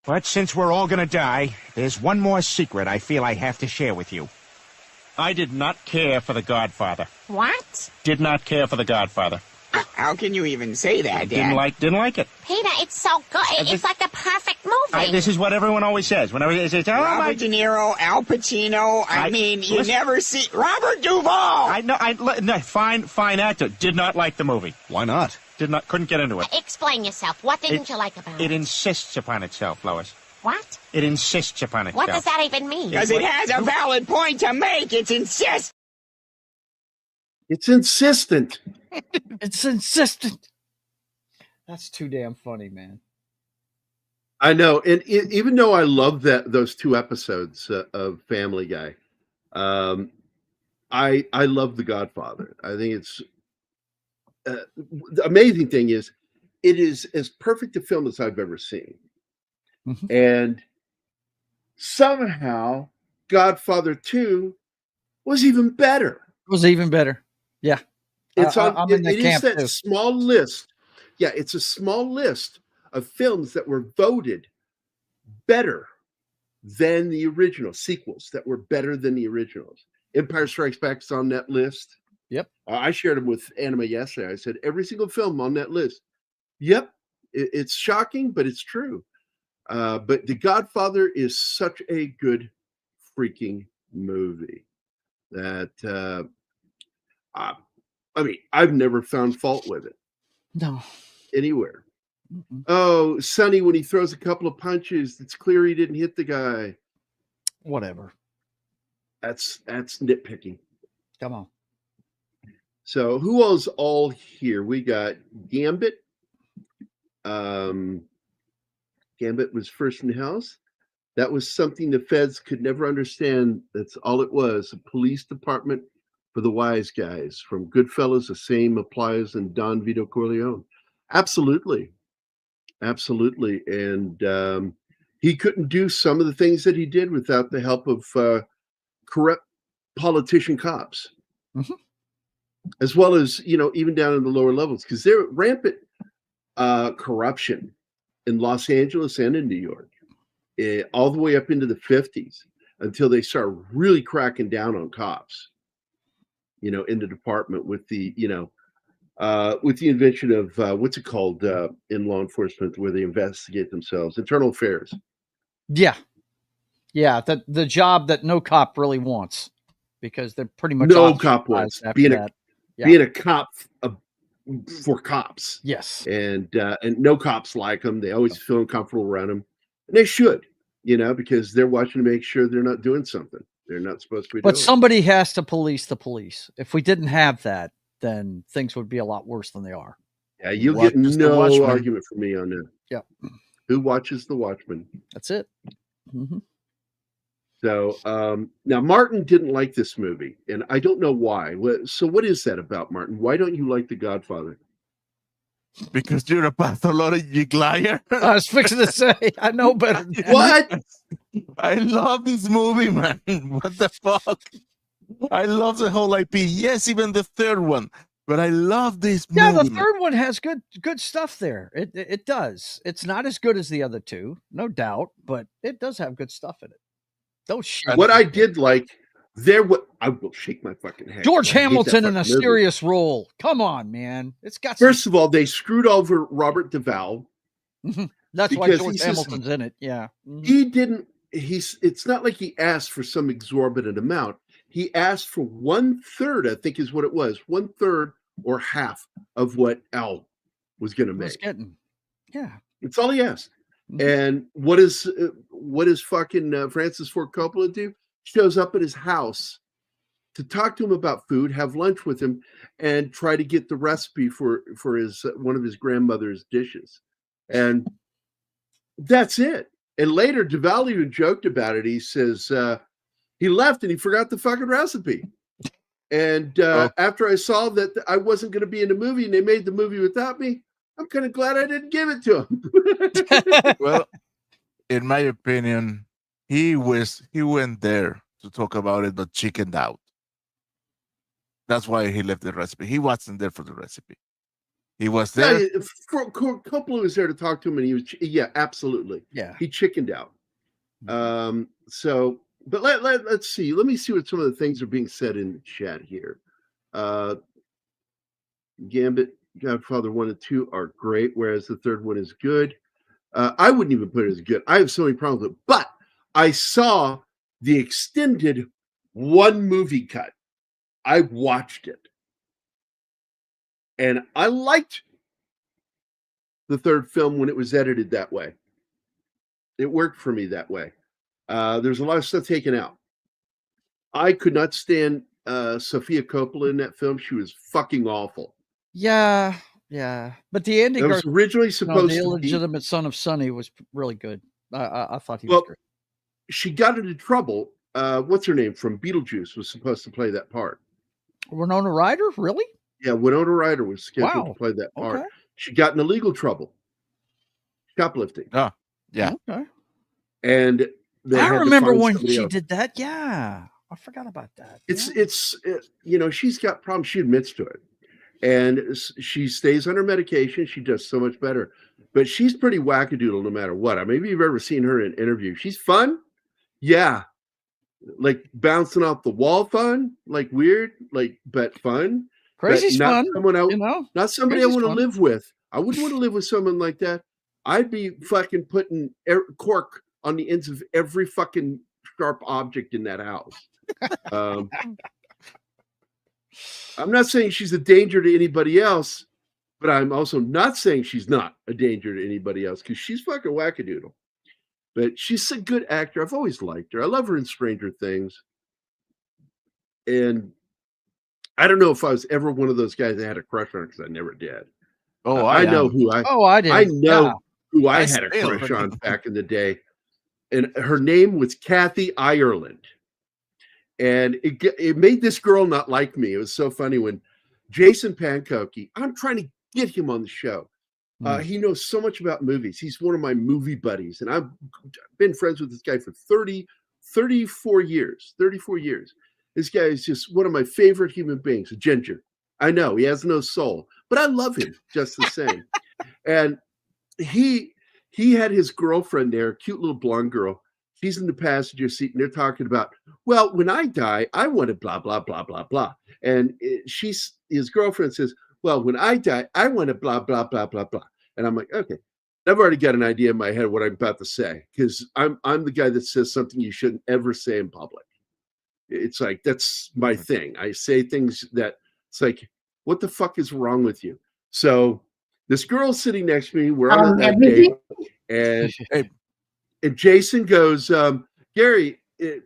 But since we're all gonna die, there's one more secret I feel I have to share with you. I did not care for The Godfather. What? Did not care for The Godfather. How can you even say that, Dad? Didn't like it. Peter, it's so good. It's like the perfect movie. This is what everyone always says. Whenever they say, Robert De Niro, Al Pacino. You never see Robert Duvall. No, fine actor. Did not like the movie. Why not? Couldn't get into it. Explain yourself. What didn't you like about it? It insists upon itself, Lois. What? It insists upon itself. What does that even mean? Because it has a valid point to make. It's insistent. It's insistent. It's insistent. That's too damn funny, man. I know, and even though I love those two episodes of Family Guy, I love The Godfather. I think it's the amazing thing is it is as perfect a film as I've ever seen, and somehow Godfather 2 was even better. It was even better. Yeah. It's on. I'm in that camp is that too. small list. Yeah, it's a small list of films that were voted better than the original sequels that were better than the originals. Empire Strikes Back is on that list. Yep. I shared them with Anima yesterday. I said every single film on that list. Yep. It's shocking, but it's true. But The Godfather is such a good freaking movie that I've never found fault with it. No. Anywhere. Oh, Sonny, when he throws a couple of punches, it's clear he didn't hit the guy. Whatever. That's nitpicking. Come on. So who else all here? We got Gambit. Gambit was first in the house. That was something the feds could never understand. That's all it was. A police department for the wise guys. From Goodfellas, the same applies in Don Vito Corleone. Absolutely. Absolutely. And he couldn't do some of the things that he did without the help of corrupt politician cops. As well as, even down in the lower levels, because they're rampant corruption in Los Angeles and in New York, all the way up into the 50s until they start really cracking down on cops, in the department with the invention of what's it called in law enforcement where they investigate themselves, internal affairs. Yeah. Yeah. The job that no cop really wants because they're pretty much no cop wants being a cop for cops. Yes. And no cops like them. They always feel uncomfortable around them. And they should, because they're watching to make sure they're not doing something they're not supposed to be doing. But somebody has to police the police. If we didn't have that, then things would be a lot worse than they are. Yeah, you'll get no argument from me on that. Yeah. Who watches The Watchmen? That's it. So now Martin didn't like this movie, and I don't know why. So what is that about, Martin? Why don't you like The Godfather? Because you're a pathologic liar. I was fixing to say, I know better. What? I love this movie, man. What the fuck? I love the whole IP. Yes, even the third one. But I love this movie. Yeah, the third one has good stuff there. It does. It's not as good as the other two, no doubt, but it does have good stuff in it. Don't shit. What I did like I will shake my fucking head. George Hamilton in a serious role. Come on, man. It's got First of all, they screwed over Robert Duvall. That's why George Hamilton's in it. Yeah. He didn't. It's not like he asked for some exorbitant amount. He asked for 1/3, I think is what it was, 1/3 or half of what Al was going to make. Yeah. It's all he asked. And what is fucking Francis Ford Coppola do? Shows up at his house to talk to him about food, have lunch with him, and try to get the recipe for his one of his grandmother's dishes. And that's it. And later, Duvall even joked about it. He says he left and he forgot the fucking recipe. And after I saw that I wasn't going to be in the movie and they made the movie without me, I'm kind of glad I didn't give it to him. Well, in my opinion, he went there to talk about it, but chickened out. That's why he left the recipe. He wasn't there for the recipe. He was there. Yeah, Coppola was there to talk to him, and he was, yeah, absolutely. Yeah. He chickened out. So, but let's see. Let me see what some of the things are being said in the chat here. Gambit, Godfather 1 and 2 are great, whereas the third one is good. I wouldn't even put it as good. I have so many problems with it, but I saw the extended one movie cut. I watched it, and I liked the third film when it was edited that way. It worked for me that way. There's a lot of stuff taken out. I could not stand Sofia Coppola in that film. She was fucking awful. Yeah, yeah. But the ending, It was originally supposed the to be illegitimate son of Sonny, was really good. I thought he was great. She got into trouble. What's her name from Beetlejuice was supposed to play that part. Winona Ryder, really? Yeah, Winona Ryder was scheduled to play that part. Okay. She got in legal trouble, shoplifting. Oh, yeah. Okay. And I remember when she did that. Yeah, I forgot about that. It's you know, she's got problems. She admits to it, and she stays on her medication. She does so much better, but she's pretty wackadoodle no matter what. I mean, maybe you've ever seen her in an interview. She's fun, yeah, like bouncing off the wall, fun, like weird, like but fun. Crazy's fun. Not somebody I want to live with. I wouldn't want to live with someone like that. I'd be fucking putting cork on the ends of every fucking sharp object in that house. I'm not saying she's a danger to anybody else, but I'm also not saying she's not a danger to anybody else because she's fucking wackadoodle. But she's a good actor. I've always liked her. I love her in Stranger Things. And I don't know if I was ever one of those guys that had a crush on her because I never did. Oh, I know who I. Oh, I did. I know who I I had a still- crush on back in the day, and her name was Kathy Ireland, and it made this girl not like me. It was so funny when Jason Pankoki. I'm trying to get him on the show. He knows so much about movies. He's one of my movie buddies, and I've been friends with this guy for 34 years. 34 years. This guy is just one of my favorite human beings, a ginger. I know he has no soul, but I love him just the same. And he had his girlfriend there, a cute little blonde girl. She's in the passenger seat, and they're talking about, well, when I die, I want to blah, blah, blah, blah, blah. And his girlfriend says, well, when I die, I want to blah, blah, blah, blah, blah. And I'm like, okay. I've already got an idea in my head what I'm about to say because I'm the guy that says something you shouldn't ever say in public. It's like, that's my thing. I say things that it's like, what the fuck is wrong with you? So this girl's sitting next to me. We're on that date. And Jason goes, Gary,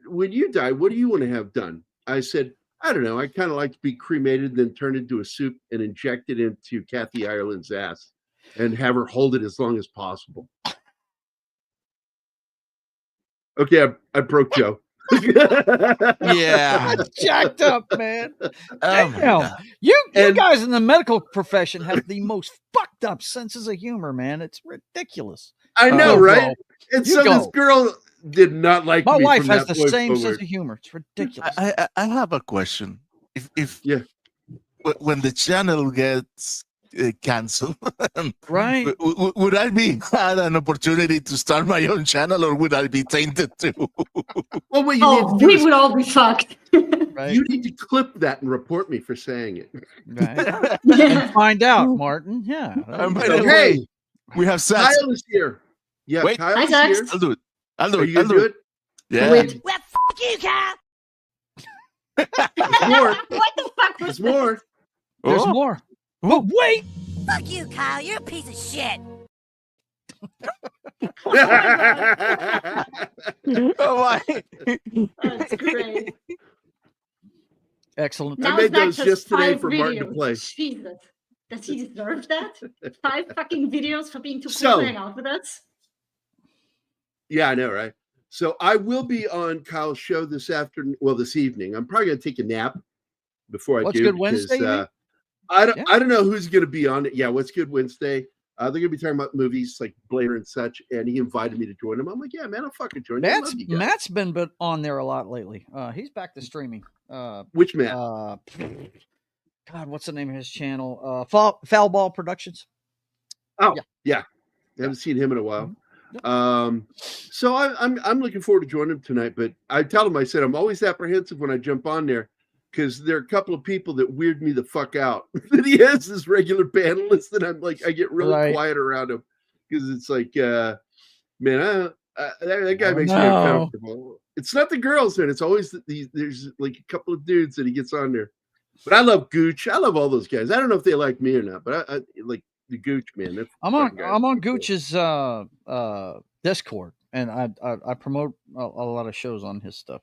when you die, what do you want to have done? I said, I don't know. I kind of like to be cremated, then turned into a soup and inject it into Kathy Ireland's ass and have her hold it as long as possible. Okay, I broke Joe. Yeah. That's jacked up, man. Oh, Damn. You guys in the medical profession have the most fucked up senses of humor, man. It's ridiculous. I know, right? And so this girl did not like my me. wife from has that the point same forward. sense of humor. It's ridiculous. I have a question. If Yeah. when the channel gets canceled, Right? would I be had an opportunity to start my own channel, or would I be tainted too? Well, what you need to do we is would all be fucked. Right. you need to clip that and report me for saying it. Right. And find out, Martin. Yeah. By the Hey, way, we have Sats. Kyle is here. Yeah, Wait. Kyle Hi, is Zax. here. I'll do it. I'll do Are it. you I'll gonna do do it. it? Yeah. Wait. Well, fuck you, Kyle. There's more. What the fuck There's was more. There's Oh. more. But wait. Fuck you, Kyle. You're a piece of shit. Oh my! That's great. Excellent. I Now made Zach those has just today 5 for Martin to videos. play. Jesus. Does he deserve that? 5 fucking videos for being too cool So- to hang out with us? Yeah, I know, right? So I will be on Kyle's show this afternoon. Well, this evening. I'm probably gonna take a nap before I What's do. Good because, Wednesday, you mean? I don't. Yeah. I don't know who's gonna be on it. Yeah, What's Good Wednesday? They're gonna be talking about movies like Blair and such, and he invited me to join him. I'm like, yeah, man, I'll fucking join you. I love you guys. Matt's been on there a lot lately. He's back to streaming. Which Matt? God, what's the name of his channel? Foul Ball Productions. Oh, yeah. I haven't seen him in a while. So I'm looking forward to joining him tonight. But I tell him, I said, I'm always apprehensive when I jump on there because there are a couple of people that weird me the fuck out. That he has this regular panelist, and I'm like, I get really quiet around him because it's like, man, that guy makes me uncomfortable. It's not the girls, man. It's always there's like a couple of dudes that he gets on there. But I love Gooch. I love all those guys. I don't know if they like me or not, but I like the Gooch, man. I'm on Gooch's Discord, and I promote a lot of shows on his stuff.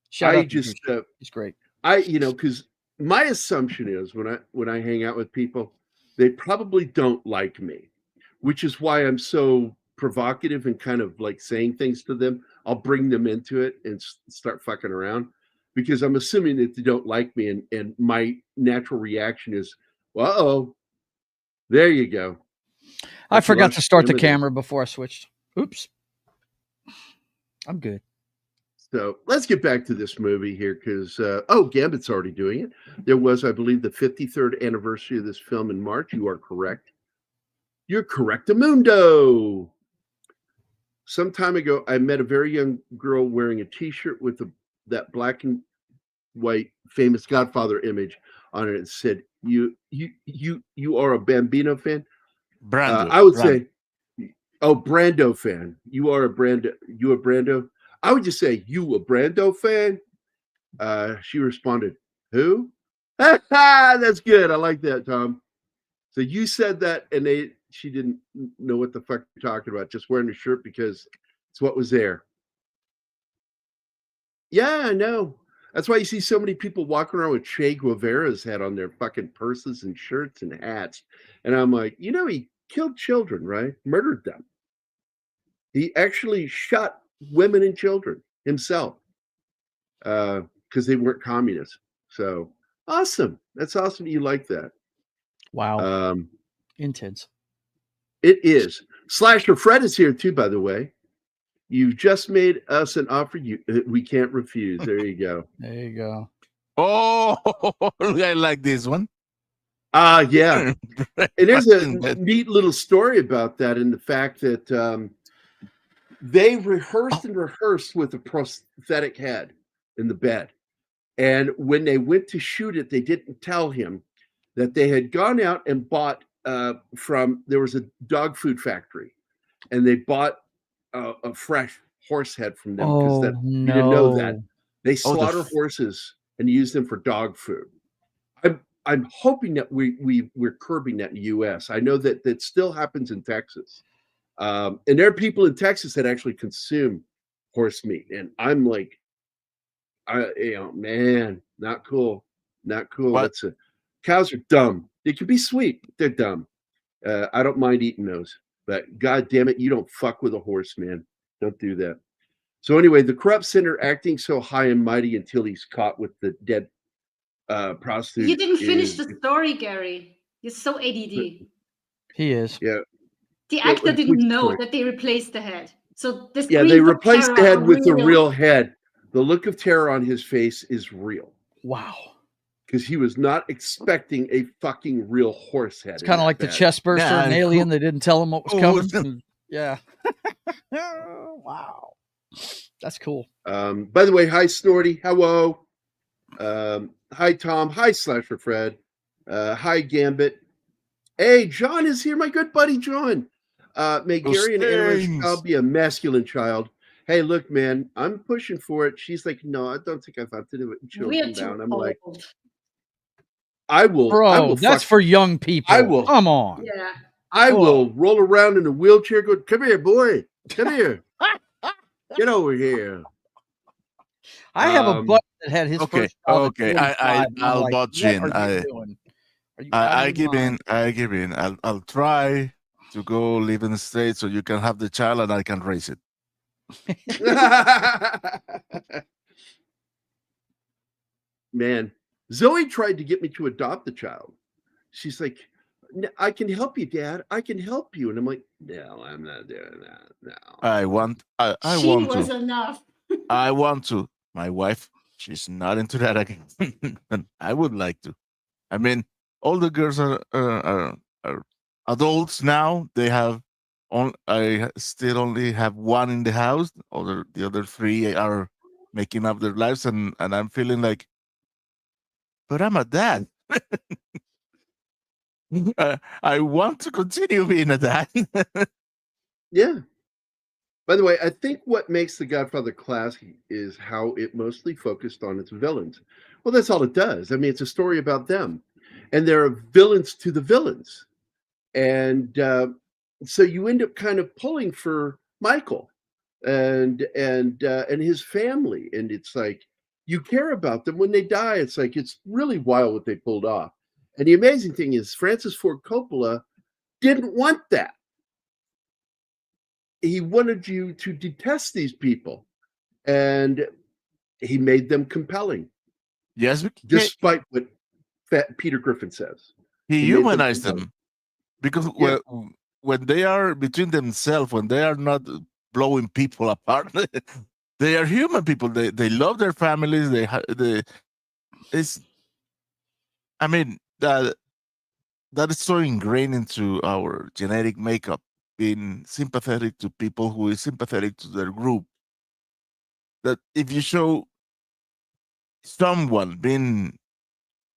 Shout out to Gooch. He's great. Because my assumption is when I hang out with people, they probably don't like me, which is why I'm so provocative and kind of like saying things to them. I'll bring them into it and start fucking around because I'm assuming that they don't like me, and my natural reaction is, "Uh-oh, there you go." I forgot to start the camera before I switched. Oops. I'm good. So let's get back to this movie here because, Gambit's already doing it. There was, I believe, the 53rd anniversary of this film in March. You are correct. You're correctamundo. Some time ago, I met a very young girl wearing a T-shirt with that black and white famous Godfather image on it. It said, "You are a Bambino fan." Brando. I would say, Brando fan. You are a Brando. You a Brando? I would just say, "You a Brando fan?" She responded, "Who?" That's good. I like that, Tom. So you said that, and she didn't know what the fuck you're talking about, just wearing a shirt because it's what was there. Yeah, I know. That's why you see so many people walking around with Che Guevara's head on their fucking purses and shirts and hats. And I'm like, he killed children, right? Murdered them. He actually shot women and children himself because they weren't communists. So awesome. That's awesome. You like that. Wow. Intense. It is. Slasher Fred is here too, by the way. You've just made us an offer we can't refuse. There you go. There you go. Oh, I like this one. Yeah. And there's a neat little story about that in the fact that they rehearsed with a prosthetic head in the bed. And when they went to shoot it, they didn't tell him that they had gone out and bought there was a dog food factory, and they bought a fresh horse head from them because you didn't know that. They slaughter horses and use them for dog food. I'm hoping that we're curbing that in the U.S. I know that still happens in Texas, and there are people in Texas that actually consume horse meat, and I'm like, man, not cool, not cool. What? Cows are dumb. They can be sweet, but they're dumb. I don't mind eating those, but God damn it, you don't fuck with a horse, man. Don't do that. So anyway, the corrupt sinner acting so high and mighty until he's caught with the dead prostitute. You didn't finish the story, Gary. You're so ADD. He is. Yeah. The actor didn't know that they replaced the head. So this. Yeah, they replaced the head with the real head. The look of terror on his face is real. Wow. Because he was not expecting a fucking real horse head. It's kind of like the chest burster in Alien. They didn't tell him what was coming. Yeah. Wow. That's cool. By the way, hi Snorty. Hello. Hi Tom. Hi Slasher Fred. Hi Gambit. Hey, John is here. My good buddy John. May Gary and Aaron child be a masculine child. Hey, look, man, I'm pushing for it. She's like, no, I don't think I've had to do it. Children down. I'm like, I will. Bro, I will that's for young people. I will. Come on. Yeah. I will roll around in a wheelchair. Go, come here, boy. Come here. Get over here. I have a buddy that had his first child. Okay. I'll butt in. I give in. I give in. I'll try to go live in the States so you can have the child and I can raise it. Man, Zoe tried to get me to adopt the child. She's like, I can help you, Dad. I can help you. And I'm like, no, I'm not doing that. No. I want to. Enough. I want to. My wife, she's not into that again. I would like to. I mean, all the girls are adults now. They have I still only have one in the house. The other three are making up their lives, and I'm feeling like, but I'm a dad. I want to continue being a dad. Yeah. By the way, I think what makes The Godfather classic is how it mostly focused on its villains. Well, that's all it does. I mean, it's a story about them, and there are villains to the villains, and so you end up kind of pulling for Michael and his family, and it's like you care about them when they die. It's like it's really wild what they pulled off. And the amazing thing is, Francis Ford Coppola didn't want that. He wanted you to detest these people, and he made them compelling. Yes, despite what Peter Griffin says. He humanized them because when they are between themselves, when they are not blowing people apart, they are human people. They love their families. It's. I mean that is so ingrained into our genetic makeup, being sympathetic to people who is sympathetic to their group. That if you show someone being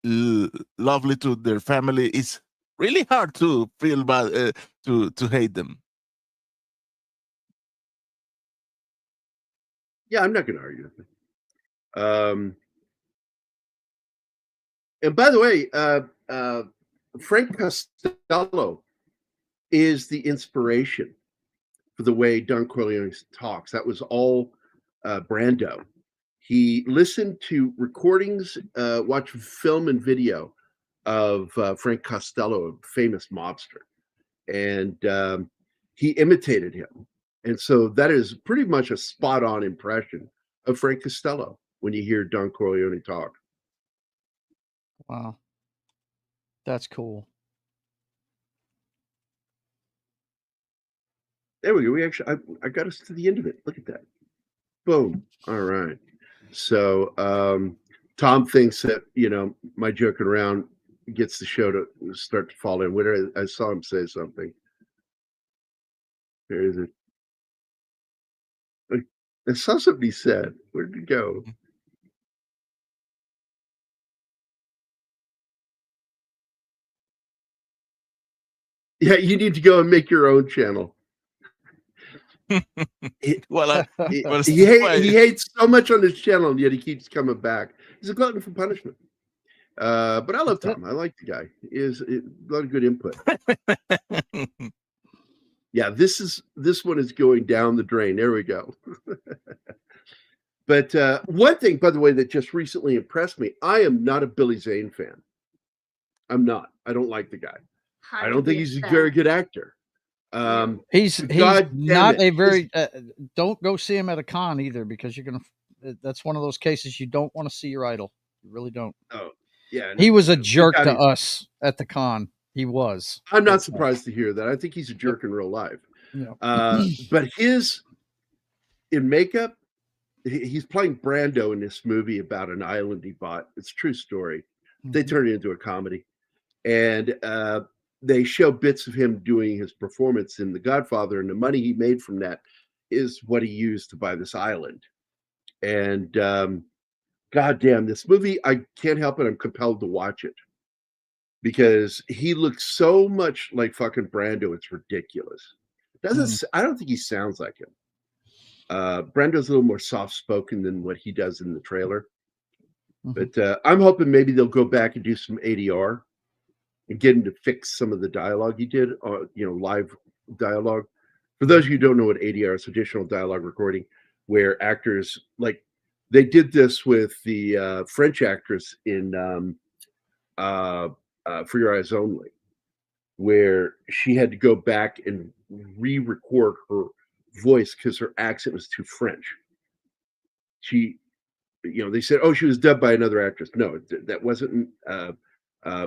lovely to their family, it's really hard to feel bad, to hate them. Yeah, I'm not going to argue with it. And by the way, Frank Costello is the inspiration for the way Don Corleone talks. That was all Brando. He listened to recordings, watched film and video of Frank Costello, a famous mobster, and he imitated him. And so that is pretty much a spot-on impression of Frank Costello when you hear Don Corleone talk. Wow. That's cool. There we go. We actually, I got us to the end of it. Look at that. Boom. All right. So Tom thinks that, my joking around gets the show to start to fall in. I saw him say something. There is it. I saw something he said. Where did it go? Yeah, you need to go and make your own channel. He hates so much on his channel, and yet he keeps coming back. He's a glutton for punishment. But I love Tom. I like the guy. He is a lot of good input. Yeah, this one is going down the drain. There we go. But one thing, by the way, that just recently impressed me, I am not a Billy Zane fan. I'm not. I don't like the guy. I don't think he's a very good actor. He's not a very don't go see him at a con either, because you're gonna that's one of those cases you don't want to see your idol. You really don't. Oh yeah, he was a jerk to us at the con. He was. I'm not surprised to hear that. I think he's a jerk in real life. Yeah. But in makeup, he's playing Brando in this movie about an island he bought. It's a true story. They turned it into a comedy, and they show bits of him doing his performance in The Godfather, and the money he made from that is what he used to buy this island. And goddamn, this movie, I can't help it. I'm compelled to watch it because he looks so much like fucking Brando. It's ridiculous. I don't think he sounds like him. Brando's a little more soft-spoken than what he does in the trailer. But I'm hoping maybe they'll go back and do some ADR and get him to fix some of the dialogue he did, live dialogue. For those of you who don't know what ADR is, additional dialogue recording, where actors, like, they did this with the French actress in For Your Eyes Only, where she had to go back and re-record her voice because her accent was too French. They said, oh, she was dubbed by another actress. No, that wasn't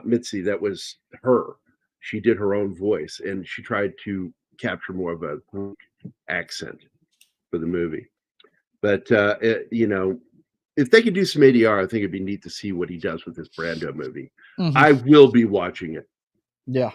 Mitzi. That was her. She did her own voice, and she tried to capture more of a accent for the movie. But if they could do some ADR, I think it'd be neat to see what he does with this Brando movie. Mhm. I will be watching it. Yeah.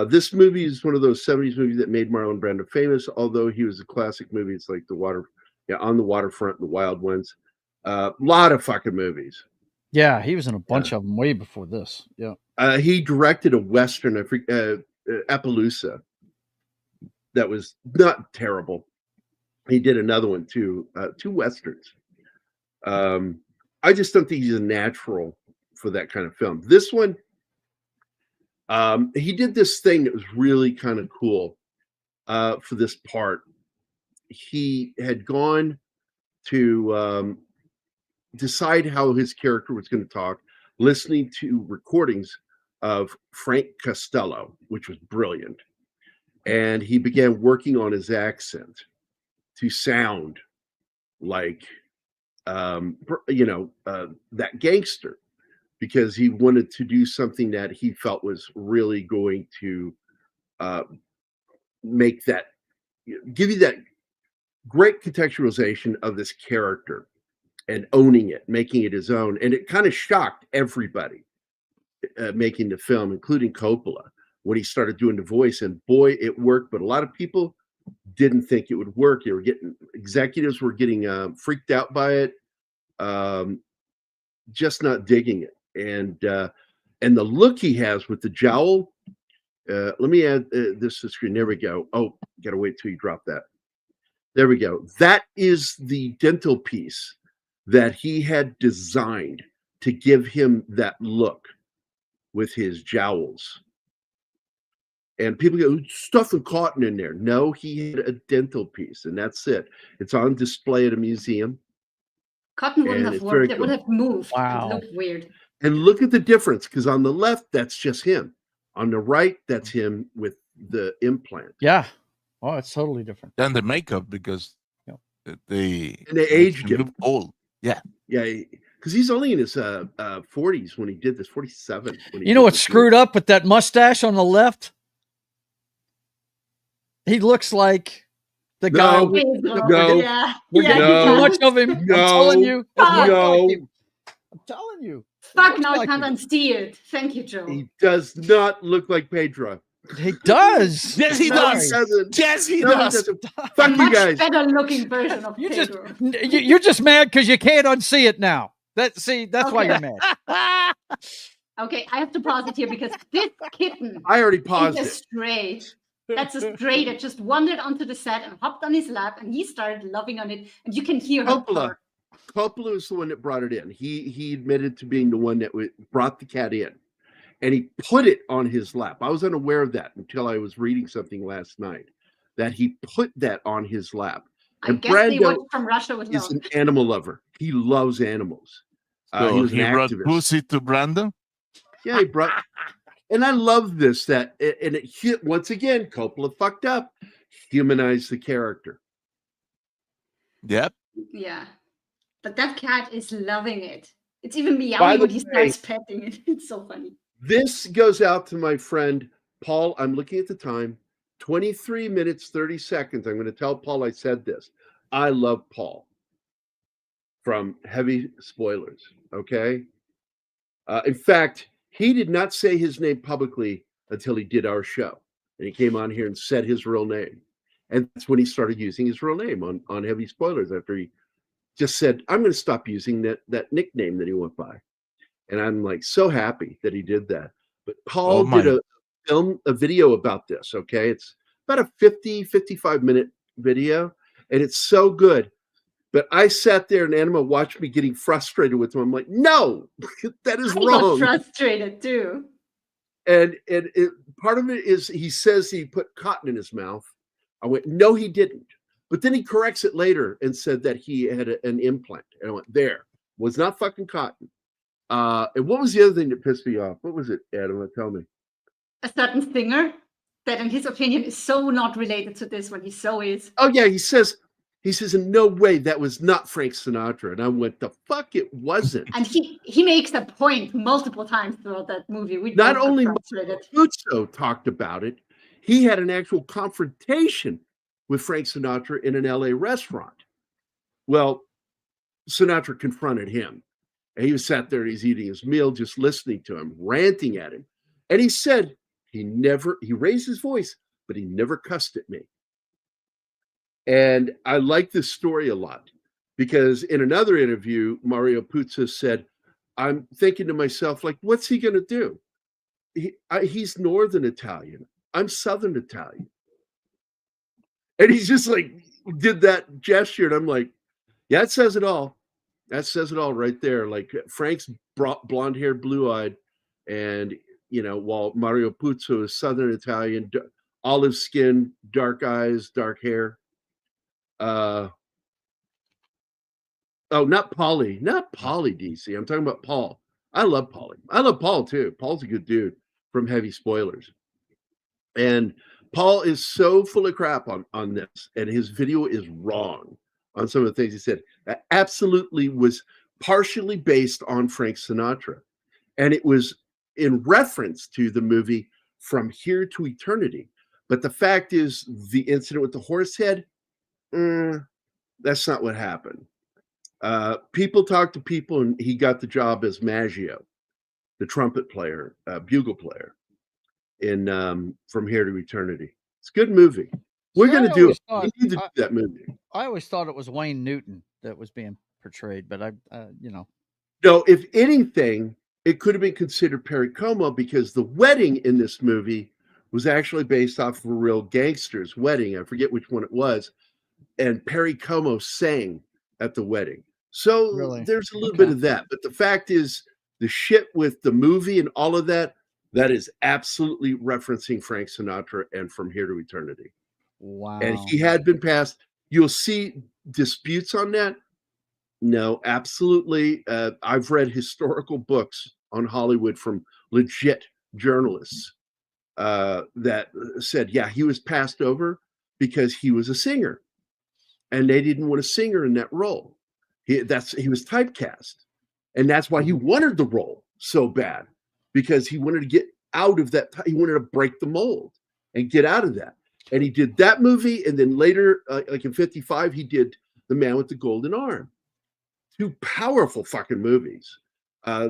This movie is one of those 70s movies that made Marlon Brando famous, although he was a classic movie. It's like On the Waterfront, The Wild Ones. A lot of fucking movies. Yeah, he was in a bunch of them way before this. Yeah. He directed a Western, Appaloosa, that was not terrible. He did another one too, 2 Westerns. I just don't think he's a natural for that kind of film. This one, he did this thing that was really kind of cool for this part. He had gone to decide how his character was going to talk, listening to recordings of Frank Costello, which was brilliant. And he began working on his accent to sound like, that gangster, because he wanted to do something that he felt was really going to give you that great contextualization of this character and owning it, making it his own. And it kind of shocked everybody making the film, including Coppola, when he started doing the voice. And boy, it worked. But a lot of people didn't think it would work. Executives were getting freaked out by it, just not digging it. And the look he has with the jowl. Let me add this to the screen. There we go. Oh, gotta wait till you drop that. There we go. That is the dental piece that he had designed to give him that look with his jowls. And people go, stuffing cotton in there. No, he had a dental piece, and that's it. It's on display at a museum. Cotton wouldn't have worked. It would have moved. Wow. It looked weird. And look at the difference, because on the left, that's just him. On the right, that's him with the implant. Yeah. Oh, it's totally different. And the makeup, because they aged him old. Yeah. Yeah, because he's only in his 40s when he did this, 47. You know what's screwed up with that mustache on the left? He looks like the guy. No, We're getting too much of him. I'm telling you. I'm telling you. Fuck, now I can't unsee it. Thank you, Joe. He does not look like Pedro. He does. Yes, he does. Yes, he does. Fuck you guys. Better looking version of Pedro. You're just mad because you can't unsee it now. That's why you're mad. Okay, I have to pause it here because this kitten. I already paused is a stray. That's a stray that just wandered onto the set and hopped on his lap, and he started loving on it, and you can hear her. Coppola is the one that brought it in. He admitted to being the one that brought the cat in, and he put it on his lap. I was unaware of that until I was reading something last night that he put that on his lap. And guess Brando they watched from Russia with is an animal lover. He loves animals. So he was an brought activist. pussy to Brando? Yeah, he brought. And I love this, and it hit once again. Coppola fucked up, humanized the character. Yep. Yeah, but that cat is loving it. It's even meowing when he starts petting it. It's so funny. This goes out to my friend Paul. I'm looking at the time, 23 minutes, 30 seconds. I'm going to tell Paul I said this. I love Paul from Heavy Spoilers, okay? In fact, he did not say his name publicly until he did our show. And he came on here and said his real name. And that's when he started using his real name on Heavy Spoilers, after he just said, I'm going to stop using that nickname that he went by. And I'm like so happy that he did that. But Paul did a video about this, okay? It's about a 55 minute video, and it's so good. But I sat there and Anima watched me getting frustrated with him. I'm like, no, that is wrong. I got frustrated too. And part of it is he says he put cotton in his mouth. I went, no, he didn't. But then he corrects it later and said that he had an implant. And I went, there, was not fucking cotton. And what was the other thing that pissed me off? What was it, Anima? Tell me. A certain singer that in his opinion is so not related to this one. He so is. Oh, yeah, he says, in no way that was not Frank Sinatra. And I went, the fuck it wasn't. And he makes a point multiple times throughout that movie. Not only Puzo talked about it, he had an actual confrontation with Frank Sinatra in an LA restaurant. Well, Sinatra confronted him. And he was sat there and he's eating his meal, just listening to him, ranting at him. And he said he raised his voice, but he never cussed at me. And I like this story a lot because in another interview, Mario Puzo said, I'm thinking to myself, like, what's he going to do? He's Northern Italian. I'm Southern Italian. And he's just like, did that gesture. And I'm like, yeah, it says it all. That says it all right there. Like Frank's blonde haired, blue eyed. And, while Mario Puzo is Southern Italian, olive skin, dark eyes, dark hair. Oh, not Paulie, DC. I'm talking about Paul. I love Paulie. I love Paul too. Paul's a good dude from Heavy Spoilers. And Paul is so full of crap on this, and his video is wrong on some of the things he said. That absolutely was partially based on Frank Sinatra. And it was in reference to the movie From Here to Eternity. But the fact is, the incident with the horse head, that's not what happened. People talk to people, and he got the job as Maggio, the trumpet player, bugle player, in From Here to Eternity. It's a good movie. We're going to do it. We need to do that movie. I always thought it was Wayne Newton that was being portrayed, but No, if anything, it could have been considered Perry Como because the wedding in this movie was actually based off of a real gangster's wedding. I forget which one it was. And Perry Como sang at the wedding. So there's a little bit of that. But the fact is, the shit with the movie and all of that, that is absolutely referencing Frank Sinatra and From Here to Eternity. Wow. And he had been passed. You'll see disputes on that. No, absolutely. I've read historical books on Hollywood from legit journalists that said, yeah, he was passed over because he was a singer. And they didn't want a singer in that role. He was typecast. And that's why he wanted the role so bad, because he wanted to get out of that. He wanted to break the mold and get out of that. And he did that movie. And then later, like in 55, he did The Man with the Golden Arm. Two powerful fucking movies.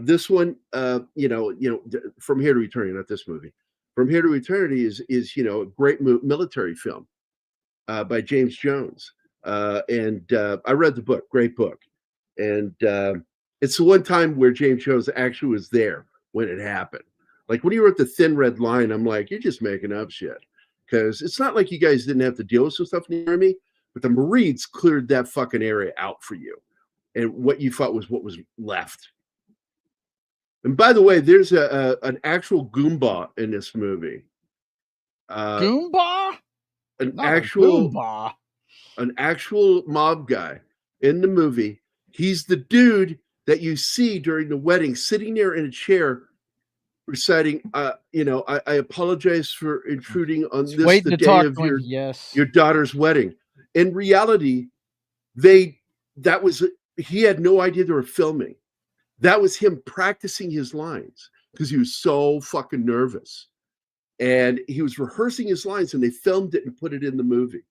This one, From Here to Eternity, not this movie. From Here to Eternity is a great military film by James Jones. And I read the book, great book. And it's the one time where James Jones actually was there when it happened. Like when he wrote The Thin Red Line, I'm like, you're just making up shit. Because it's not like you guys didn't have to deal with some stuff in the Army, but the Marines cleared that fucking area out for you. And what you thought was what was left. And by the way, there's an actual Goomba in this movie. Goomba? An actual mob guy in the movie. He's the dude that you see during the wedding sitting there in a chair reciting, I apologize for intruding on this, the day of your daughter's wedding. In reality, he had no idea they were filming. That was him practicing his lines because he was so fucking nervous. And he was rehearsing his lines and they filmed it and put it in the movie.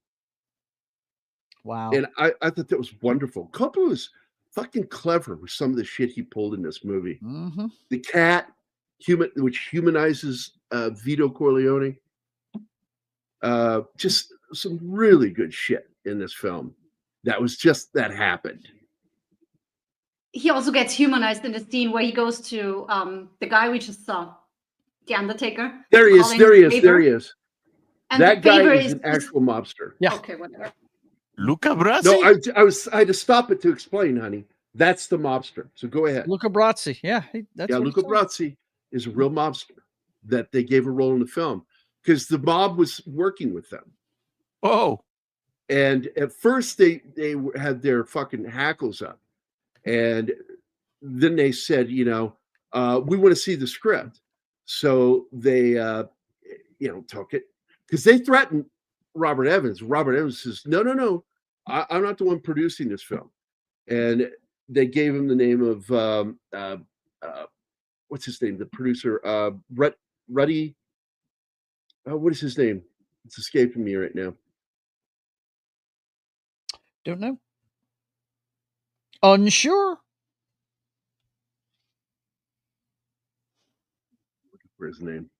Wow. And I thought that was wonderful. Coppola was fucking clever with some of the shit he pulled in this movie. Mm-hmm. The cat, which humanizes Vito Corleone. Just some really good shit in this film. That happened. He also gets humanized in the scene where he goes to the guy we just saw, the Undertaker. There he is. And that guy is an actual mobster. Yeah. Okay, whatever. Luca Brasi? No, I had to stop it to explain, honey. That's the mobster. So go ahead. Luca Brasi. Yeah. Luca Brasi is a real mobster that they gave a role in the film because the mob was working with them. Oh. And at first they had their fucking hackles up. And then they said, we want to see the script. So they, took it because they threatened Robert Evans. Robert Evans says, no, I'm not the one producing this film. And they gave him the name of, what's his name? The producer, Ruddy. What is his name? It's escaping me right now. Don't know. Unsure. Looking for his name.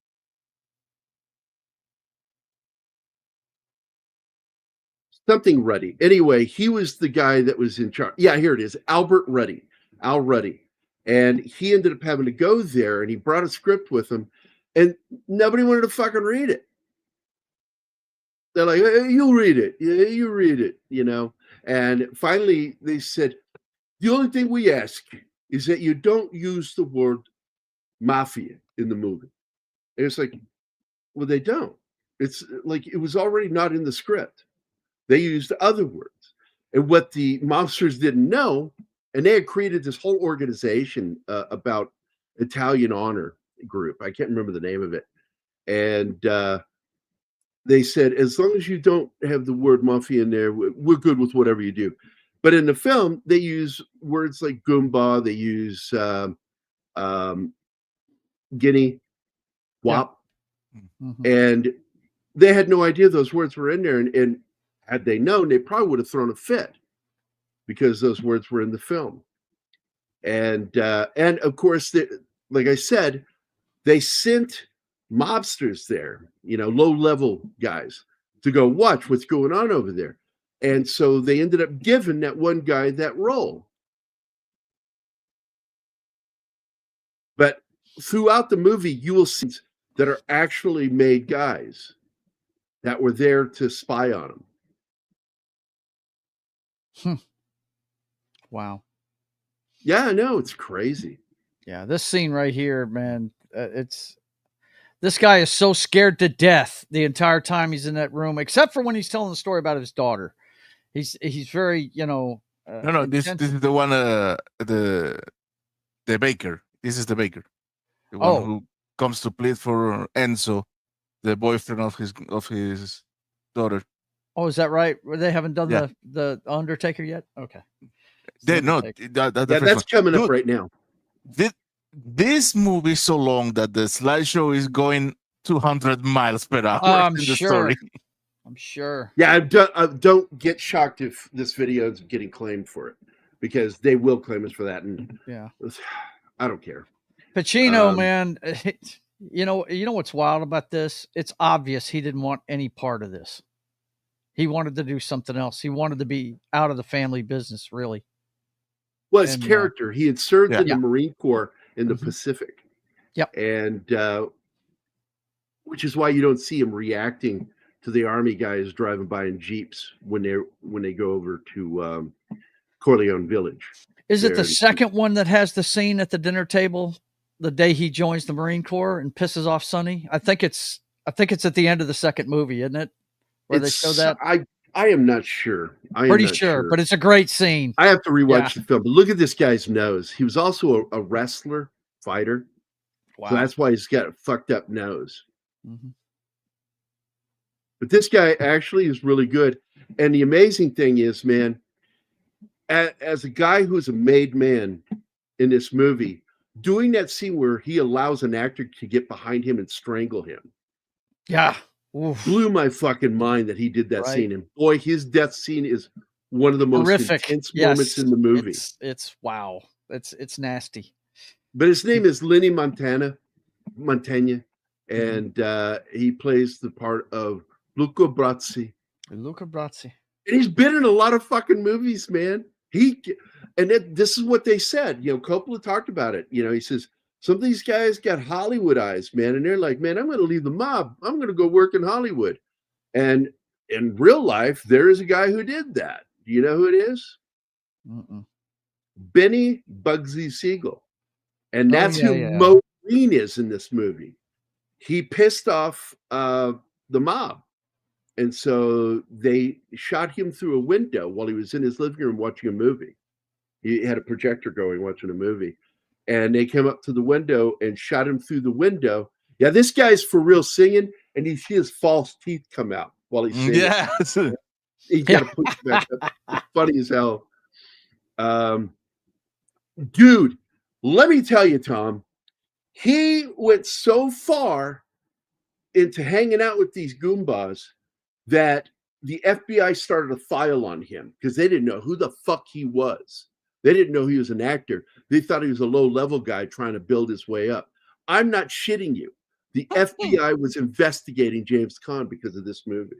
Something Ruddy. Anyway, he was the guy that was in charge. Yeah, here it is. Albert Ruddy. Al Ruddy. And he ended up having to go there, and he brought a script with him, and nobody wanted to fucking read it. They're like, hey, you'll read it. Yeah, you read it, you know. And finally, they said, the only thing we ask is that you don't use the word mafia in the movie. And it's like, well, they don't. It's like it was already not in the script. They used other words. And what the mobsters didn't know, and they had created this whole organization about Italian honor group. I can't remember the name of it. And they said, as long as you don't have the word mafia in there, we're good with whatever you do. But in the film, they use words like Goomba, they use Guinea, Wop, and they had no idea those words were in there. And had they known, they probably would have thrown a fit because those words were in the film. And of course, like I said, they sent mobsters there, you know, low-level guys, to go watch what's going on over there. And so they ended up giving that one guy that role. But throughout the movie, you will see that are actually made guys that were there to spy on them. Wow. Yeah, I know. It's crazy. Yeah, this scene right here, man, this guy is so scared to death the entire time he's in that room, except for when he's telling the story about his daughter. He's very, you know. No, this is the one, the baker. This is the baker, the one who comes to plead for Enzo, the boyfriend of his daughter. Oh, is that right? They haven't done the Undertaker yet? Okay. That's coming up right now. This movie is so long that the slideshow is going 200 miles per hour. I'm sure. I'm sure. Yeah, don't get shocked if this video is getting claimed for it, because they will claim us for that. And yeah, I don't care. Pacino, man, you know what's wild about this? It's obvious he didn't want any part of this. He wanted to do something else. He wanted to be out of the family business, really. Well, his character, he had served in the Marine Corps in the Pacific. Yep. And which is why you don't see him reacting to the Army guys driving by in Jeeps when they go over to Corleone Village. Is it the second one that has the scene at the dinner table the day he joins the Marine Corps and pisses off Sonny? I think it's at the end of the second movie, isn't it? Where they show that? I am not sure. Pretty sure, but it's a great scene. I have to rewatch the film. But look at this guy's nose. He was also a wrestler, fighter. Wow. So that's why he's got a fucked up nose. Mm-hmm. But this guy actually is really good. And the amazing thing is, man, as a guy who's a made man in this movie, doing that scene where he allows an actor to get behind him and strangle him. Yeah. Oof. Blew my fucking mind that he did that scene. And boy, his death scene is one of the most intense moments in the movie. It's wow. It's nasty. But his name is Lenny Montagna, and he plays the part of Luca Brasi. And he's been in a lot of fucking movies, man. This is what they said. You know, Coppola talked about it. You know, he says, some of these guys got Hollywood eyes, man. And they're like, man, I'm going to leave the mob. I'm going to go work in Hollywood. And in real life, there is a guy who did that. Do you know who it is? Benny Bugsy Siegel. And that's who Mo Green is in this movie. He pissed off the mob. And so they shot him through a window while he was in his living room watching a movie. He had a projector going, watching a movie. And they came up to the window and shot him through the window. Yeah, this guy's for real singing, and you see his false teeth come out while he's singing. Yes. He got to put it back up. It's funny as hell. Dude, let me tell you, Tom, he went so far into hanging out with these Goombas that the FBI started a file on him because they didn't know who the fuck he was. They didn't know he was an actor. They thought he was a low-level guy trying to build his way up. I'm not shitting you. The FBI was investigating James Caan because of this movie.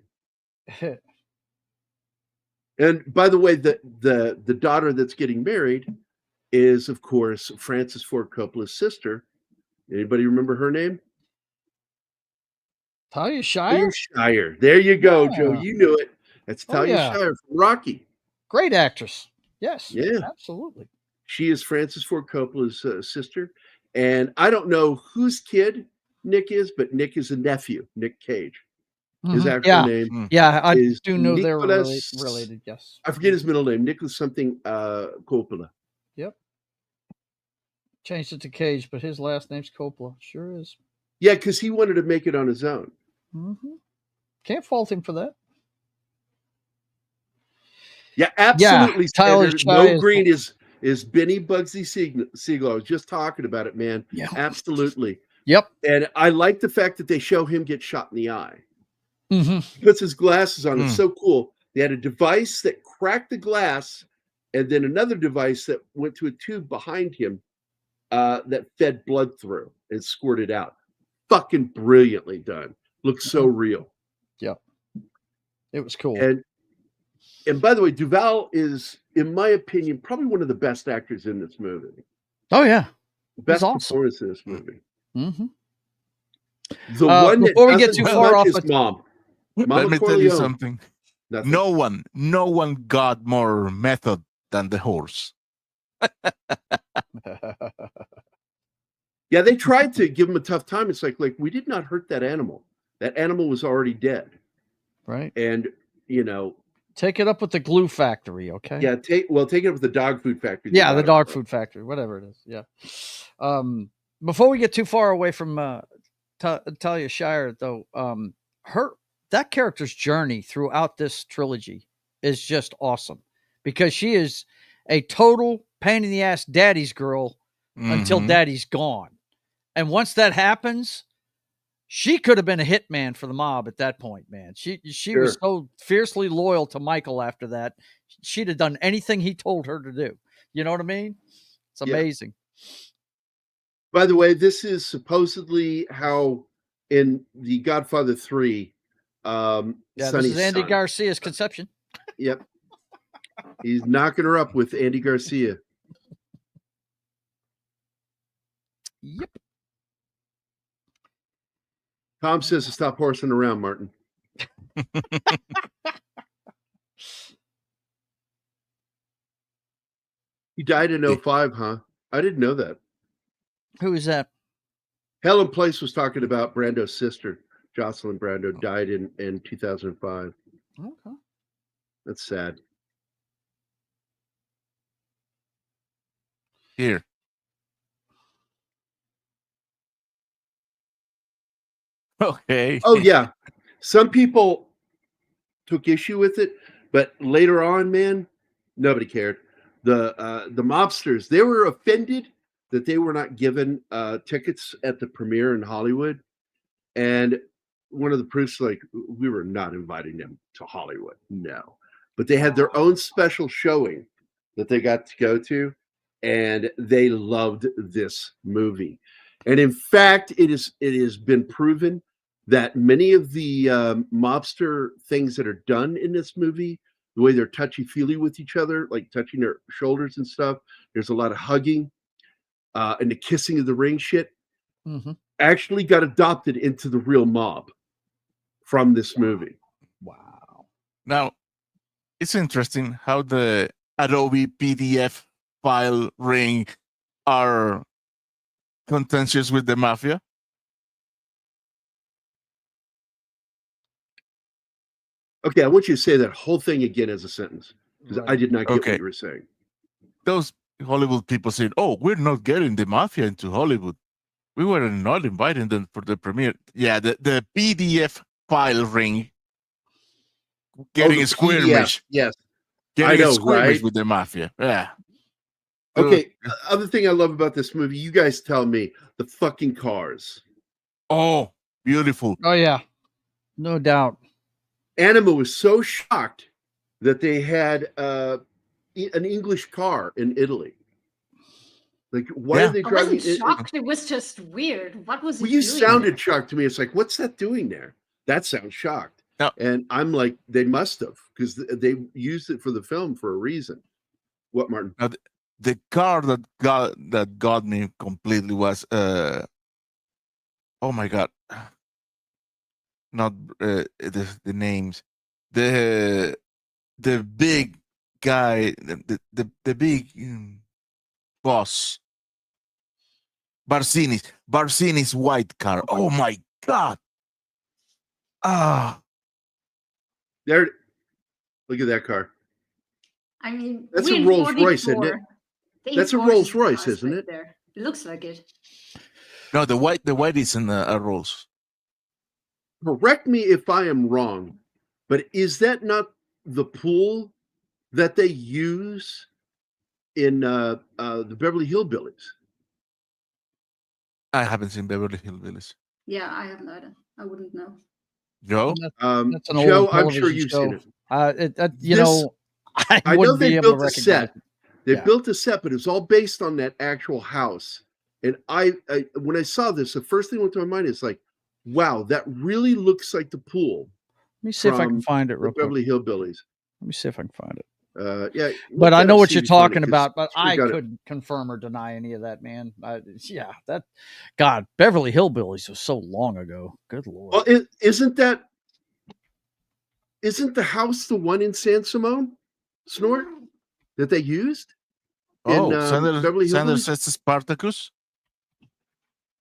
And by the way, the daughter that's getting married is, of course, Francis Ford Coppola's sister. Anybody remember her name? Talia Shire? Shire. There you go, Yeah. Joe. You knew it. That's Talia yeah. Shire from Rocky. Great actress. Yes. Yeah. Absolutely. She is Francis Ford Coppola's sister. And I don't know whose kid Nick is, but Nick is a nephew, Nick Cage. His actual name. Yeah, I is do know they're Nicholas, related. Yes. I forget his middle name. Nicholas something Coppola. Yep. Changed it to Cage, but his last name's Coppola. Sure is. Yeah, because he wanted to make it on his own. Can't fault him for that. Yeah, absolutely. Tyler No Green is Benny Bugsy Siegel. I was just talking about it, man. Yeah. Absolutely. Yep. And I like the fact that they show him get shot in the eye. Mm-hmm. He puts his glasses on. It's so cool. They had a device that cracked the glass, and then another device that went to a tube behind him that fed blood through and squirted out. Fucking brilliantly done. Looks so real. Yep. It was cool. And by the way, Duvall is, in my opinion, probably one of the best actors in this movie. Oh yeah, Best awesome. performance in this movie. Mm-hmm. The one before we that get too far off, is Mom. Let me tell you something. Nothing. No one got more method than the horse. Yeah, they tried to give him a tough time. It's like we did not hurt that animal. That animal was already dead. Right. And take it up with the glue factory, okay? Yeah, take it up with the dog food factory. Yeah, the dog food factory, whatever it is. Yeah. Before we get too far away from Talia Shire, though, that character's journey throughout this trilogy is just awesome because she is a total pain in the ass daddy's girl until daddy's gone. And once that happens, she could have been a hitman for the mob at that point, man. She was so fiercely loyal to Michael after that. She'd have done anything he told her to do. You know what I mean? It's amazing. By the way, this is supposedly how in the Godfather 3, this is Andy Garcia's conception. Yep. He's knocking her up with Andy Garcia. Yep. Tom says to stop horsing around, Martin. He died in 2005, huh? I didn't know that. Who is that? Helen Place was talking about Brando's sister, Jocelyn Brando, died in 2005. Okay. That's sad. Here. Okay. Oh, yeah. Some people took issue with it, but later on, man, nobody cared. The mobsters, they were offended that they were not given tickets at the premiere in Hollywood. And one of the proofs, like, we were not inviting them to Hollywood. No. But they had their own special showing that they got to go to, and they loved this movie. And in fact, it has been proven that many of the mobster things that are done in this movie, the way they're touchy-feely with each other, like touching their shoulders and stuff, there's a lot of hugging and the kissing of the ring shit, actually got adopted into the real mob from this movie. Wow. Now, it's interesting how the Adobe PDF file ring are contentious with the mafia. Okay, I want you to say that whole thing again as a sentence, because I did not get what you were saying. Those Hollywood people said, "Oh, we're not getting the mafia into Hollywood. We were not inviting them for the premiere." Yeah, the PDF file ring getting squirmish. Yes, getting squirmish with the mafia. Yeah. Okay, other thing I love about this movie, you guys tell me, the fucking cars. Oh, beautiful. Oh, yeah. No doubt. Anima was so shocked that they had an English car in Italy. Like, why Yeah. are they I driving? wasn't shocked. It was just weird. What was Well, he you doing? sounded shocked to me. It's like, what's that doing there? That sounds shocked. No. And I'm like, they must have, because they used it for the film for a reason. What, Martin? Now, the car that got me completely was oh my god, not the names, the big guy, the big boss, Barcini's white car. Oh my god! Ah, There, look at that car. I mean, That's we're a in Rolls Royce, isn't 44. it? They That's a forged Rolls Royce, cars isn't right it? There. It looks like it. no, the white isn't a Rolls. Correct me if I am wrong, but is that not the pool that they use in the Beverly Hillbillies? I haven't seen Beverly Hillbillies. Yeah, I haven't either. I wouldn't know. Joe, That's an Joe, old I'm sure television you've show. seen it. You This- know, I I know wouldn't they be able to built a recognize set. it. They Yeah. built a set, but it's all based on that actual house. And I when I saw this, the first thing that went to my mind is like, wow, that really looks like the pool Let me see if I can from find it the real quick. Beverly Hillbillies. Let me see if I can find it. Yeah, But I know what you're talking because about, but I got it. couldn't confirm or deny any of that, man. God, Beverly Hillbillies was so long ago. Good Lord. Well, isn't the house the one in San Simone, Snort, that they used? oh, Beverly Sanders Hillbillies says Spartacus.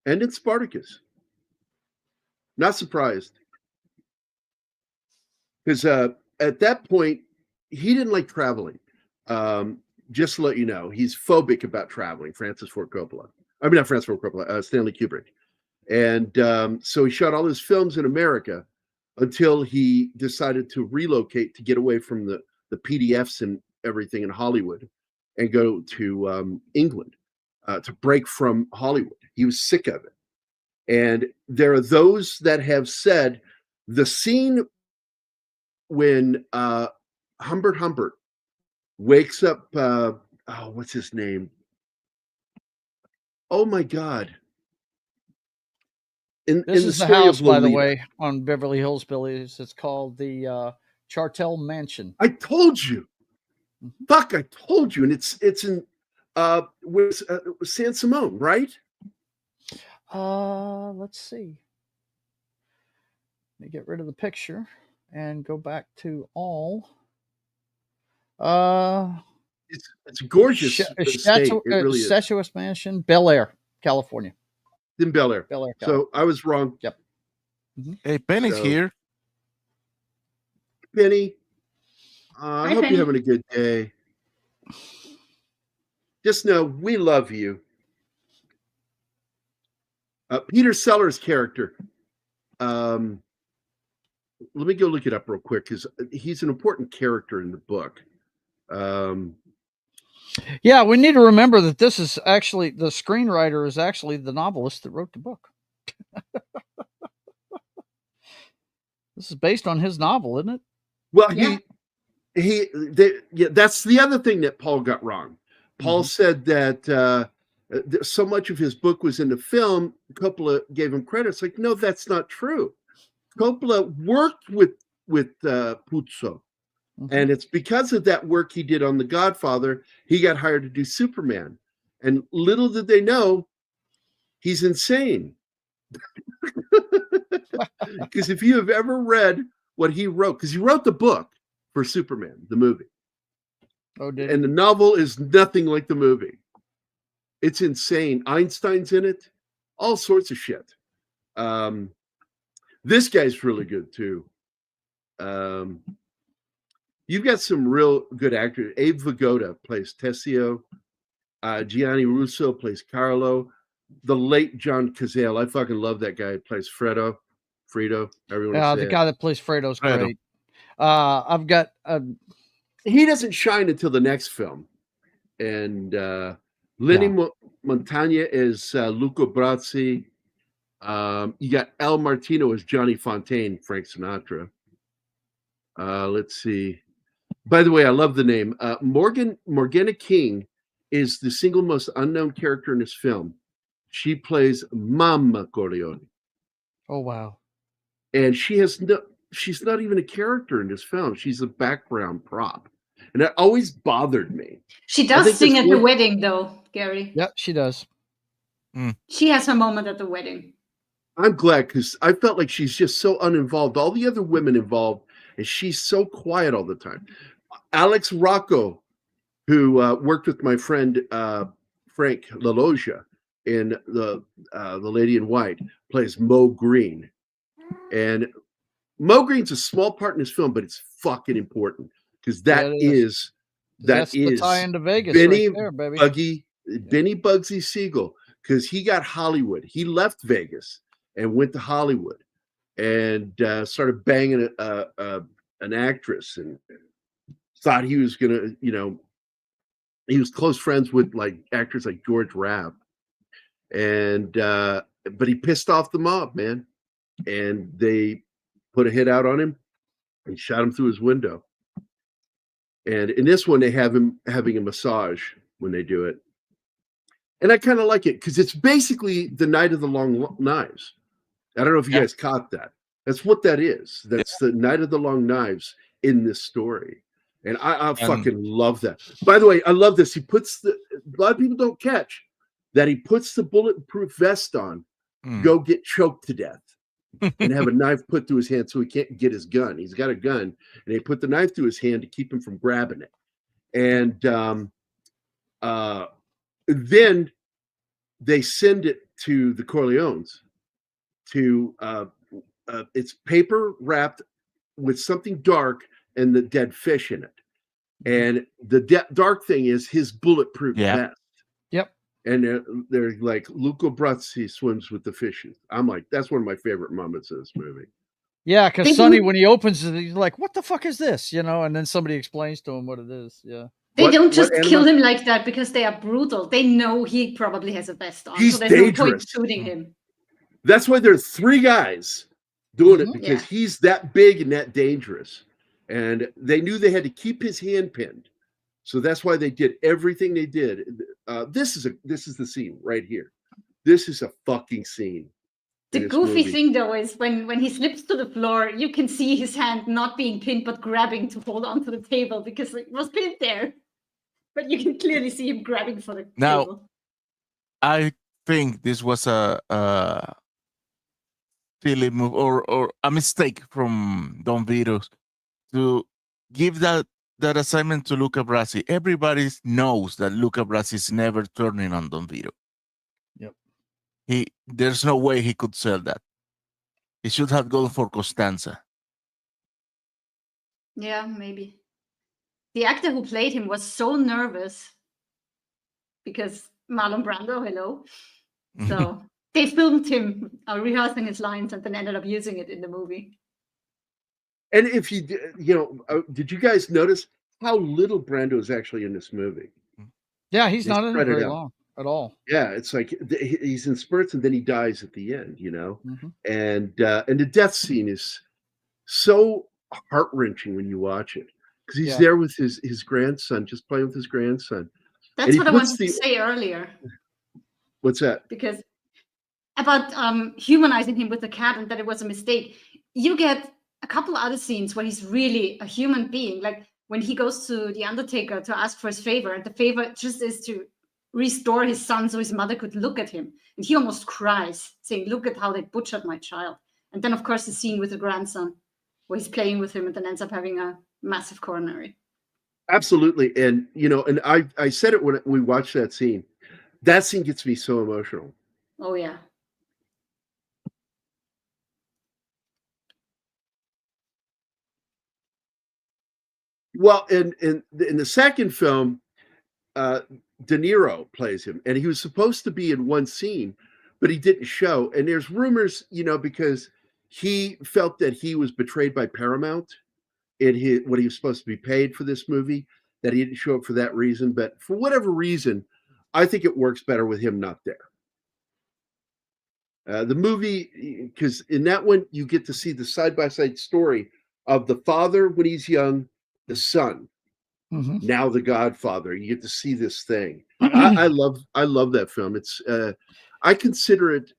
and in Spartacus. Not surprised. Because at that point, he didn't like traveling. Just to let you know, he's phobic about traveling. Francis Ford Coppola. I mean, not Francis Ford Coppola, Stanley Kubrick. And so he shot all his films in America until he decided to relocate to get away from the PDFs and everything in Hollywood and go to England to break from Hollywood. He was sick of it. And there are those that have said the scene when Humbert wakes up, what's his name? Oh my God. This is the house, by the way, on Beverly Hillbillies. It's called the Chartel Mansion. I told you. Fuck, I told you. And it's in San Simone, right? Let's see. Let me get rid of the picture and go back to all. It's gorgeous. Estate. It really is. Statuous Mansion, Bel Air, California. In Bel Air. Bel Air, California. So I was wrong. Yep. Hey, Penny's here. Penny, I hope Penny. you're having a good day. Just know we love you. Peter Sellers' character. Let me go look it up real quick because he's an important character in the book. Yeah, we need to remember that this is actually the screenwriter is actually the novelist that wrote the book. This is based on his novel, isn't it? Well, that's the other thing that Paul got wrong. Paul said that so much of his book was in the film. Coppola gave him credit. It's like, no, that's not true. Coppola worked with Puzo. And it's because of that work he did on The Godfather, he got hired to do Superman. And little did they know, he's insane. Because if you have ever read what he wrote, because he wrote the book for Superman, the movie. Oh, did and the novel is nothing like the movie. It's insane. Einstein's in it, all sorts of shit. This guy's really good too. You've got some real good actors. Abe Vigoda plays Tessio. Gianni Russo plays Carlo. The late John Cazale. I fucking love that guy. He plays Fredo. Everyone. Yeah, the guy that plays Fredo's Fredo. great. I've got. He doesn't shine until the next film. And Lenny Montagna is Luca Brasi. You got Al Martino as Johnny Fontaine, Frank Sinatra. Let's see. By the way, I love the name. Morgana King is the single most unknown character in this film. She plays Mama Corleone. Oh wow. And she's not even a character in this film. She's a background prop. And that always bothered me. She I does think sing that's at the one- wedding, though, Gary. Yep, she does. She has her moment at the wedding. I'm glad because I felt like she's just so uninvolved. All the other women involved, and she's so quiet all the time. Alex Rocco, who worked with my friend Frank LaLoggia in the Lady in White, plays Mo Green. And Mo Green's a small part in this film, but it's fucking important because that's the tie into Vegas Benny right there, baby. Benny Bugsy Siegel, because he got Hollywood. He left Vegas and went to Hollywood and started banging an actress and thought he was gonna, he was close friends with like actors like George Rapp, and but he pissed off the mob, man, and they put a hit out on him and shot him through his window. And in this one, they have him having a massage when they do it, and I kind of like it because it's basically the Night of the Long Knives. I don't know if you guys caught that. That's what that is. That's the Night of the Long Knives in this story. And I fucking love that. By the way, I love this. A lot of people don't catch that he puts the bulletproof vest on, go get choked to death, and have a knife put through his hand so he can't get his gun. He's got a gun, and they put the knife through his hand to keep him from grabbing it. And then they send it to the Corleones to it's paper wrapped with something dark and the dead fish in it. And the dark thing is his bulletproof vest. Yep. And they're like, Luca Brasi swims with the fishes. I'm like, that's one of my favorite moments of this movie. Yeah, because Sonny, when he opens it, he's like, what the fuck is this? And then somebody explains to him what it is. Yeah. They don't just kill him like that because they are brutal. They know he probably has a vest on. He's so there's dangerous. no point shooting him. That's why there's 3 guys doing it, because he's that big and that dangerous. And they knew they had to keep his hand pinned. So that's why they did everything they did. This is the scene right here. This is a fucking scene. The goofy thing, though, is when he slips to the floor, you can see his hand not being pinned, but grabbing to hold onto the table because it was pinned there. But you can clearly see him grabbing for the table. I think this was a silly move or a mistake from Don Vito to give that assignment to Luca Brasi. Everybody knows that Luca Brasi is never turning on Don Vito. Yep. There's no way he could sell that. He should have gone for Costanza. Yeah, maybe. The actor who played him was so nervous because Marlon Brando, hello. So they filmed him rehearsing his lines and then ended up using it in the movie. And if did you guys notice how little Brando is actually in this movie? Yeah, he's not in it very long at all. Yeah, it's like he's in spurts and then he dies at the end, And the death scene is so heart-wrenching when you watch it because he's there with his grandson, just playing with his grandson. That's what I wanted to say earlier. What's that? Because about humanizing him with the cat and that it was a mistake. You get a couple other scenes where he's really a human being, like when he goes to the Undertaker to ask for his favor, and the favor just is to restore his son so his mother could look at him. And he almost cries, saying, look at how they butchered my child. And then, of course, the scene with the grandson where he's playing with him and then ends up having a massive coronary. Absolutely. And, and I said it when we watched that scene. That scene gets me so emotional. Oh, yeah. Well, in the second film, De Niro plays him, and he was supposed to be in one scene, but he didn't show. And there's rumors, because he felt that he was betrayed by Paramount in what he was supposed to be paid for this movie, that he didn't show up for that reason. But for whatever reason, I think it works better with him not there. The movie, because in that one, you get to see the side-by-side story of the father when he's young, the son Now the Godfather. You get to see this thing. I love that film. It's I consider it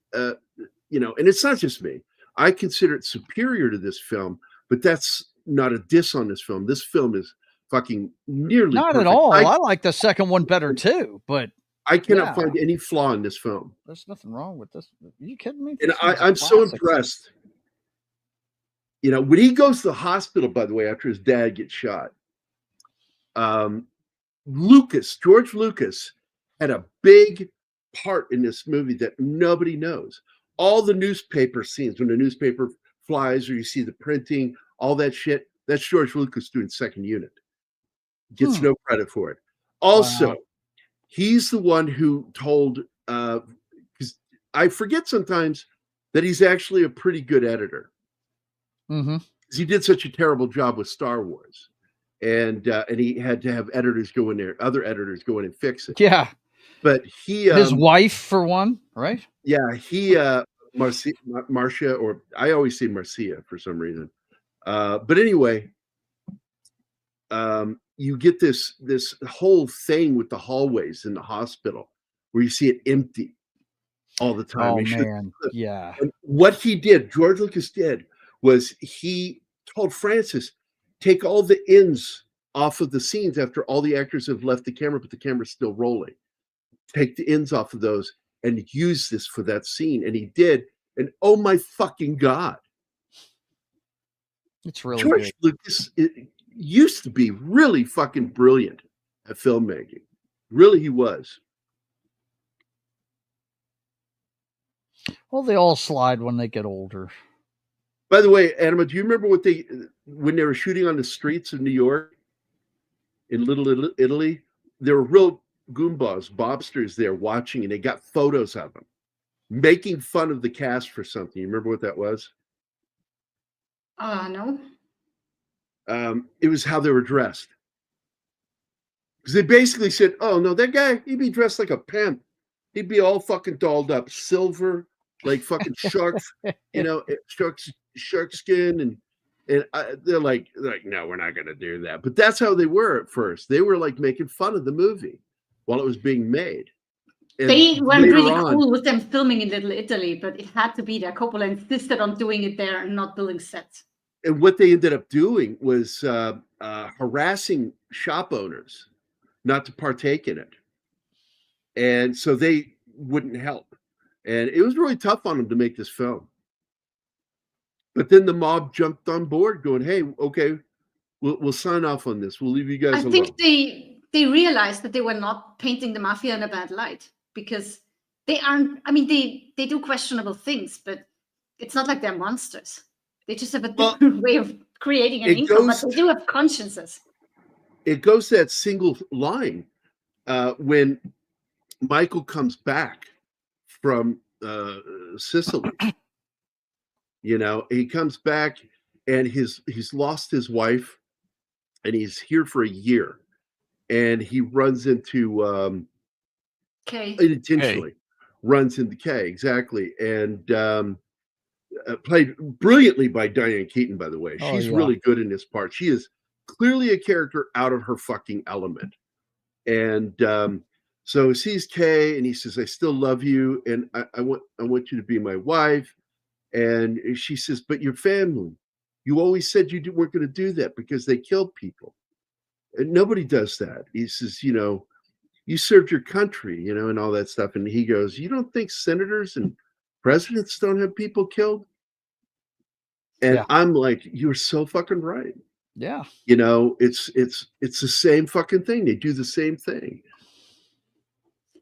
you know, and it's not just me. I consider it superior to this film, but that's not a diss on this film. This film is fucking nearly not perfect. at all. I like the second one better too, but I cannot find any flaw in this film. There's nothing wrong with this. Are you kidding me? And I'm so impressed. You know, when he goes to the hospital, by the way, after his dad gets shot, George Lucas had a big part in this movie that nobody knows. All the newspaper scenes, when the newspaper flies or you see the printing, all that shit, that's George Lucas doing second unit. Gets no credit for it. Also, he's the one who told, because I forget sometimes that he's actually a pretty good editor. Because he did such a terrible job with Star Wars. And he had to have editors go in there, other editors go in and fix it. Yeah. But he his wife for one, right? Yeah, he Marcia, or I always say Marcia for some reason. But anyway, you get this whole thing with the hallways in the hospital where you see it empty all the time. Oh man, yeah. And what he did, George Lucas did, was he told Francis, take all the ends off of the scenes after all the actors have left the camera, but the camera's still rolling. Take the ends off of those and use this for that scene. And he did. And oh my fucking God. It's really George Lucas used to be really fucking brilliant at filmmaking. Really, he was. Well, they all slide when they get older. By the way, Anima, do you remember when they were shooting on the streets of New York in Little Italy? There were real goombas, bobsters there watching, and they got photos of them making fun of the cast for something. You remember what that was? No. It was how they were dressed. Because they basically said, oh, no, that guy, he'd be dressed like a pimp. He'd be all fucking dolled up, silver, like fucking sharks, you know, shark skin. And they're like, no, we're not going to do that. But that's how they were at first. They were like making fun of the movie while it was being made. And they weren't really cool with them filming in Little Italy, but it had to be there. Coppola insisted on doing it there and not building sets. And what they ended up doing was harassing shop owners not to partake in it. And so they wouldn't help. And it was really tough on them to make this film. But then the mob jumped on board going, hey, okay, we'll sign off on this. We'll leave you guys alone. I think they realized that they were not painting the mafia in a bad light because they aren't, I mean, they do questionable things, but it's not like they're monsters. They just have a different way of creating an income, but they do have consciences. It goes to that single line when Michael comes back from Sicily. You know, he comes back and he's lost his wife and he's here for a year. And he runs into Kay. Unintentionally runs into Kay, exactly. And played brilliantly by Diane Keaton, by the way. She's really good in this part. She is clearly a character out of her fucking element. And so he sees Kay and he says, I still love you and I want you to be my wife. And she says, but your family, you always said you weren't going to do that because they killed people. And nobody does that. He says, you know, you served your country, you know, and all that stuff. And he goes, you don't think senators and presidents don't have people killed? And I'm like, you're so fucking right. Yeah. You know, it's the same fucking thing. They do the same thing.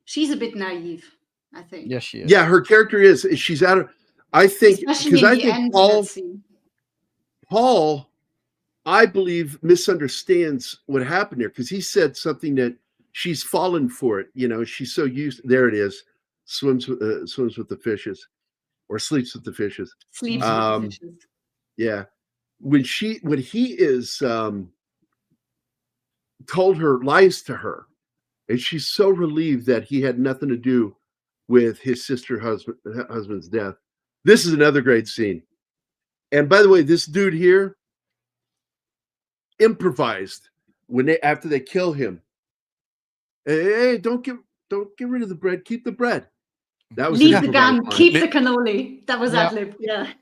She's a bit naive, I think. Yes, she is. Yeah, her character is. She's out of, I think, because I think Paul, I believe, misunderstands what happened here because he said something that she's fallen for it. You know, she's so used. There it is. Swims with the fishes, or sleeps with the fishes. Sleeps with the fishes. Yeah, when he is told her, lies to her, and she's so relieved that he had nothing to do with his husband's death. This is another great scene. And by the way, this dude here improvised after they kill him, hey, don't get rid of the bread. Keep the bread. That was leave the gun, keep the cannoli. That was Yeah. ad lib. Yeah.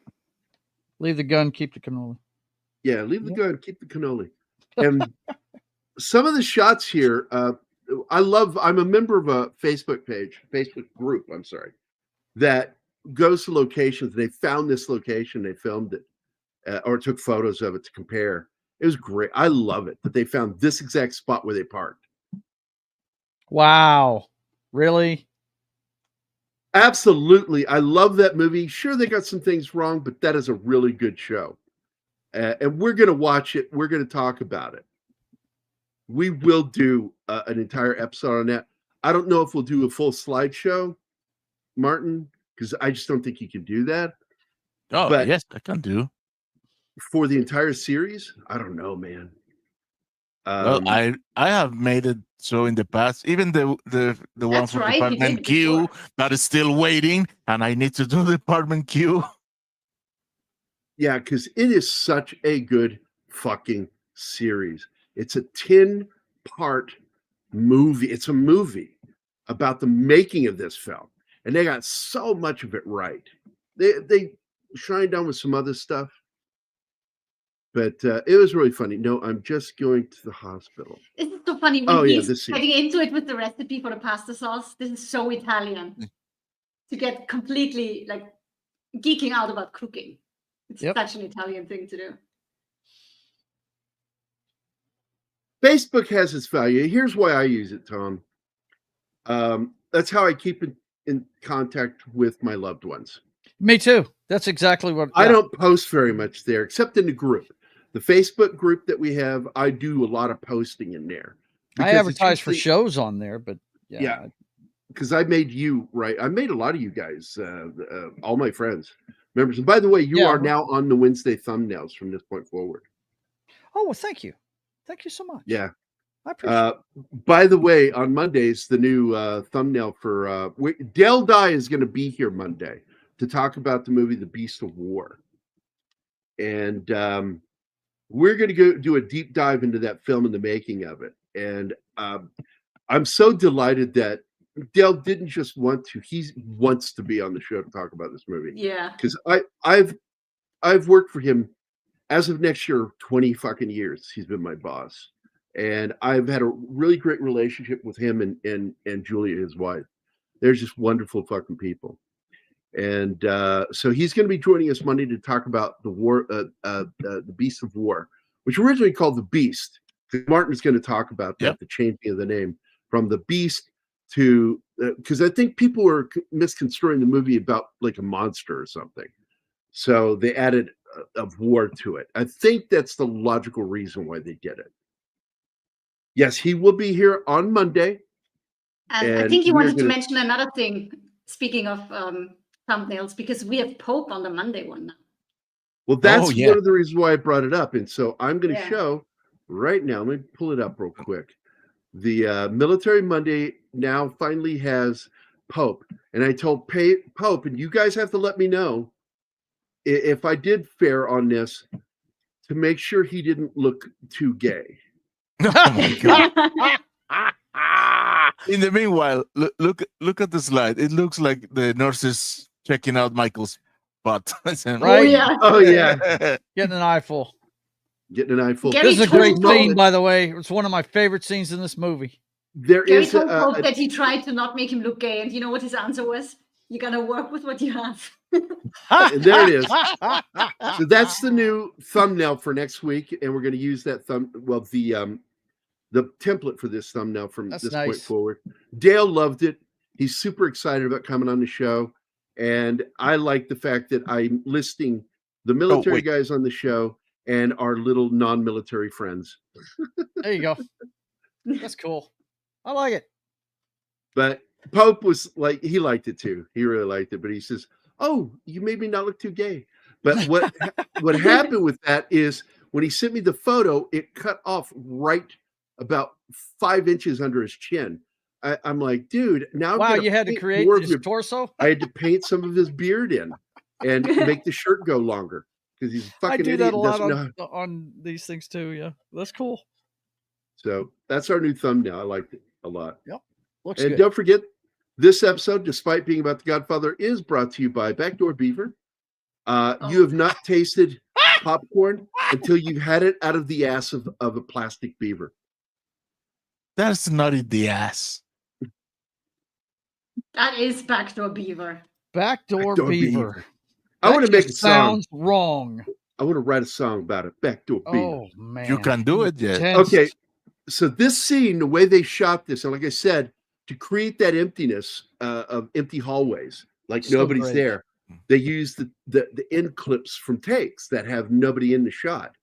Leave the gun, keep the cannoli. Yeah, leave the gun, keep the cannoli. And some of the shots here, I'm a member of a Facebook group, that goes to locations. They found this location, they filmed it, or took photos of it to compare. It was great. I love it that they found this exact spot where they parked. Wow. Really? Absolutely. I love that movie. Sure, they got some things wrong, but that is a really good show. And we're going to watch it. We're going to talk about it. We will do an entire episode on that. I don't know if we'll do a full slideshow, Martin, because I just don't think you can do that. Oh, but yes, I can do. For the entire series, I don't know, man. Well, I have made it so in the past, even the one from Department Q that is still waiting, and I need to do Department Q. Yeah, because it is such a good fucking series. It's a 10-part movie. It's a movie about the making of this film, and they got so much of it right. They shined down with some other stuff, but it was really funny. No, I'm just going to the hospital. This is so funny when he's getting into it with the recipe for the pasta sauce. This is so Italian to get completely like geeking out about cooking. It's such an Italian thing to do. Facebook has its value. Here's why I use it, Tom. That's how I keep in contact with my loved ones. Me too. That's exactly what I don't post very much there, except in the group. The Facebook group that we have, I do a lot of posting in there. I advertise for shows on there, but yeah. Because I made you, right? I made a lot of you guys, all my friends, members. And by the way, you are now on the Wednesday thumbnails from this point forward. Oh, well, thank you. Thank you so much. Yeah. I appreciate it. By the way, on Mondays, the new thumbnail for Dale Dye is going to be here Monday to talk about the movie The Beast of War. And we're going to go do a deep dive into that film and the making of it. And I'm so delighted that Dale didn't just want to, he wants to be on the show to talk about this movie. Yeah. Because I've worked for him as of next year, 20 fucking years. He's been my boss. And I've had a really great relationship with him and Julia, his wife. They're just wonderful fucking people. And so he's going to be joining us Monday to talk about the war, the Beast of War, which originally called The Beast. Martin's going to talk about that, the changing of the name from The Beast to, because I think people were misconstruing the movie about like a monster or something. So they added of war to it. I think that's the logical reason why they did it. Yes, he will be here on Monday. And I think you wanted to mention another thing, speaking of thumbnails, because we have Pope on the Monday one now. Well, that's one of the reasons why I brought it up. And so I'm going to show right now, let me pull it up real quick. The Military Monday now finally has Pope. And I told Pope, and you guys have to let me know if I did fair on this, to make sure he didn't look too gay. Oh my God. In the meanwhile, look at the slide. It looks like the nurses checking out Michael's butt. Right? Oh yeah. Getting an eyeful. Getting an eyeful. This is a great scene, by the way. It's one of my favorite scenes in this movie. There Gary is told Pope that he tried to not make him look gay, and you know what his answer was? You gotta work with what you have. There it is. So that's the new thumbnail for next week, and we're going to use that the template for this thumbnail from this point forward. Dale loved it. He's super excited about coming on the show, and I like the fact that I'm listing the military guys on the show and our little non-military friends. There you go. That's cool. I like it. But Pope was like, he liked it too. He really liked it, but he says, "Oh, you made me not look too gay." But what happened with that is when he sent me the photo, it cut off right about 5 inches under his chin. I'm like, dude, now wow, you had to create his torso. I had to paint some of his beard in and make the shirt go longer because he's fucking I do idiot. that a lot on these things too. Yeah, that's cool. So that's our new thumbnail. I liked it a lot. Yep. Looks And good. don't forget, this episode, despite being about The Godfather, is brought to you by Backdoor Beaver. You have not tasted popcorn until you've had it out of the ass of a plastic beaver. That's not in the ass. That is Backdoor Beaver. Backdoor Beaver. I want to make a song. Sounds wrong. I want to write a song about it. Backdoor Beaver. Oh man, You can do it, yeah. Intense. Okay, so this scene, the way they shot this, and like I said, to create that emptiness of empty hallways, like So nobody's great. there, they use the end clips from takes that have nobody in the shot.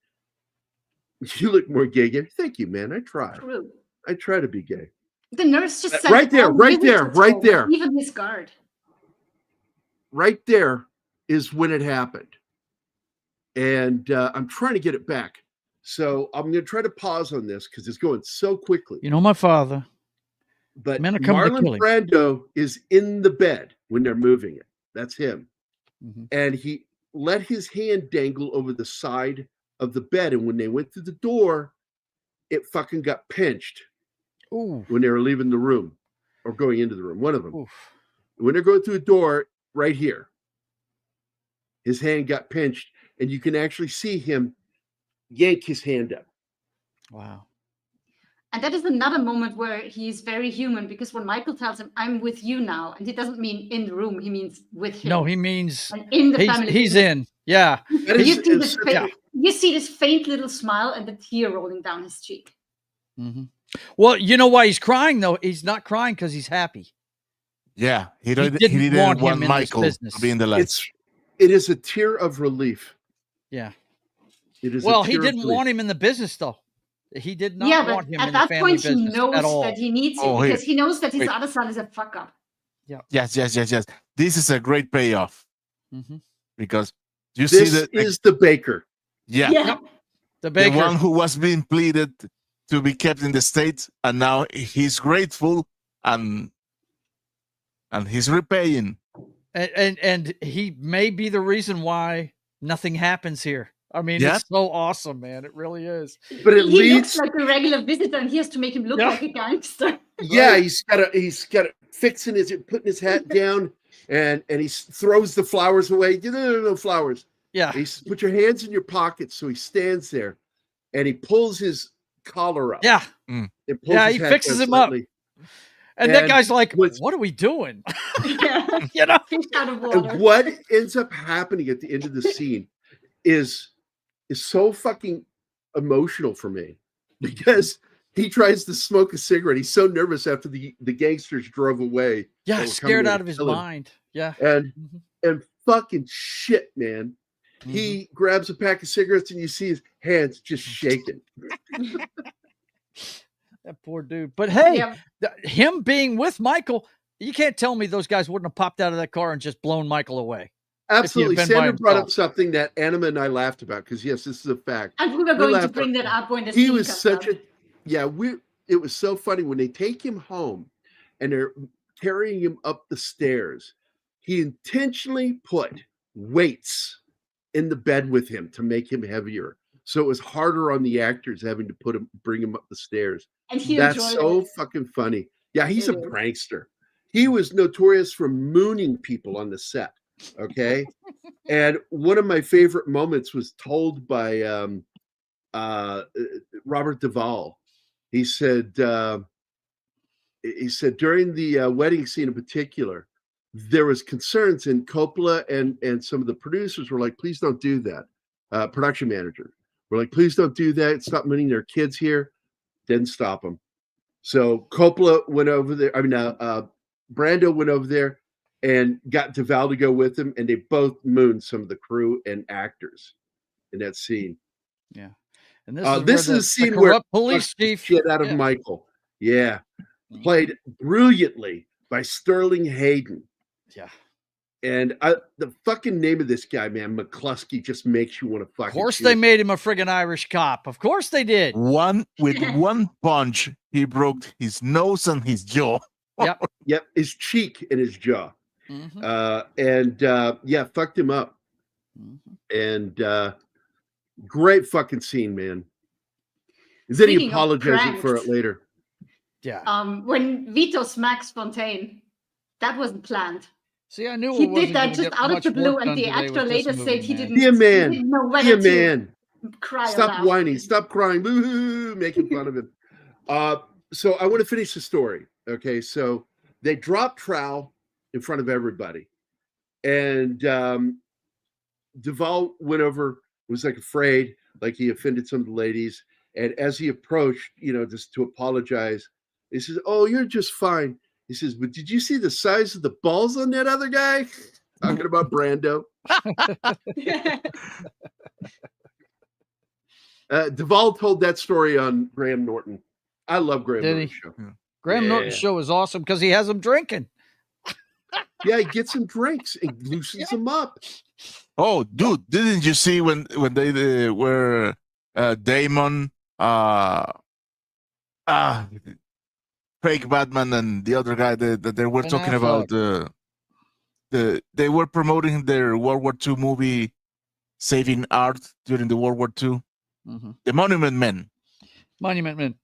You look more gay. Thank you, man. I try. True. I try to be gay. The nurse just said, Right there, "Oh, right maybe there, it's right all, there. Even his guard." Right there is when it happened. And I'm trying to get it back. So I'm going to try to pause on this because it's going so quickly. You know my father. But Men are coming to kill Marlon him. Brando is in the bed when they're moving it. That's him. Mm-hmm. And he let his hand dangle over the side of the bed. And when they went through the door, it fucking got pinched Ooh. when they were leaving the room or going into the room. One of them. Oof. When they're going through the door right here, his hand got pinched. And you can actually see him yank his hand up. Wow. And that is another moment where he is very human, because when Michael tells him, "I'm with you now," and he doesn't mean in the room, he means with him. No, he means and in the family. he's in. Yeah. That is- You see, is- you see this faint little smile and the tear rolling down his cheek. Mm-hmm. Well, you know why he's crying though? He's not crying because he's happy. Yeah, he didn't didn't want want him in this Michael business. to be in the lights. It is a tear of relief. Yeah. It is. Well, he didn't want him in the business though. He did not want him at in the that family point he business knows at all. that he needs Oh, him because here. he knows that his Wait. other son is a fuck up. Yeah. Yes. This is a great payoff Mm-hmm. because you This see that is the baker. yeah, The the baker. one who was being pleaded to be kept in the States, and now he's grateful and he's repaying. And he may be the reason why nothing happens here. I mean, Yeah. it's so awesome, man. It really is. But it He leads. looks like a regular visitor, and he has to make him look Yeah. like a gangster. Yeah, he's got to fixing putting his hat down, and he throws the flowers away. No flowers. Yeah. He says, "Put your hands in your pockets." So he stands there, and he pulls his collar up. Yeah. And pulls Yeah, his he hat fixes down him up. slightly. And that And guy's like, what's- what are we doing? Yeah. You know? Fish out of water. And what ends up happening at the end of the scene is so fucking emotional for me, because he tries to smoke a cigarette. He's so nervous after the gangsters drove away. Yeah, They were scared coming out to of his kill him. mind. Yeah. And Mhm. fucking shit, man. He grabs a pack of cigarettes and you see his hands just shaking. That poor dude. But hey, Yeah. him being with Michael, you can't tell me those guys wouldn't have popped out of that car and just blown Michael away. Absolutely. been by Sandra brought up himself. something that Anima and I laughed about, because yes, this is a fact. And we were We going to laughed bring at- that up when the He scene was comes such up. it was so funny when they take him home and they're carrying him up the stairs. He intentionally put weights in the bed with him to make him heavier. So it was harder on the actors having to bring him up the stairs. And he That's enjoyed so it. fucking funny. Yeah, he's a It is. prankster. He was notorious for mooning people on the set. Okay. And one of my favorite moments was told by Robert Duvall. He said during the wedding scene in particular, there was concerns, and Coppola and some of the producers were like, "Please don't do that." Production manager were like, "Please don't do that. Stop mooning their kids here." Didn't stop them. So Coppola went over there. Brando went over there and got Duvall to go with him, and they both mooned some of the crew and actors in that scene. Yeah. And This is where a scene the where corrupt police fucked the chief shit out of yeah. Michael. Yeah, played brilliantly by Sterling Hayden. Yeah. And the fucking name of this guy, man, McCluskey, just makes you want to fucking. Of course, shoot they him. made him a friggin' Irish cop. Of course, they did. With one punch, he broke his nose and his jaw. Yep, his cheek and his jaw. Mhm. Yeah, fucked him up. Mhm. And great fucking scene, man. then he Speaking of apologized for it pranks, later. Yeah. when Vito smacks Fontaine, that wasn't planned. See, I knew He it wasn't did that gonna just get out of much the blue, work and done the today actor with this later movie, said he man. didn't, Be a he man. didn't know Be whether a man. to cry or Stop laugh. whining. Stop crying. Boo-hoo, making fun of him. So I want to finish the story. Okay, so they dropped Trow in front of everybody, and Duvall went over, was like afraid, like he offended some of the ladies. And as he approached, just to apologize, he says, "Oh, you're just fine." He says, "But did you see the size of the balls on that other guy?" Talking about Brando. Duvall told that story on Graham Norton. I love Graham Did Norton's he? show. Graham Norton's show is awesome because he has them drinking. Yeah, he gets some drinks and loosens them up. Oh, dude, didn't you see when they were Damon, fake Batman, and the other guy that they were Ben talking Affleck. about they were promoting their World War II movie, Saving Art during the World War II, the Monument Men. Monument Men.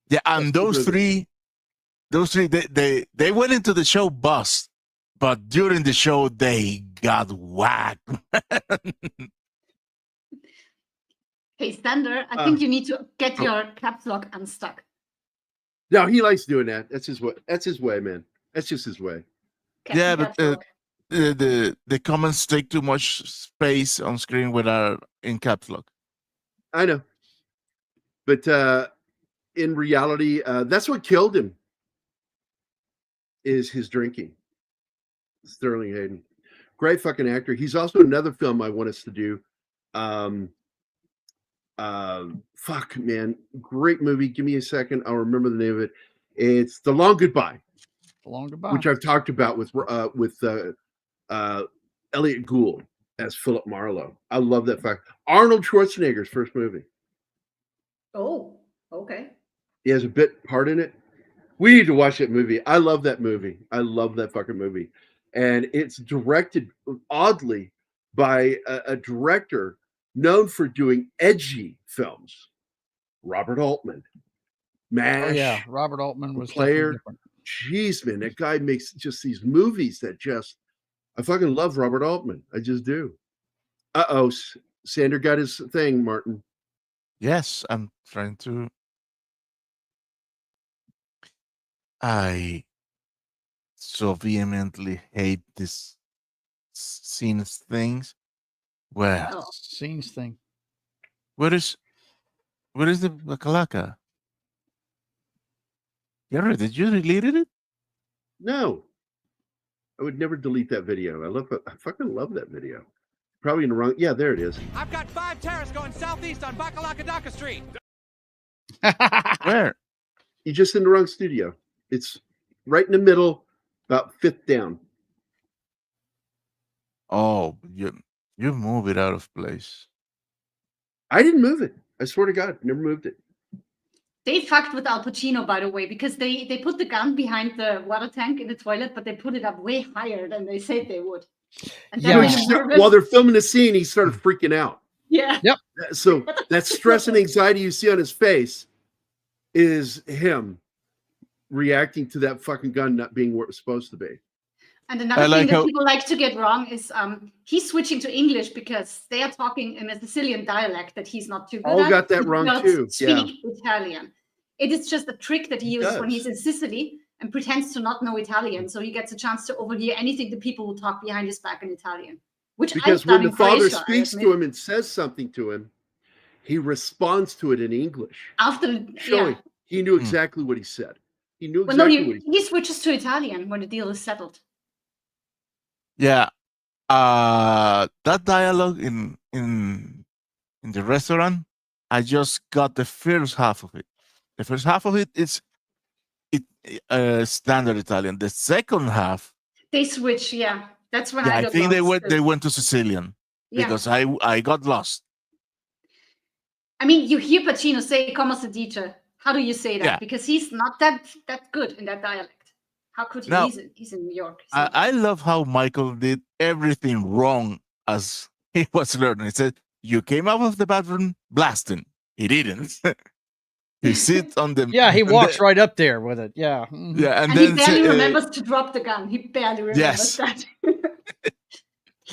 Yeah, and those three, they went into the show bust, but during the show they got whacked. Hey, Sander, I think you need to get your caps lock unstuck. No, he likes doing that. That's his way. That's his way, man. That's just his way. Yeah, but the comments take too much space on screen when are in caps lock. I know, but in reality, that's what killed him. Is his drinking. Sterling Hayden, great fucking actor. He's also another film I want us to do. Fuck, man, great movie. Give me a second. I'll remember the name of it. It's The Long Goodbye. The Long Goodbye, which I've talked about with Elliot Gould as Philip Marlowe. I love that fact. Arnold Schwarzenegger's first movie. Oh, okay. He has a bit part in it. We need to watch that movie. I love that movie. I love that fucking movie. And it's directed oddly by a director known for doing edgy films. Robert Altman. MASH. Oh, yeah, Robert Altman was Player. different. Jeez, man, that guy makes just these movies that I fucking love Robert Altman. I just do. Uh-oh, Sander got his thing, Martin. Yes, I'm trying to. I so vehemently hate this scenes things. Well, scenes thing. Where is the Bakalaka? Gary, did you delete it? No. I would never delete that video. I fucking love that video. Probably in the wrong. Yeah, there it is. I've got 5 terrace going southeast on Bakalakadaka Street. Where? You're just in the wrong studio. It's right in the middle, about 5th down. Oh, you move it out of place. I didn't move it. I swear to God, never moved it. They fucked with Al Pacino, by the way, because they put the gun behind the water tank in the toilet, but they put it up way higher than they said they would. And While they're filming the scene, he started freaking out. Yeah. Yep. So that stress and anxiety you see on his face is him reacting to that fucking gun not being where it was supposed to be. And another thing that people like to get wrong is he's switching to English because they are talking in a Sicilian dialect that he's not too good at. Got that wrong too. Speak Italian. It is just a trick that he uses when he's in Sicily and pretends to not know Italian, so he gets a chance to overhear anything the people will talk behind his back in Italian. Because when the father speaks to him and says something to him, he responds to it in English. He knew exactly what he said. He knew exactly what he said. He switches to Italian when the deal is settled. Yeah, that dialogue in the restaurant, I just got the first half of it. The first half of it is standard Italian. The second half, they switch. Yeah, that's when I think they went to Sicilian because I got lost. I mean, you hear Pacino say "Como si dice." How do you say that? Yeah. Because he's not that good in that dialect. How could he? Now, he's in New York. I love how Michael did everything wrong as he was learning. He said, "You came out of the bathroom blasting." He didn't. He sits on them. Yeah, he walks right up there with it. Yeah. Mhm. Yeah, And then he barely remembers to drop the gun. He barely remembers yes. that.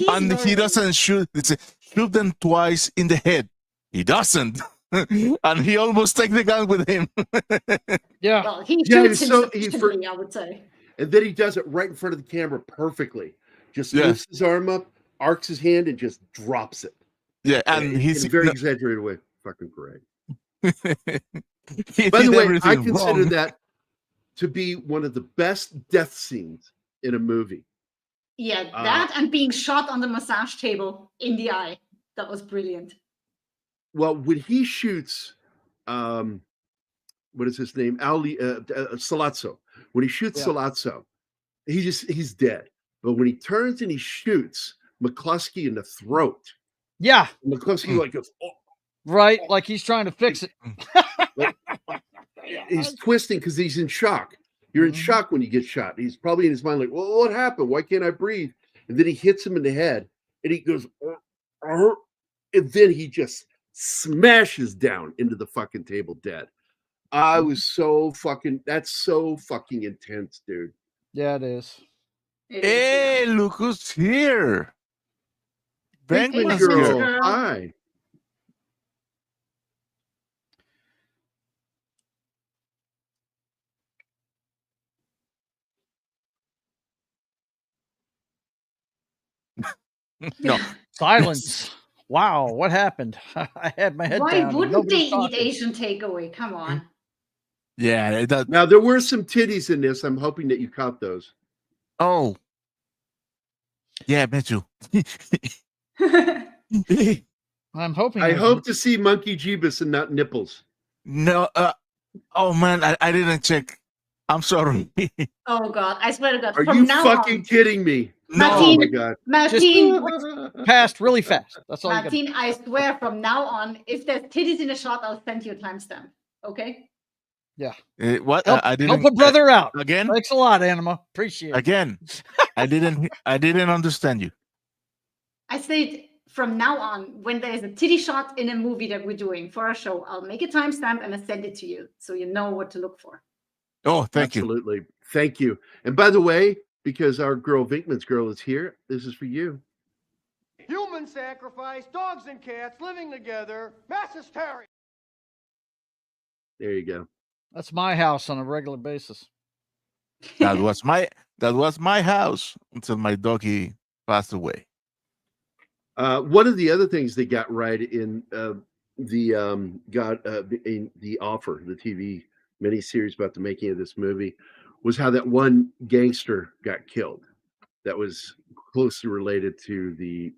And he doesn't shoot. It's shoot them twice in the head. He doesn't, and he almost takes the gun with him. Yeah. Well, he Yeah, shoots he's him so- he sufficiently, I would say. And then he does it right in front of the camera perfectly. Just Yeah. lifts his arm up, arcs his hand, and just drops it. Yeah, and in he's a very exaggerated way. Fucking great. he By the did way, I everything consider wrong. that to be one of the best death scenes in a movie. Yeah, that and being shot on the massage table in the eye. That was brilliant. Well, when he shoots, what is his name? Salazzo. When he shoots Salazzo, he's dead. But when he turns and he shoots McCluskey in the throat, Yeah. McCluskey like goes, oh, Right. Like he's trying to fix it. he's twisting because he's in shock. You're in shock when you get shot. He's probably in his mind like, well, what happened? Why can't I breathe? And then he hits him in the head and he goes, and then he just smashes down into the fucking table dead. I was that's so fucking intense, dude. Yeah, it is. Hey, look who's here. Penguin Penguin's girl. here. Hi. No. Silence. Wow, what happened? I had my head Why down. and wouldn't nobody they was eat talking. Asian takeaway? Come on. Yeah, that. Now there were some titties in this. I'm hoping that you caught those. Oh. Yeah, me too. I'm hoping. I there's- hope to see Monkey Jeebus and not nipples. No. Oh man, I didn't check. I'm sorry. Oh God, I swear to God. Are From you now fucking on, kidding me? No. Oh my god. Martin, Passed really fast. That's all you got. Martin, I swear from now on, if there's titties in a shot, I'll send you a timestamp. Okay? Yeah. What? Help, I didn't. help a brother out. Again? Thanks a lot, Anima. Appreciate it. Again. I didn't understand you. I said from now on, when there's a titty shot in a movie that we're doing for our show, I'll make a timestamp and I'll send it to you so you know what to look for. Oh, thank you. Absolutely. Thank you. And by the way, because our girl Vinkman's girl is here, this is for you. Human sacrifice, dogs and cats living together, mass hysteria. There you go. That's my house on a regular basis. That was my house until my doggy passed away. One of the other things they got right in in the Offer, the TV miniseries about the making of this movie, was how that one gangster got killed. That was closely related to the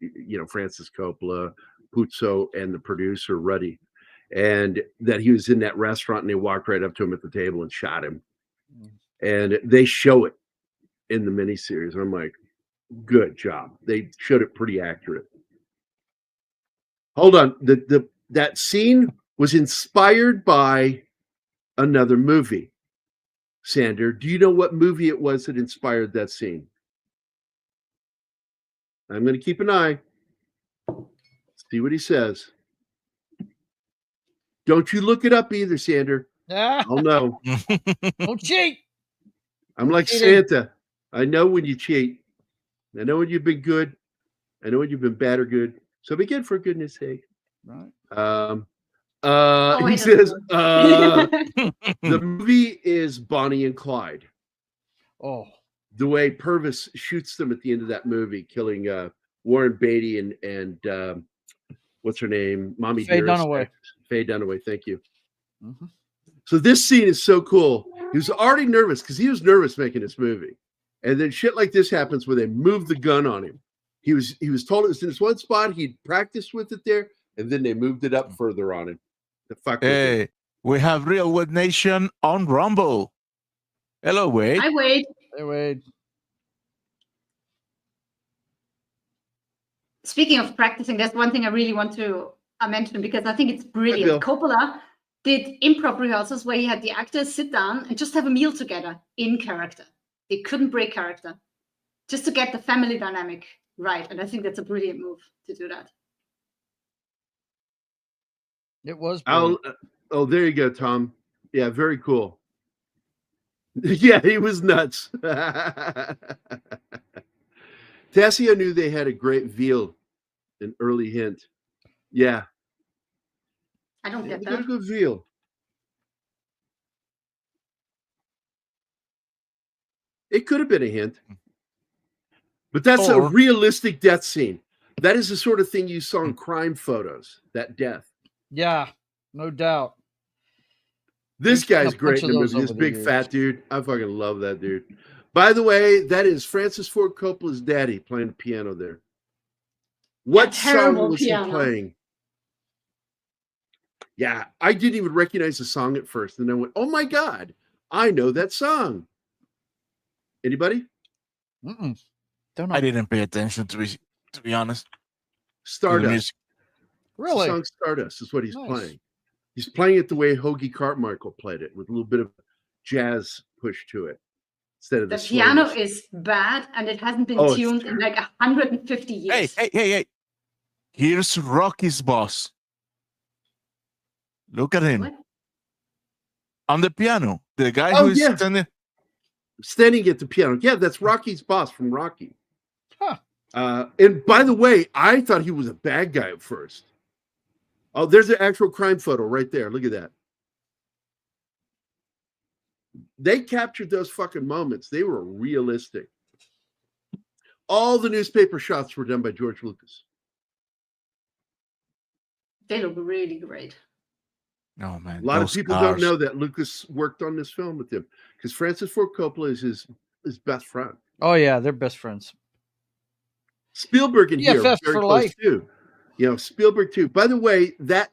Francis Coppola, Puzo, and the producer Ruddy, and that he was in that restaurant and they walked right up to him at the table and shot him. And they show it in the miniseries. I'm like, good job. They showed it pretty accurate. Hold on. That scene was inspired by another movie. Sander, do you know what movie it was that inspired that scene? I'm going to keep an eye. See what he says. Don't you look it up either, Sander. Yeah. I'll know. Don't cheat. I'm like Cheating. Santa. I know when you cheat. I know when you've been good. I know when you've been bad or good. So be good for goodness sake. Right. He says the movie is Bonnie and Clyde. Oh. The way Purvis shoots them at the end of that movie, killing Warren Beatty and what's her name? Mommy Faye Dearest. Dunaway. Faye Dunaway, thank you. Mm-hmm. So this scene is so cool. He was already nervous because he was nervous making this movie. And then shit like this happens where they move the gun on him. He was told it was in this one spot. He'd practiced with it there, and then they moved it up further on him. The fuck with Hey, it. we have Real Wed Nation on Rumble. Hello, Wade. Hi, Wade. Hey, Wade. Speaking of practicing, there's one thing I really want to mention because I think it's brilliant. Coppola did improv rehearsals where he had the actors sit down and just have a meal together in character. They couldn't break character just to get the family dynamic right. And I think that's a brilliant move to do that. It was. Oh, there you go, Tom. Yeah, very cool. Yeah, he was nuts. Tassio knew they had a great veal, an early hint. Yeah. I don't get They got a that. good veal. It could have been a hint. But that's a realistic death scene. That is the sort of thing you saw in crime photos, that death. Yeah, no doubt. This We've seen guy's a great bunch in of the those movie. This over the big years. fat dude. I fucking love that dude. By the way, that is Francis Ford Coppola's daddy playing the piano there. What song terrible was piano. he playing? Yeah, I didn't even recognize the song at first. And I went, oh my God, I know that song. Anybody? Mm-mm. Don't know. I didn't pay attention to be honest. To the Stardust. music. Really? The song Stardust is what he's Nice. playing. He's playing it the way Hoagie Carmichael played it, with a little bit of jazz push to it instead of The the piano slowness. is bad, and it hasn't been Oh, it's tuned in like 150 years. Hey. Here's Rocky's boss. Look at him. What? On the piano. The guy Oh, who's yeah. Standing at the piano. Yeah, that's Rocky's boss from Rocky. Huh. And by the way, I thought he was a bad guy at first. Oh, there's an actual crime photo right there. Look at that. They captured those fucking moments. They were realistic. All the newspaper shots were done by George Lucas. They look really great. No, man. A lot of those people cars. don't know that Lucas worked on this film with him because Francis Ford Coppola is his best friend. Oh yeah, they're best friends. Spielberg and he are BFFs very for close life. too. You know, Spielberg too. By the way, that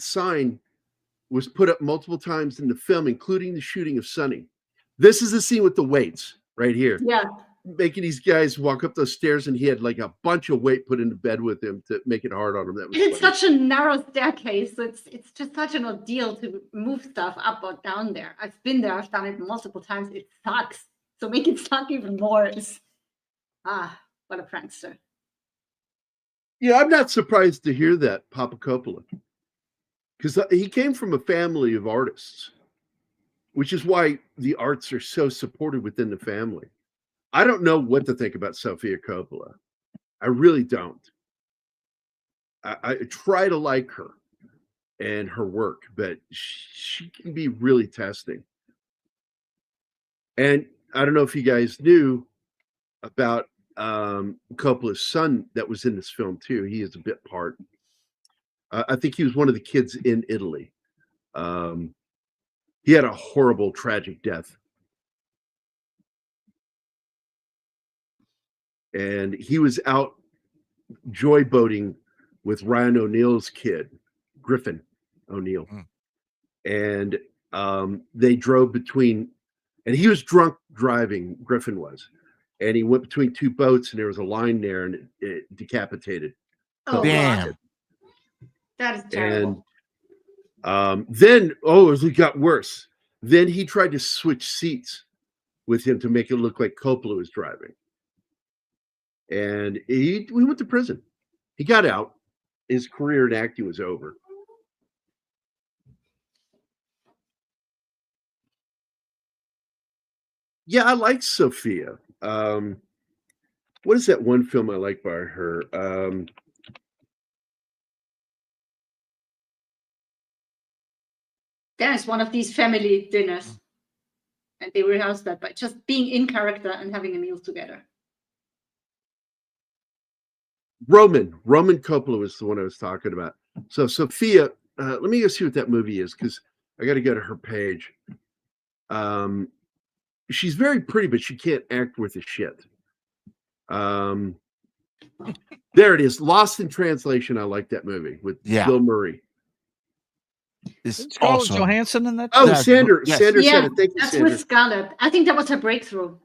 sign was put up multiple times in the film, including the shooting of Sonny. This is the scene with the weights right here. Yeah. Making these guys walk up those stairs, and he had like a bunch of weight put into bed with him to make it hard on him. That was And it's funny. such a narrow staircase. So it's just such an ordeal to move stuff up or down there. I've been there. I've done it multiple times. It sucks. So make it suck even more. What a prankster. Yeah, I'm not surprised to hear that, Papa Coppola, because he came from a family of artists, which is why the arts are so supported within the family. I don't know what to think about Sofia Coppola. I really don't. I try to like her and her work, but she can be really testing. And I don't know if you guys knew about Coppola's son that was in this film too. He is a bit part. I think he was one of the kids in Italy. He had a horrible, tragic death. And he was out joy boating with Ryan O'Neill's kid, Griffin O'Neill. And they drove between, and he was drunk driving, Griffin was. And he went between two boats, and there was a line there, and it decapitated. Oh, Damn. God. That is terrible. And then, it got worse. Then he tried to switch seats with him to make it look like Coppola was driving. And we went to prison. He got out. His career in acting was over. Yeah, I like Sophia. What is that one film I like by her? There's one of these family dinners. And they rehearse that by just being in character and having a meal together. Roman Coppola was the one I was talking about. So Sophia, let me go see what that movie is, because I got to go to her page. She's very pretty, but she can't act worth a shit. There it is, Lost in Translation. I like that movie with Bill Murray. It's Scarlett awesome. Johansson in that. Oh, Sandra Yeah, said it. Thank you, that's Sandra. with Scarlett. I think that was her breakthrough.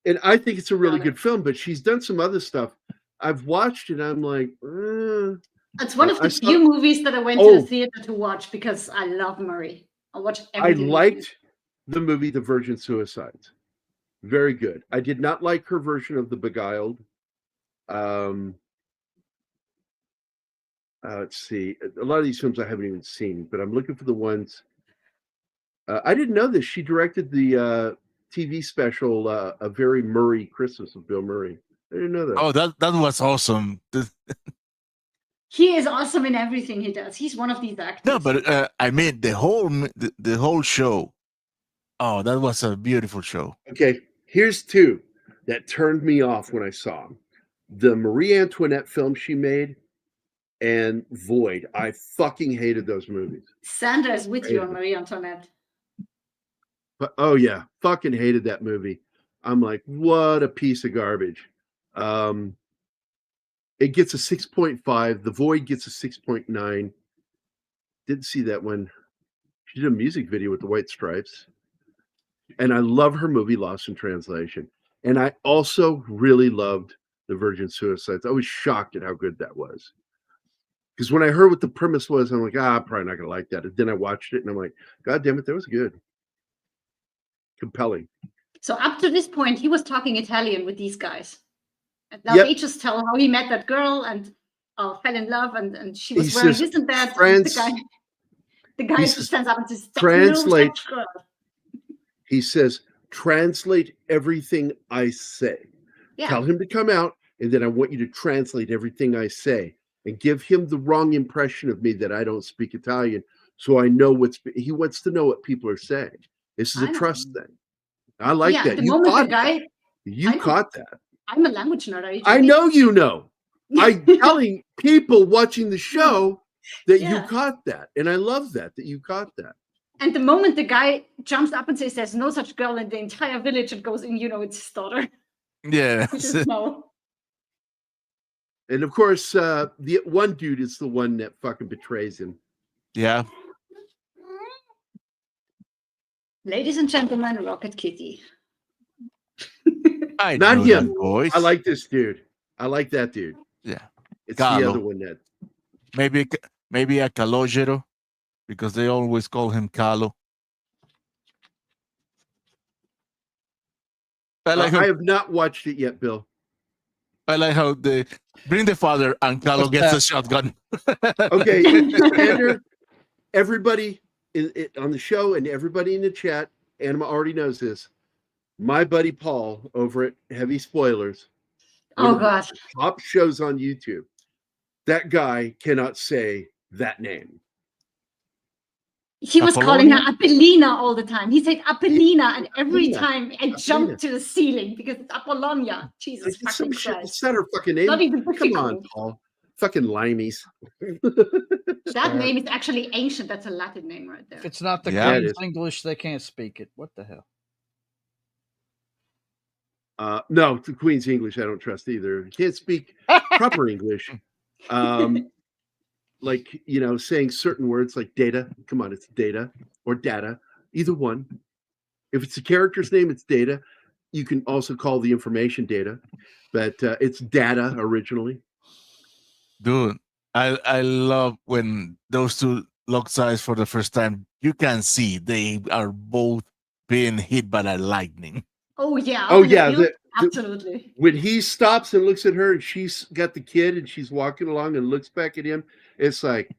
And I think it's a really good film, but she's done some other stuff. I've watched it. I'm like, It's one of the few movies that I went to the theater to watch because I love Murray. I watched everything. I liked the movie The Virgin Suicides. Very good. I did not like her version of The Beguiled. I let's see. A lot of these films I haven't even seen, but I'm looking for the ones. I didn't know this. She directed the TV special, A Very Murray Christmas with Bill Murray. I didn't know that. Oh, that was awesome. He is awesome in everything he does. He's one of these actors. No, but I mean the whole show. Oh, that was a beautiful show. Okay, here's two that turned me off when I saw them. The Marie Antoinette film she made and Void. I fucking hated those movies. Sandra is with you on Marie Antoinette. But oh yeah, fucking hated that movie. I'm like, what a piece of garbage. It gets a 6.5. The Void gets a 6.9. Didn't see that one. She did a music video with the White Stripes. And I love her movie Lost in Translation. And I also really loved The Virgin Suicides. I was shocked at how good that was. Because when I heard what the premise was, I'm like, I'm probably not going to like that. And then I watched it and I'm like, God damn it, that was good. Compelling. So up to this point, he was talking Italian with these guys. And now Yep. they just tell how he met that girl and fell in love and she was He wearing says, this and that. The guy he just says, stands up and says, translate. "No such girl." He says, translate everything I say. Yeah. Tell him to come out, and then I want you to translate everything I say and give him the wrong impression of me that I don't speak Italian. So I know he wants to know what people are saying. This is a trust thing. I like that. You caught that. You caught that. I'm a language nerd. I know you know. I'm telling people watching the show that you caught that. And I love that you caught that. And the moment the guy jumps up and says there's no such girl in the entire village and goes in, it's his daughter. Yeah. You just know. And of course, the one dude is the one that fucking betrays him. Yeah. Ladies and gentlemen, Rocket Kitty. Not him. I like this dude. I like that dude. Yeah. It's Carlo. the other one that. Maybe a Calogero, because they always call him Carlo. I have not watched it yet, Bill. I like how they bring the father and Carlo gets a shotgun. Okay, Andrew, everybody on the show and everybody in the chat, Anima already knows this. My buddy Paul over at Heavy Spoilers. Oh gosh. Top shows on YouTube. That guy cannot say that name. He was calling her Apellina all the time. He said Apellina, and every time I jumped to the ceiling because it's Apollonia. Jesus fucking Christ. It's not her fucking name. Not even Come on, Paul. Fucking limeys. That name is actually ancient. That's a Latin name right there. If it's not the Queen's English, they can't speak it. What the hell? No, the Queen's English I don't trust either. You can't speak proper English. Like, saying certain words like data. Come on, it's data or data. Either one. If it's a character's name, it's data. You can also call the information data, but it's data originally. Dude, I love when those two lock eyes for the first time. You can see they are both being hit by that lightning. Oh yeah. Oh yeah. Absolutely. When he stops and looks at her and she's got the kid and she's walking along and looks back at him, it's like,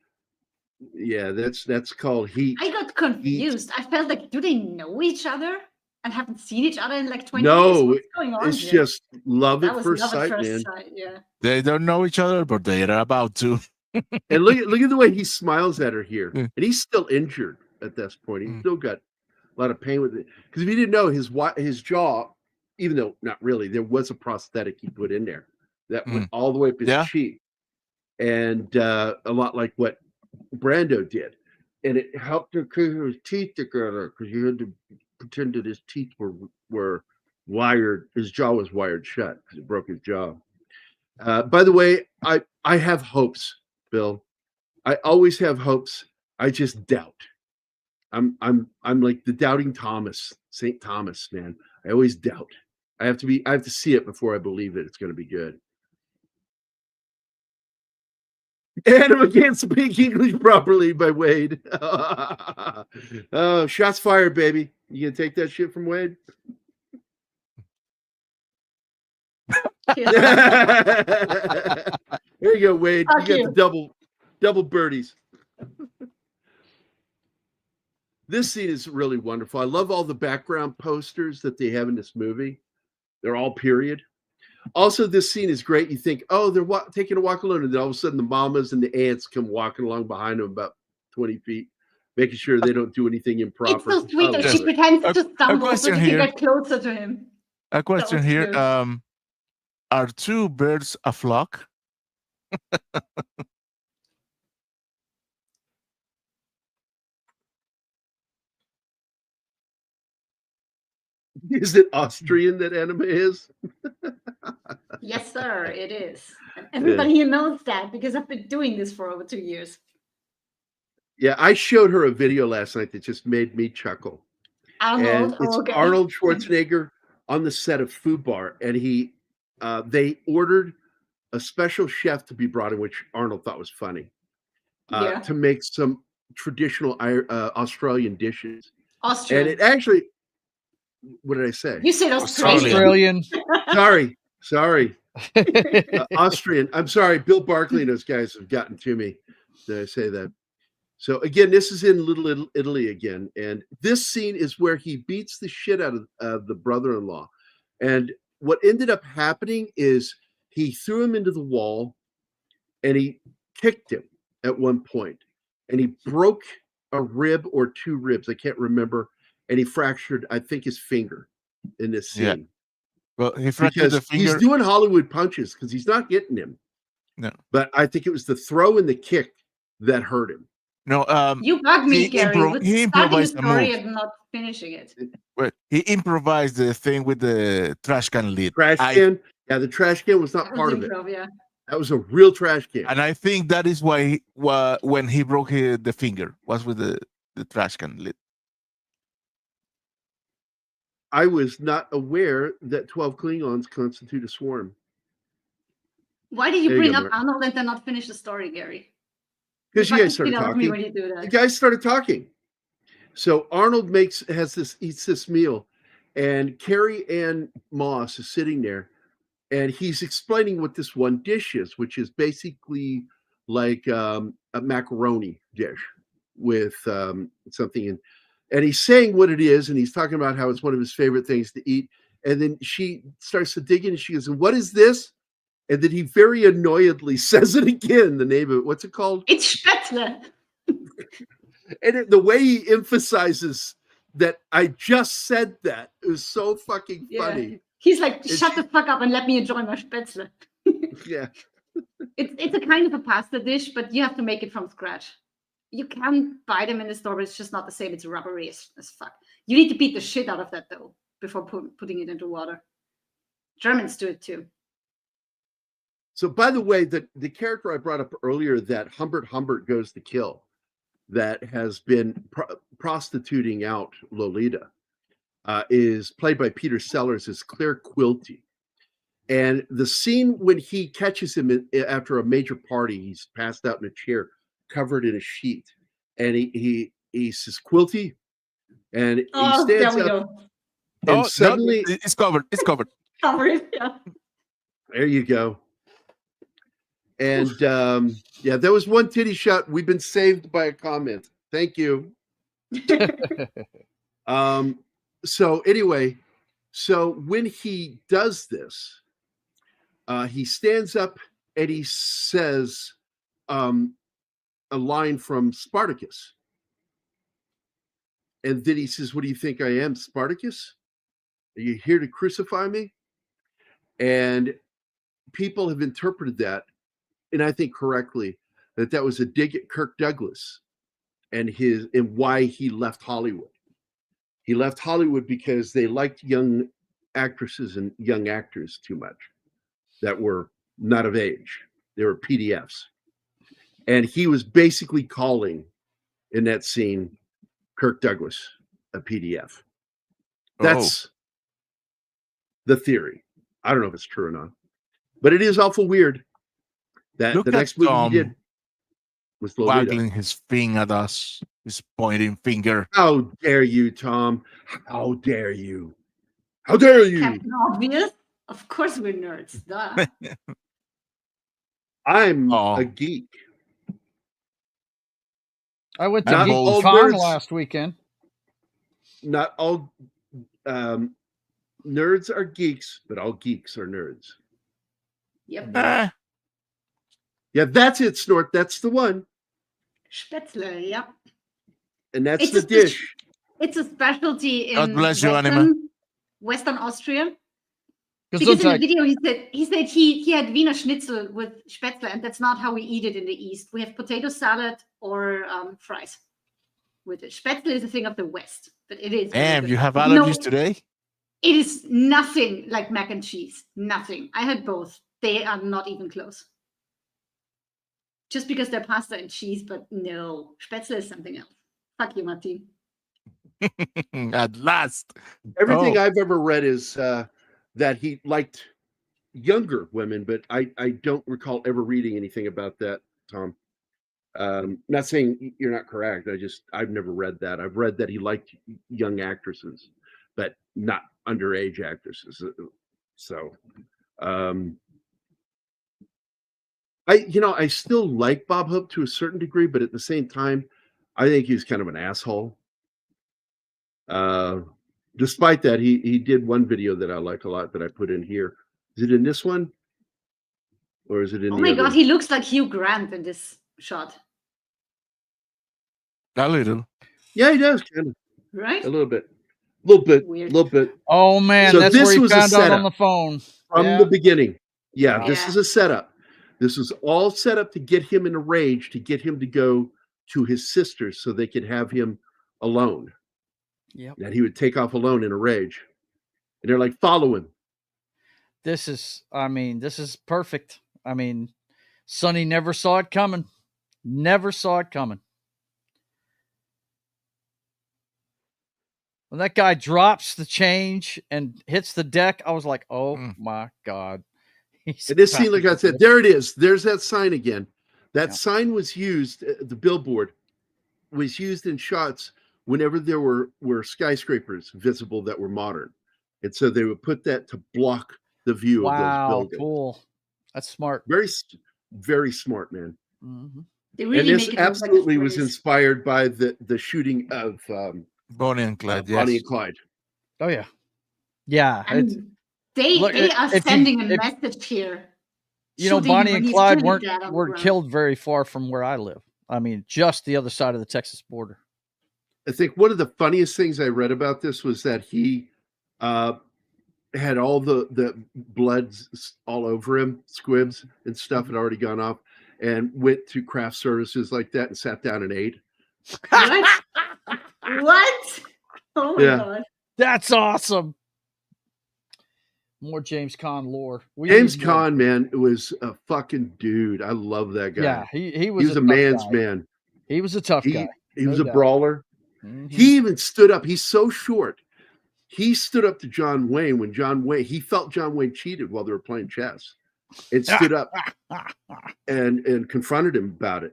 yeah, that's called heat. I got confused. I felt like, do they know each other and haven't seen each other in like 20 years? No, what's going on it's here? just love at first sight, man. Yeah. They don't know each other, but they are about to. And look at the way he smiles at her here, and he's still injured at this point. He's still got a lot of pain with it. Because if you didn't know, his jaw, even though not really, there was a prosthetic he put in there that went all the way up his cheek, and a lot like what Brando did, and it helped her keep his teeth together because you had to pretend that his teeth were wired. His jaw was wired shut because it broke his jaw. By the way, I have hopes, Bill. I always have hopes. I just doubt. I'm like the doubting Thomas, St. Thomas, man. I always doubt. I have to see it before I believe that it's going to be good. Anima can't speak English properly by Wade. Oh, shots fired, baby. You gonna take that shit from Wade? There you go, Wade. You got the Double birdies. This scene is really wonderful. I love all the background posters that they have in this movie. They're all period. Also, this scene is great. You think, oh, they're taking a walk alone, and then all of a sudden the mamas and the aunts come walking along behind them about 20 feet, making sure they don't do anything improper. It's so sweet that love she it. pretends to stumble so question she here. can get closer to him. A question was here. cute. Are two birds a flock? Is it Austrian that anime is? Yes, sir, it is. And everybody here knows that because I've been doing this for over 2 years. Yeah, I showed her a video last night that just made me chuckle. Arnold, And it's okay. Arnold Schwarzenegger on the set of Food Bar, and they ordered a special chef to be brought in, which Arnold thought was funny, Yeah. to make some traditional Australian dishes. Austrian. And it actually, what did I say? You said Australian. Sorry. Austrian. I'm sorry. Bill Barkley and those guys have gotten to me. Did I say that? So again, this is in Little Italy again, and this scene is where he beats the shit out of the brother-in-law. And what ended up happening is he threw him into the wall, and he kicked him at one point, and he broke a rib or two ribs, I can't remember, and he fractured, I think, his finger in this scene. Yeah. Well, he fractured the finger. He's doing Hollywood punches because he's not hitting him. No. But I think it was the throw and the kick that hurt him. No, you bug me, Gary, with he starting the improvised the story move. and not finishing it. Well, he improvised the thing with the trash can lid. Trash can? Yeah, the trash can was not That part was of it. improv, yeah. That was a real trash can. And I think that is why when he broke the finger was with the trash can lid. I was not aware that 12 Klingons constitute a swarm. Why did you There you bring go, up Mark. Arnold and then not finish the story, Gary? Because you guys started Get out of me talking. when you do that. The guys started talking. So Arnold eats this meal, and Carrie Ann Moss is sitting there, and he's explaining what this one dish is, which is basically like a macaroni dish with something in. And he's saying what it is, and he's talking about how it's one of his favorite things to eat. And then she starts to dig in, and she goes, "What is this?" And then he very annoyedly says it again, the name of it. What's it called? It's Spätzle. And the way he emphasizes that I just said that is so fucking funny. Yeah. He's like, shut the fuck up and let me enjoy my Spätzle. Yeah. It's a kind of a pasta dish, but you have to make it from scratch. You can buy them in the store, but it's just not the same. It's rubbery as fuck. You need to beat the shit out of that dough before putting it into water. Germans do it too. So, by the way, the character I brought up earlier that Humbert goes to kill, that has been prostituting out Lolita, is played by Peter Sellers as Claire Quilty. And the scene when he catches him after a major party, he's passed out in a chair, covered in a sheet, and he says, "Quilty," and he stands there we up, go. and suddenly it's covered. It's covered. Covered, yeah. There you go. And yeah, there was one titty shot. We've been saved by a comment. Thank you. So anyway, so when he does this, he stands up and he says a line from Spartacus. And then he says, "What do you think I am, Spartacus? Are you here to crucify me?" And people have interpreted that, and I think correctly, that was a dig at Kirk Douglas and why he left Hollywood. He left Hollywood because they liked young actresses and young actors too much that were not of age. They were PDFs. And he was basically calling in that scene Kirk Douglas a PDF. That's the theory. I don't know if it's true or not, but it is awful weird that Look the next movie he did was Lolita. Waggling his finger at us, his pointing finger. How dare you, Tom? How dare you? How dare you? Captain Obvious? Of course we're nerds. Duh. I'm a geek. I went to Not Geeks all Con nerds. last weekend. Not all nerds are geeks, but all geeks are nerds. Yep. Yeah, that's it, Snort. That's the one. Spätzle, yeah. And that's It's the a dish. It's a specialty God in bless you, Anima. Western Austria. Because in the Gesundheit. video he said he had Wiener Schnitzel with Spätzle, and that's not how we eat it in the East. We have potato salad or fries with it. Spätzle is a thing of the West, but it is. Damn, good. you have allergies today? It is nothing like mac and cheese. Nothing. I had both. They are not even close. Just because they're pasta and cheese, but no. Spätzle is something else. Fuck you, Martin. At last. Everything I've ever read is that he liked younger women, but I don't recall ever reading anything about that, Tom. Not saying you're not correct. I've never read that. I've read that he liked young actresses, but not underage actresses. So, I still like Bob Hope to a certain degree, but at the same time, I think he's kind of an asshole. Despite that, he did one video that I like a lot that I put in here. Is it in this one? Or is it in Oh the my other? god, he looks like Hugh Grant in this shot. A little. Yeah, he does, kind of. Right? A little bit. A little bit. Weird. Little bit. Oh man, So that's this where he was a found out on setup the phone. from Yeah. the beginning. Yeah, Wow. this is a setup. This was all set up to get him in a rage, to get him to go to his sisters so they could have him alone. Yep. That he would take off alone in a rage. And they're like, follow him. This is perfect. I mean, Sonny never saw it coming. Never saw it coming. When that guy drops the change and hits the deck, I was like, oh my God. And this scene, like I said, there it is. There's that sign again. That sign was used, the billboard was used in shots whenever there were skyscrapers visible that were modern. And so they would put that to block the view of those buildings. Cool. That's smart. Very, very smart, man. Mm-hmm. Really and this absolutely was inspired by the shooting of Bonnie and Clyde. Bonnie Yes. and Clyde. Oh yeah, yeah. They are sending a message here. You know, Bonnie and Clyde weren't killed very far from where I live. I mean, just the other side of the Texas border. I think one of the funniest things I read about this was that he had all the blood all over him, squibs and stuff had already gone off, and went to craft services like that and sat down and ate. What? What? Oh my God. That's awesome. More James Caan lore. James Caan, man, it was a fucking dude. I love that guy. Yeah, he was a man's man. He was a tough guy. He was a brawler. Mm-hmm. He even stood up. He's so short. He stood up to John Wayne when he felt John Wayne cheated while they were playing chess, and stood up and confronted him about it.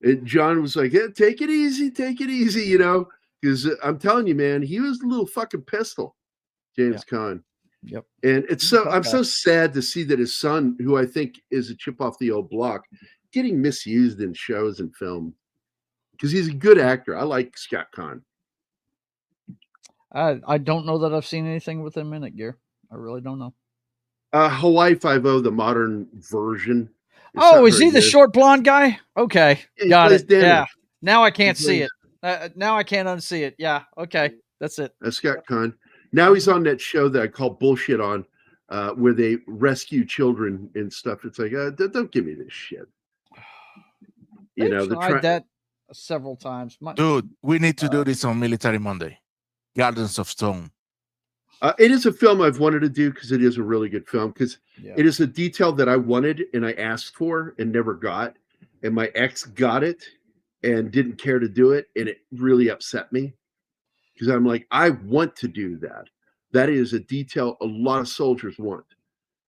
And John was like, "Yeah, take it easy, you know, because I'm telling you, man, he was a little fucking pistol, James Caan." Yep. And I'm so sad to see that his son, who I think is a chip off the old block, getting misused in shows and film, because he's a good actor. I like Scott Caan. I don't know that I've seen anything with him in it, Gear. I really don't know. Hawaii Five-0, the modern version. Oh, is he the short blonde guy? Okay, yeah, got it. Danny. Yeah, now I can't see it. Now I can't unsee it. Yeah, okay, that's it. Scott Caan. Now he's on that show that I call Bullshit on, where they rescue children and stuff. It's like, don't give me this shit. You know, tried that several times. Dude, we need to do this on Military Monday. Gardens of Stone. It is a film I've wanted to do because it is a really good film, because it is a detail that I wanted and I asked for and never got. And my ex got it and didn't care to do it. And it really upset me, because I'm like, I want to do that. That is a detail a lot of soldiers want.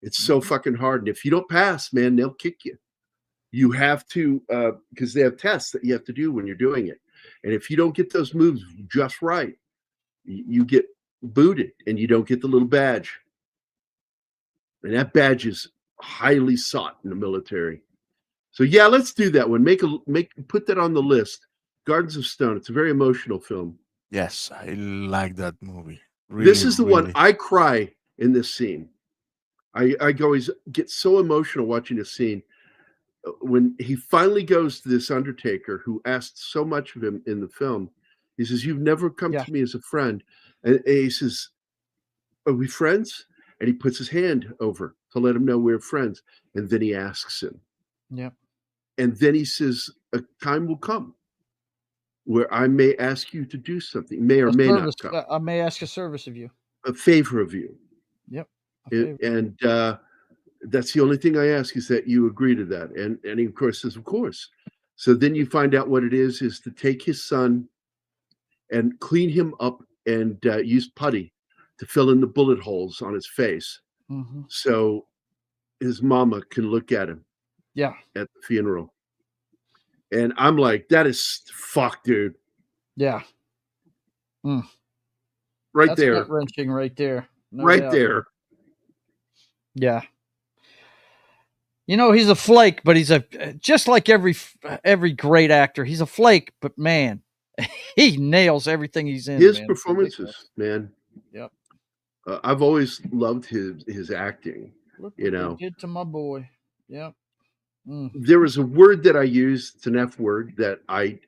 It's so fucking hard. And if you don't pass, man, they'll kick you. You have to, because they have tests that you have to do when you're doing it. And if you don't get those moves just right, you get booted and you don't get the little badge. And that badge is highly sought in the military. So yeah, let's do that one. Put that on the list. Gardens of Stone. It's a very emotional film. Yes, I like that movie. Really, This is the one I cry in this scene. I always get so emotional watching this scene. When he finally goes to this undertaker who asked so much of him in the film, he says, "You've never come to me as a friend." And he says, "Are we friends?" And he puts his hand over to let him know we're friends. And then he asks him. Yeah. And then he says, "A time will come where I may ask you to do something, may or may not come. I may ask a service of you. A favor of you." Yep. And that's the only thing I ask is that you agree to that. And he, of course, says, "Of course." So then you find out what it is to take his son and clean him up and use putty to fill in the bullet holes on his face. Mm-hmm. So his mama can look at him. Yeah. At the funeral. And I'm like, that is fuck, dude. Yeah. Right That's there. gut-wrenching right there. No right doubt. there. Yeah. You know, he's a flake, but he's just like every great actor. He's a flake, but man, he nails everything he's in. His man. performances, man. Yep. I've always loved his acting. Look you what know, they did to my boy. Yep. There was a word that I used. It's an F word that I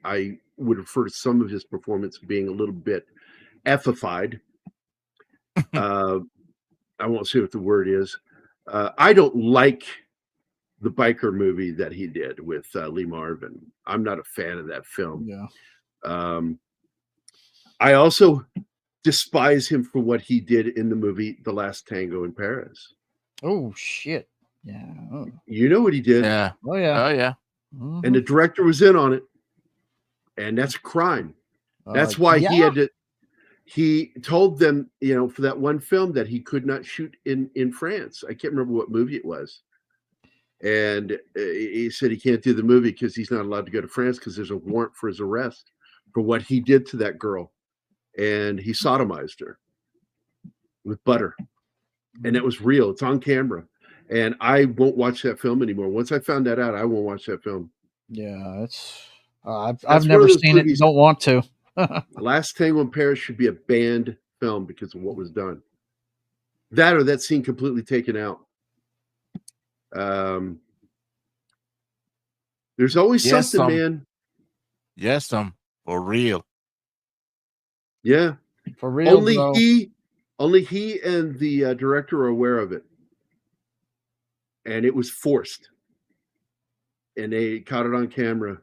would refer to some of his performance being a little bit effified. I won't say what the word is. I don't like the biker movie that he did with Lee Marvin. I'm not a fan of that film. Yeah. I also despise him for what he did in the movie The Last Tango in Paris. Oh shit. Yeah. Oh. You know what he did? Yeah. Oh yeah. Oh yeah. Mm-hmm. And the director was in on it. And that's a crime. That's why he had to. He told them, for that one film that he could not shoot in France. I can't remember what movie it was. And he said he can't do the movie because he's not allowed to go to France because there's a warrant for his arrest for what he did to that girl. And he sodomized her with butter. And it was real. It's on camera. And I won't watch that film anymore. Once I found that out, I won't watch that film. Yeah, it's I've never seen movies, it. Don't want to. Last Tango in Paris should be a banned film because of what was done. That or that scene completely taken out. There's always something, man. Yes, for real. Yeah, for real. Only he and the director are aware of it, and it was forced, and they caught it on camera.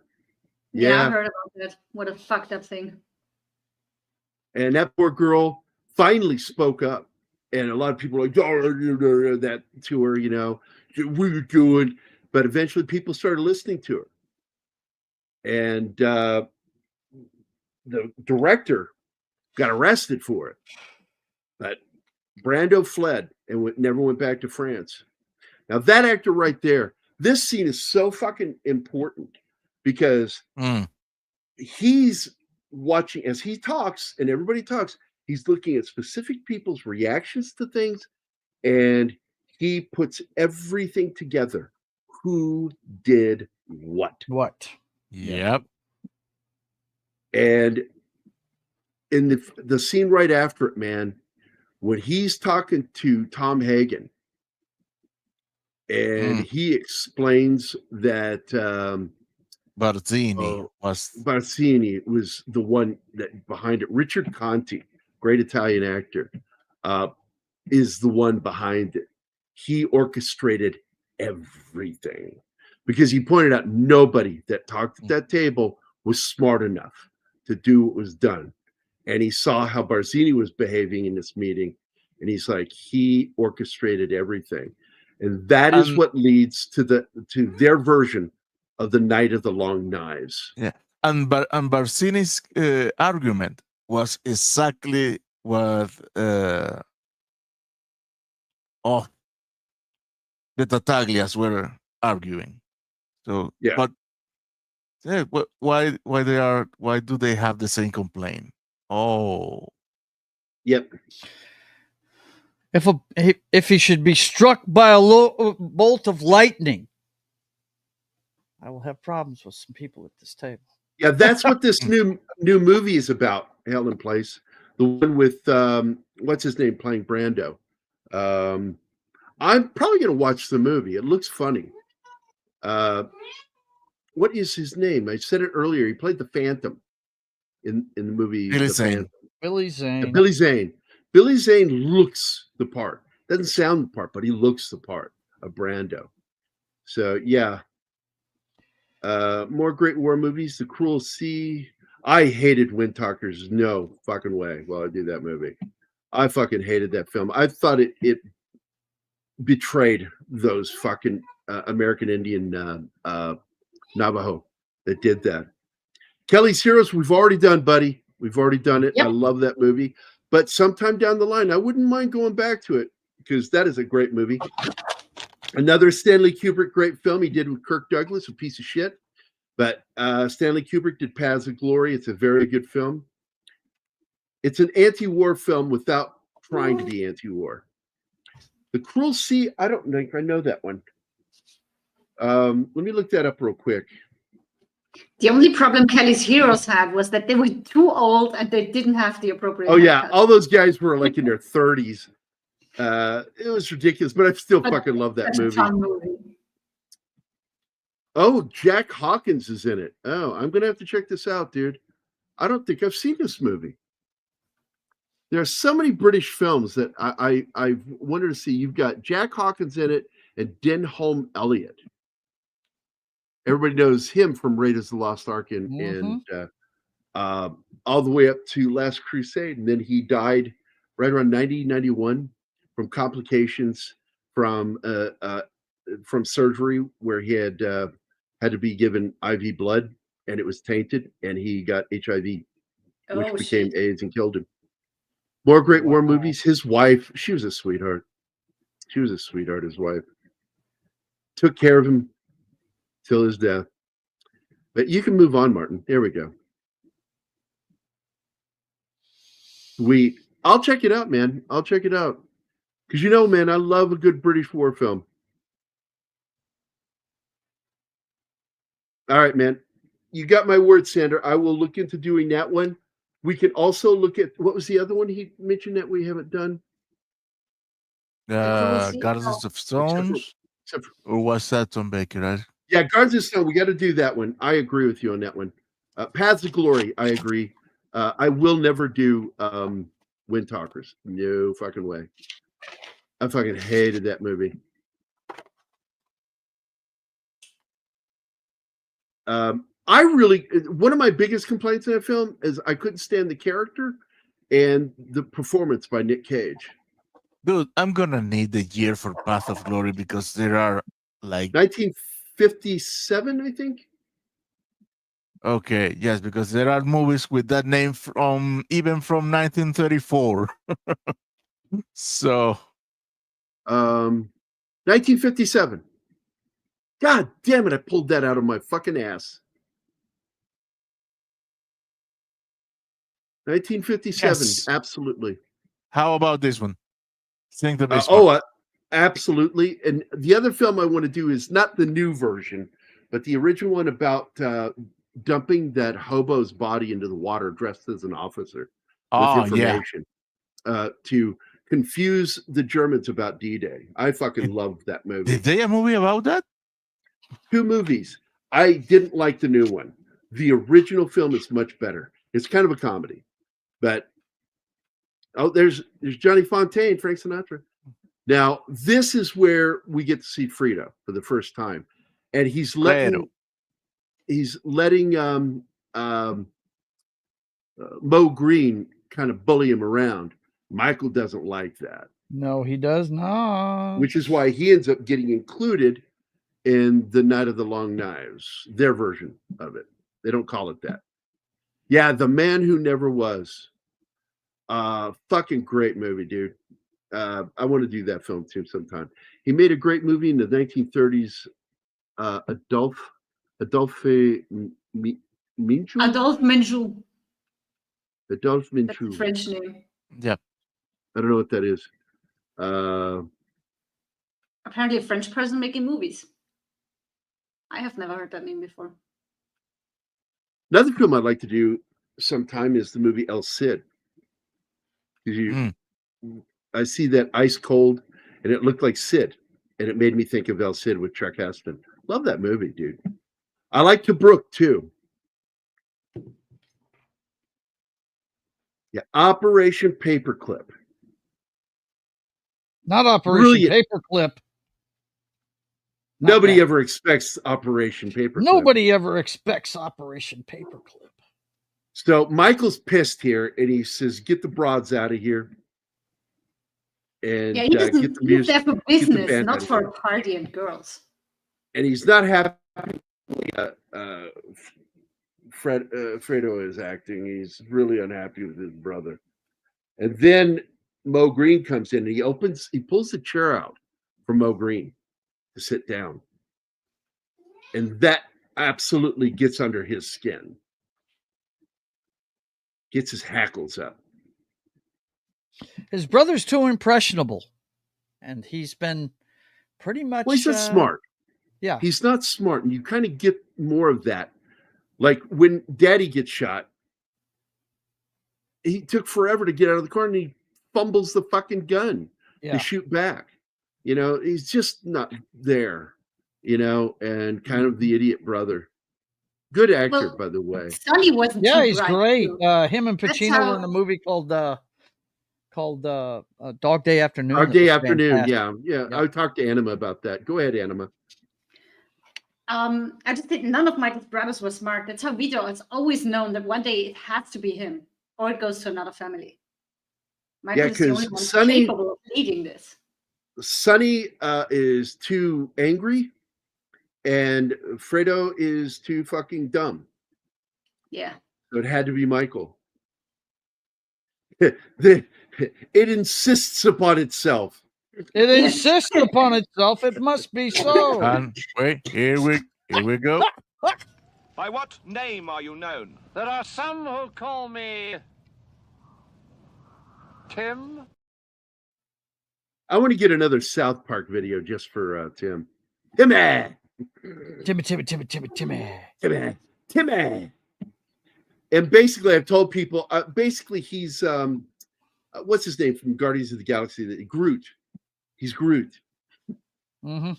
Yeah, I heard about that. What a fucked up thing. And that poor girl finally spoke up, and a lot of people were like, "Oh, that to her, what are you doing?" But eventually, people started listening to her, and the director got arrested for it. But Brando fled and never went back to France. Now that actor right there, this scene is so fucking important because he's watching as he talks and everybody talks. He's looking at specific people's reactions to things, and he puts everything together. Who did what? What? Yep. And in the scene right after it, man, when he's talking to Tom Hagen, and he explains that Barzini was the one that behind it. Richard Conti, great Italian actor, is the one behind it. He orchestrated everything because he pointed out nobody that talked at that table was smart enough to do what was done. And he saw how Barzini was behaving in this meeting. And he's like, he orchestrated everything. And that is what leads to their version of the Night of the Long Knives. Yeah. And Barzini's argument was exactly what the Tattaglias were arguing. So yeah. But why do they have the same complaint? Oh. Yep. If he should be struck by a bolt of lightning, I will have problems with some people at this table. Yeah, that's what this new movie is about. Hell in Place, the one with what's his name playing Brando. I'm probably going to watch the movie. It looks funny. What is his name? I said it earlier. He played the Phantom in the movie Billy The Zane. Phantom. Billy Zane. Billy Zane. Billy Zane looks the part. Doesn't sound the part, but he looks the part of Brando. So yeah. More great war movies. The Cruel Sea. I hated Windtalkers. No fucking way. Well, I did that movie. I fucking hated that film. I thought it betrayed those fucking American Indian Navajo that did that. Kelly's Heroes, we've already done, buddy. We've already done it. Yep. I love that movie. But sometime down the line, I wouldn't mind going back to it because that is a great movie. Another Stanley Kubrick great film he did with Kirk Douglas, a piece of shit. But Stanley Kubrick did Paths of Glory. It's a very good film. It's an anti-war film without trying to be anti-war. The Cruel Sea, I don't think I know that one. Let me look that up real quick. The only problem Kelly's Heroes had was that they were too old and they didn't have the appropriate. Oh yeah, haircut. all those guys were like in their 30s. It was ridiculous, but I still fucking love that Such a movie. fun movie. Oh, Jack Hawkins is in it. Oh, I'm gonna have to check this out, dude. I don't think I've seen this movie. There are so many British films that I wanted to see. You've got Jack Hawkins in it and Denholm Elliott. Everybody knows him from Raiders of the Lost Ark and all the way up to Last Crusade. And then he died right around 1991 from complications from surgery where he had to be given IV blood and it was tainted and he got HIV, which became AIDS and killed him. More great war movies. His wife, she was a sweetheart. She was a sweetheart, his wife. Took care of him till his death. But you can move on, Martin. There we go. I'll check it out, man. I'll check it out. Because you know, man, I love a good British war film. All right, man. You got my word, Sandra. I will look into doing that one. We can also look at what was the other one he mentioned that we haven't done? Guardians of Stones. Or was that Tom Baker? Right? Yeah, Guardians of Stone. We got to do that one. I agree with you on that one. Paths of Glory. I agree. I will never do Windtalkers. No fucking way. I fucking hated that movie. One of my biggest complaints in that film is I couldn't stand the character and the performance by Nick Cage. Dude, I'm gonna need the year for Path of Glory because there are like 1957, I think. Okay, yes, because there are movies with that name from 1934. So 1957. God damn it, I pulled that out of my fucking ass. 1957, yes. Absolutely. How about this one? Sing the Bismarck. Absolutely. And the other film I want to do is not the new version, but the original one about dumping that hobo's body into the water dressed as an officer with information to confuse the Germans about D-Day. I fucking loved that movie. Did they a movie about that? 2 movies. I didn't like the new one. The original film is much better. It's kind of a comedy, but there's Johnny Fontaine, Frank Sinatra. Now this is where we get to see Frito for the first time, and he's letting Mo Green kind of bully him around. Michael doesn't like that. No, he does not. Which is why he ends up getting included in the Night of the Long Knives, their version of it. They don't call it that. Yeah, The Man Who Never Was. Fucking great movie, dude. I want to do that film too sometime. He made a great movie in the 1930s. Adolphe Menchou. Adolphe Menchou. Adolphe Menchou. That's a French name. Yep. I don't know what that is. Apparently a French person making movies. I have never heard that name before. Another film I'd like to do sometime is the movie El Cid. I see that ice cold, and it looked like Sid, and it made me think of El Cid with Chuck Heston. Love that movie, dude. I like Tobruk too. Yeah, Operation Paperclip. Not Operation Brilliant. Paperclip. Nobody ever expects Operation Paperclip. Nobody ever expects Operation Paperclip. So Michael's pissed here, and he says, "Get the broads out of here." And Yeah, he doesn't. get the He's music, there for get the business, band not out of for here. a party and girls. And he's not happy. Fredo is acting. He's really unhappy with his brother. And then Mo Green comes in. And he pulls the chair out for Mo Green to sit down, and that absolutely gets under his skin. Gets his hackles up. His brother's too impressionable, and he's been pretty much. Well, he's not smart. Yeah, he's not smart, and you kind of get more of that. Like when Daddy gets shot, he took forever to get out of the car, and he fumbles the fucking gun to shoot back. You know, he's just not there. You know, and kind of the idiot brother. Good actor, by the way. Sonny wasn't. Yeah, too he's bright, great. too. Him and Pacino were in a movie called Dog Day Afternoon. Dog Day Afternoon. Fantastic. Yeah. I talked to Anima about that. Go ahead, Anima. I just think none of Michael's brothers were smart. That's how Vito has always known that one day it has to be him, or it goes to another family. Michael is the only one capable of leading this. Sonny is too angry, and Fredo is too fucking dumb. Yeah. So it had to be Michael. It insists upon itself. It insists upon itself. It must be so. And wait, here we go. By what name are you known? There are some who call me Tim. I want to get another South Park video just for Tim. Timmy. And basically, I've told people. Basically, he's what's his name from Guardians of the Galaxy? Groot. He's Groot. Mm-hmm.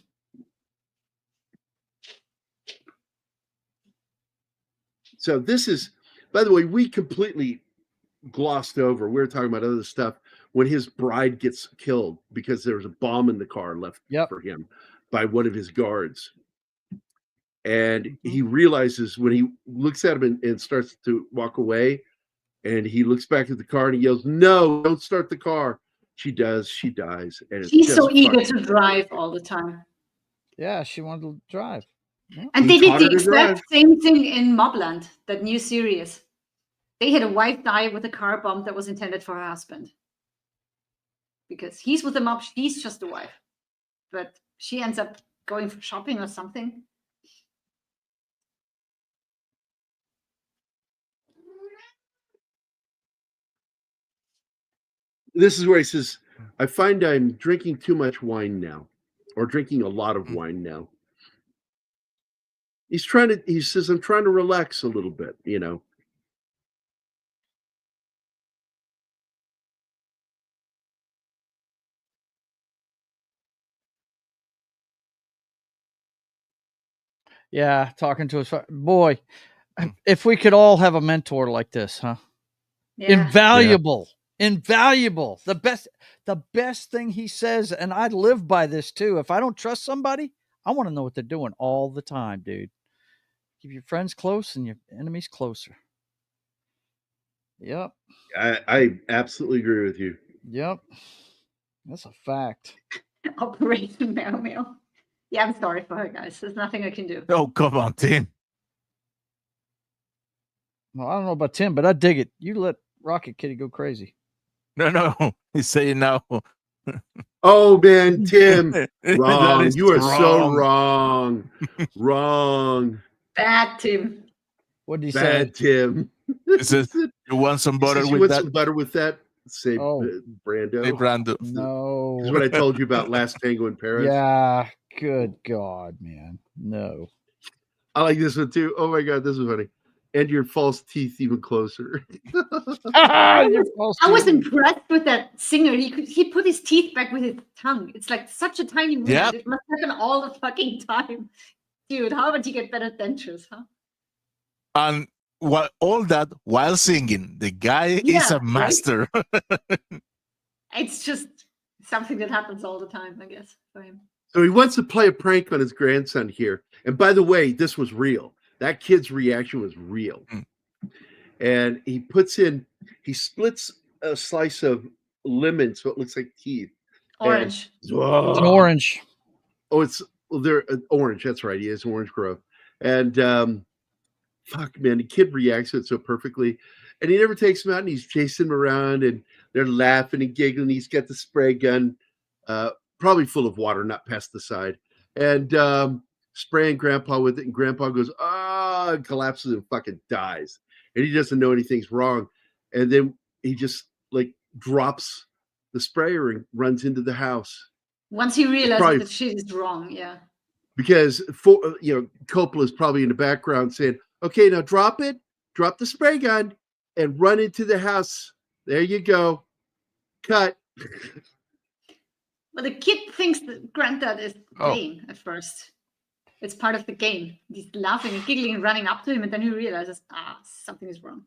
So this is, by the way, we completely glossed over. We were talking about other stuff when his bride gets killed because there was a bomb in the car left for him by one of his guards. And he realizes when he looks at him and starts to walk away, and he looks back at the car and he yells, "No, don't start the car." She does. She dies. And she's so eager to drive all the time. Yeah, she wanted to drive. Yeah. And they did the exact same thing in Mobland, that new series. They had a wife die with a car bomb that was intended for her husband. Because he's with the mob, she's just a wife. But she ends up going for shopping or something. This is where he says, "I find I'm drinking too much wine now, or drinking a lot of wine now." He says, "I'm trying to relax a little bit, you know." Yeah, talking to his boy. If we could all have a mentor like this, huh? Yeah. Invaluable. The best thing he says, and I live by this too. If I don't trust somebody, I want to know what they're doing all the time, dude. Keep your friends close and your enemies closer. Yep. I absolutely agree with you. Yep. That's a fact. Operation Meow Meow. Yeah, I'm sorry for her, guys. There's nothing I can do. Oh, come on, Tim. Well, I don't know about Tim, but I dig it. You let Rocket Kitty go crazy. No. He's saying no. Oh, man, Tim. Wrong. You are so wrong. Wrong. Bad Tim. What did he say? Bad Tim. He says, "You want some butter with that?" You want some butter with that? Say Brando. Hey, Brando. No. This is what I told you about Last Tango in Paris. Yeah. Good God, man. No. I like this one too. Oh my God, this is funny. And your false teeth even closer. I was impressed with that singer. He put his teeth back with his tongue. It's like such a tiny movement. Yeah. It must happen all the fucking time. Dude, how would you get better dentures, huh? And all that while singing. The guy is a master. Right? It's just something that happens all the time, I guess, for him. So he wants to play a prank on his grandson here. And by the way, this was real. That kid's reaction was real. And he splits a slice of lemon so it looks like teeth. Orange. It's orange. Oh, they're orange. That's right. He has orange growth. And fuck, man, the kid reacts to it so perfectly. And he never takes him out, and he's chasing him around, and they're laughing and giggling. He's got the spray gun, probably full of water, not pesticide. And spraying Grandpa with it, and Grandpa goes, and collapses and fucking dies. And he doesn't know anything's wrong. And then he just like drops the sprayer and runs into the house. Once he realizes that shit is wrong, yeah. Because Coppola's probably in the background saying, "Okay, now drop the spray gun, and run into the house. There you go. Cut." Well, the kid thinks that Granddad is playing at first. It's part of the game. He's laughing and giggling and running up to him, and then he realizes, something is wrong.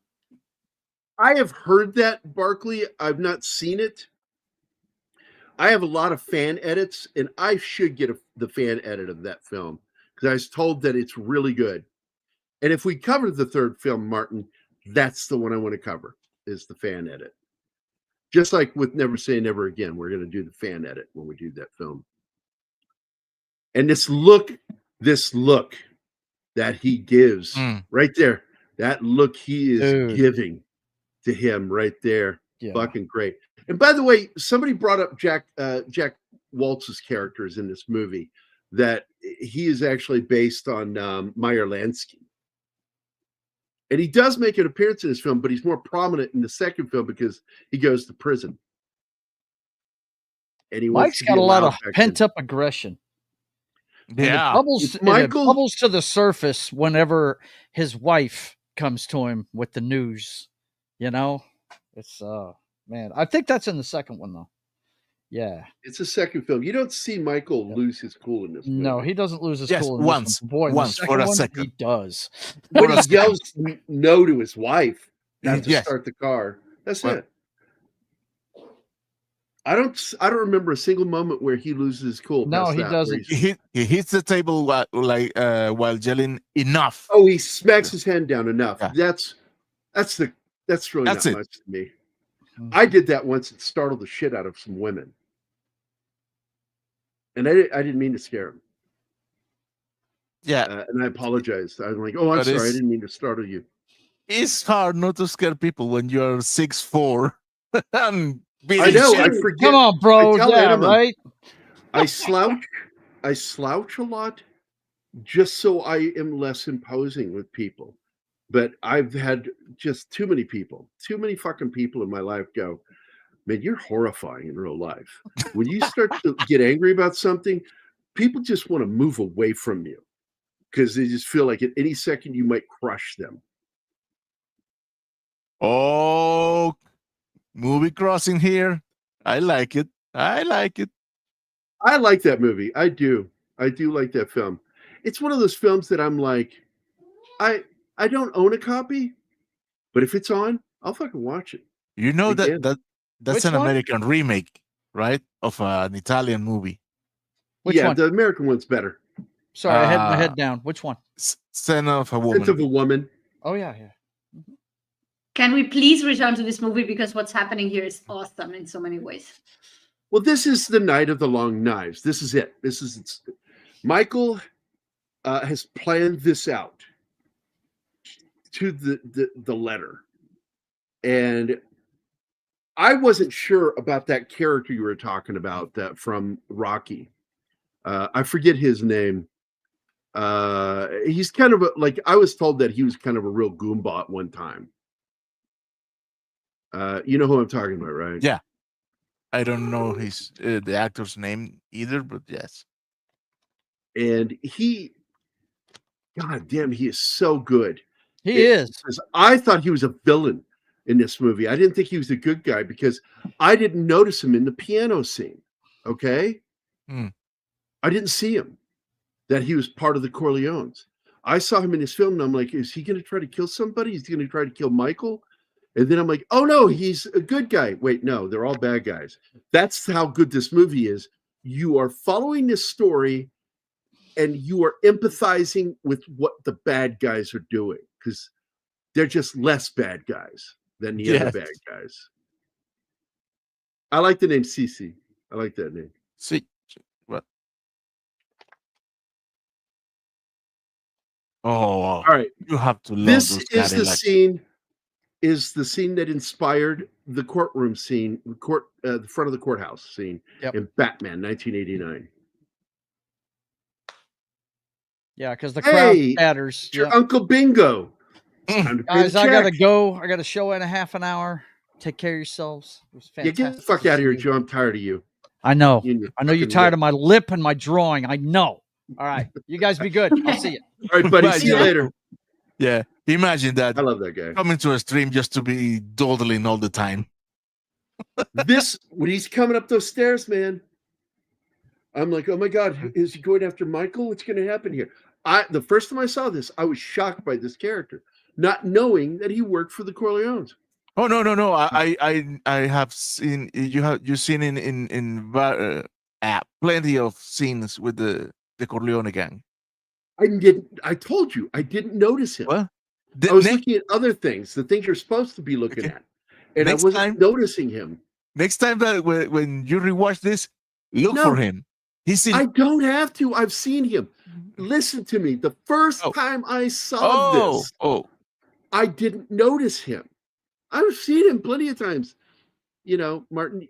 I have heard that, Barkley. I've not seen it. I have a lot of fan edits, and I should get the fan edit of that film because I was told that it's really good. And if we cover the third film, Martin, that's the one I want to cover, is the fan edit. Just like with Never Say Never Again, we're going to do the fan edit when we do that film. And this look that he gives right there, that look he is giving to him right there, fucking great. And by the way, somebody brought up Jack Waltz's characters in this movie, that he is actually based on Meyer Lansky. And he does make an appearance in this film, but he's more prominent in the second film because he goes to prison. And Mike's got a lot of pent-up aggression. Yeah. It bubbles to the surface whenever his wife comes to him with the news. It's man, I think that's in the second one though. Yeah, it's the second film. You don't see Michael lose his cool in this movie. No, he doesn't lose his cool in once. This one. Boy, once for a second. He does. When he yells no to his wife, not to start the car. That's it. I don't remember a single moment where he loses his cool. No, he doesn't. He hits the table while yelling enough. Oh, he smacks his hand down enough. Yeah. That's really not much to me. I did that once. It startled the shit out of some women. And I didn't mean to scare him. Yeah. And I apologize. I'm like, I'm sorry. I didn't mean to startle you. It's hard not to scare people when you're 6'4". I know. I forget. Come on, bro. Yeah, right? I slouch a lot just so I am less imposing with people. But I've had just too many fucking people in my life go, "Man, you're horrifying in real life." When you start to get angry about something, people just want to move away from you because they just feel like at any second you might crush them. Oh, movie crossing here. I like it. I like that movie. I do like that film. It's one of those films that I'm like, I don't own a copy, but if it's on, I'll fucking watch it. You know that's Which an one? American remake, right? Of an Italian movie. Which one? The American one's better. Sorry, I had my head down. Which one? Son of a Woman. Scent of a Woman. Oh, yeah. Can we please return to this movie because what's happening here is awesome in so many ways. Well, this is the Night of the Long Knives. This is it. Michael has planned this out to the letter. And I wasn't sure about that character you were talking about, that from Rocky. I forget his name. He's kind of I was told that he was kind of a real Goomba at one time. You know who I'm talking about, right? Yeah. I don't know the actor's name either, but yes. And God damn, he is so good. He is. Because I thought he was a villain in this movie. I didn't think he was a good guy because I didn't notice him in the piano scene. Okay? Hmm. I didn't see him, that he was part of the Corleones. I saw him in this film and I'm like, is he going to try to kill somebody? Is he going to try to kill Michael? And then I'm like, oh no, he's a good guy. Wait, no, they're all bad guys. That's how good this movie is. You are following this story and you are empathizing with what the bad guys are doing because they're just less bad guys than the other bad guys. I like the name Cece. I like that name. See, what? Oh, all right. You have to love this those is the Cadillacs. scene. Is the scene that inspired the courtroom scene, the front of the courthouse scene in Batman 1989. Yeah, because the crowd scatters. Your Uncle Bingo. Guys, I gotta go. I got a show in a half an hour. Take care of yourselves. It was fantastic. Yeah, get the fuck out of here, Joe. I'm tired of you. I know. I know you're tired of my lip and my drawing. I know. All right. You guys be good. I'll see you. All right, buddy. See you later. Yeah. Imagine that. I love that guy. Coming to a stream just to be dawdling all the time. When he's coming up those stairs, man, I'm like, oh my God, is he going after Michael? What's going to happen here? The first time I saw this, I was shocked by this character, not knowing that he worked for the Corleones. Oh no. I have seen you've seen in plenty of scenes with the Corleone gang. I told you I didn't notice him. What? I was looking at other things, the things you're supposed to be looking at, and I wasn't noticing him. Next time that when you rewatch this, look for him. I don't have to. I've seen him. Listen to me. The first time I saw this, I didn't notice him. I've seen him plenty of times. You know, Martin,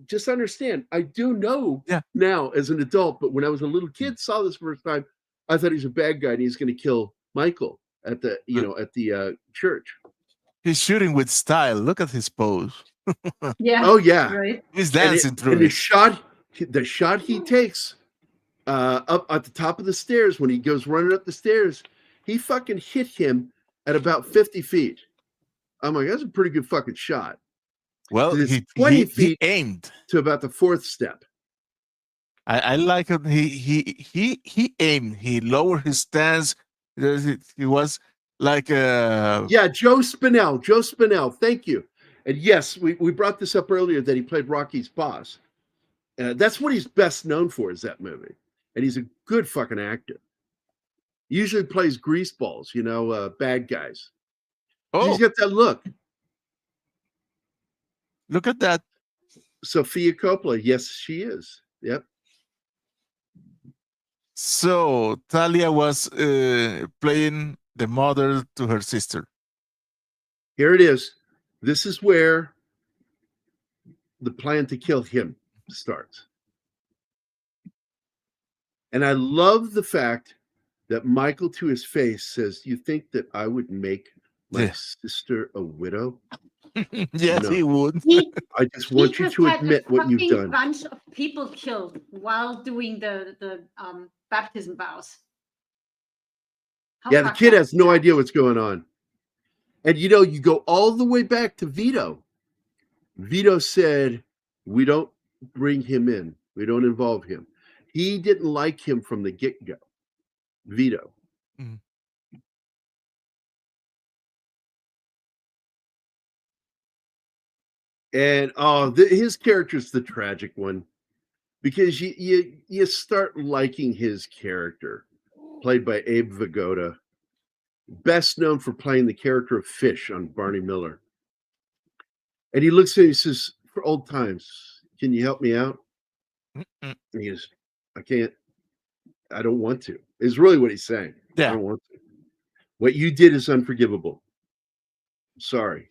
just understand, I do know now as an adult, but when I was a little kid, saw this first time, I thought he was a bad guy and he's going to kill Michael at the, at the church. He's shooting with style. Look at his pose. Yeah. Oh yeah. Right. He's dancing through and it. The shot he takes up at the top of the stairs when he goes running up the stairs, he fucking hit him at about 50 feet. I'm like, that's a pretty good fucking shot. Well, it's he 20 feet aimed to about the fourth step. I like it. He aimed. He lowered his stance. He was like Joe Spinell. Joe Spinell. Thank you. And yes, we brought this up earlier that he played Rocky's boss. That's what he's best known for, is that movie. And he's a good fucking actor. He usually plays greaseballs, bad guys. Oh, he's got that look. Look at that. Sofia Coppola. Yes, she is. Yep. So Talia was playing the mother to her sister. Here it is. This is where the plan to kill him starts. And I love the fact that Michael, to his face, says, "You think that I would make my sister a widow?" Yes, No. he would. I just want you to admit what you've done. A bunch of people killed while doing the baptism vows. The kid has no idea what's going on. And you go all the way back to Vito. Vito said, "We don't bring him in. We don't involve him." He didn't like him from the get-go. Vito. Mm-hmm. And his character's the tragic one, because you start liking his character, played by Abe Vigoda, best known for playing the character of Fish on Barney Miller. And he looks at him and he says, "For old times, can you help me out?" And he goes, "I can't. I don't want to." Is really what he's saying. Yeah. I don't want to. What you did is unforgivable. Sorry.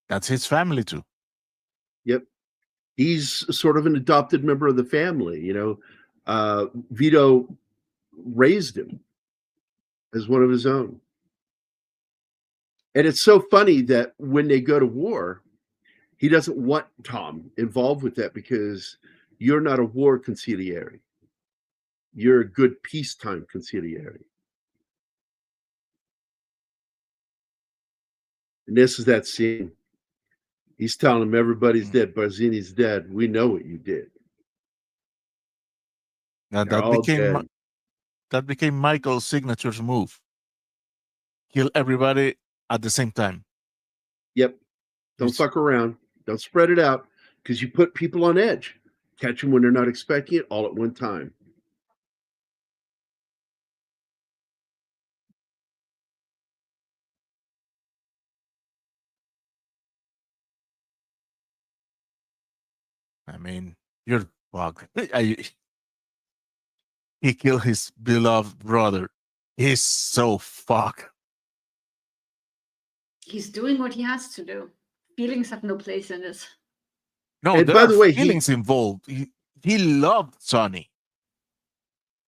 That's his family too. Yep. He's sort of an adopted member of the family. Vito raised him as one of his own. And it's so funny that when they go to war, he doesn't want Tom involved with that because you're not a war conciliary. you're a good peacetime conciliary. And this is that scene. He's telling him everybody's dead. Barzini's dead. We know what you did. Now They're all dead. that became Michael's signature move. Kill everybody at the same time. Yep. Don't fuck around. Don't spread it out, because you put people on edge. Catch them when they're not expecting it, all at one time. I mean, you're fucked. He killed his beloved brother. He's so fucked. He's doing what he has to do. Feelings have no place in this. No, And there by are the way, feelings involved. He loved Sonny.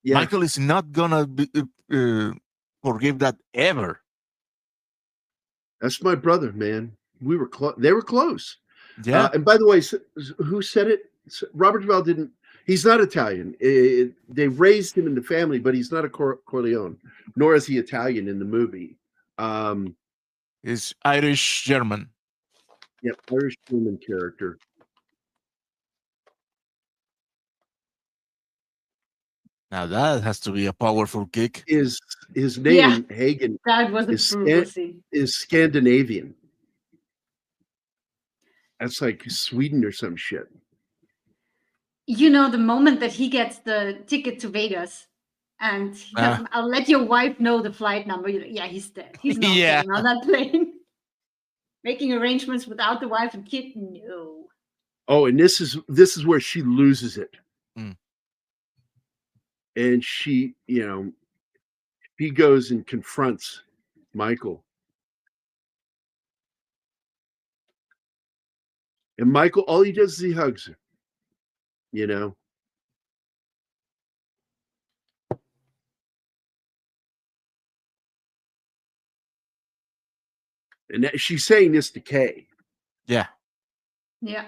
Yeah. Michael is not gonna forgive that ever. That's my brother, man. We were close. They were close. Yeah. And by the way, who said it? Robert Duvall didn't. He's not Italian. They raised him in the family, but he's not a Corleone, nor is he Italian in the movie. He's Irish German. Yep, Irish German character. Now that has to be a powerful kick. His name, Hagen, That was a brutal scene. is Scandinavian. That's like Sweden or some shit. You know, the moment that he gets the ticket to Vegas and I'll let your wife know the flight number. Yeah, he's dead. He's not getting on that plane. Making arrangements without the wife and kid, no. Oh, and this is where she loses it. Mm. And she goes and confronts Michael. And Michael, all he does is he hugs her. And she's saying this to Kay. Yeah. Yeah.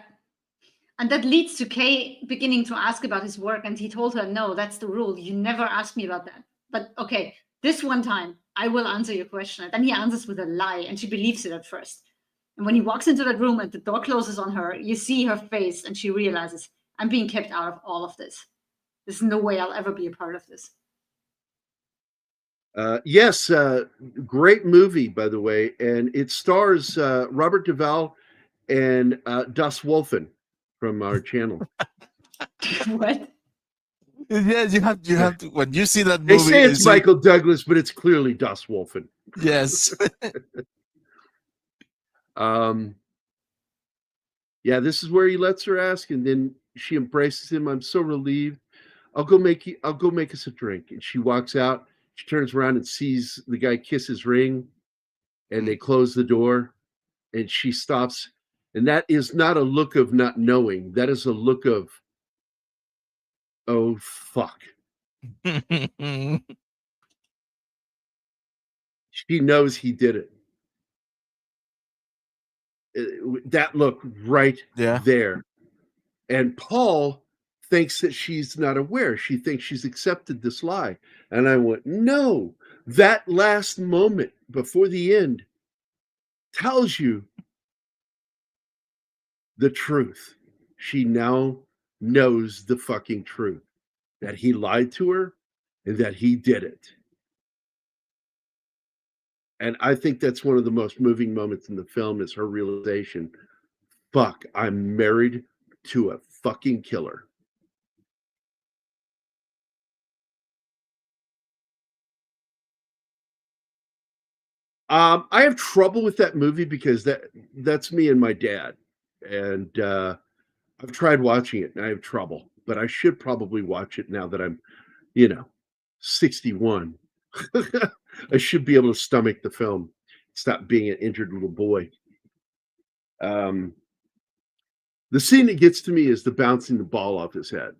And that leads to Kay beginning to ask about his work. And he told her, no, that's the rule. You never ask me about that. But okay, this one time, I will answer your question. And then he answers with a lie. And she believes it at first. And when he walks into that room and the door closes on her, you see her face and she realizes, I'm being kept out of all of this. There's no way I'll ever be a part of this. Yes, great movie, by the way. And it stars Robert Duvall and Das Wolfen from our channel. What? Yes, you have to. When you see that movie, They say it's Michael Douglas, but it's clearly Das Wolfen. Yes. Yeah, this is where he lets her ask, and then she embraces him. I'm so relieved. I'll go make us a drink. And she walks out. She turns around and sees the guy kiss his ring, and they close the door, and she stops. And that is not a look of not knowing. That is a look of, oh, fuck. She knows he did it. That look right there. And Paul thinks that she's not aware. She thinks she's accepted this lie. And I went, no, that last moment before the end tells you the truth. She now knows the fucking truth, that he lied to her and that he did it. And I think that's one of the most moving moments in the film is her realization, fuck, I'm married to a fucking killer. I have trouble with that movie because that's me and my dad. And I've tried watching it and I have trouble, but I should probably watch it now that I'm, 61. I should be able to stomach the film, stop being an injured little boy. The scene that gets to me is the bouncing the ball off his head.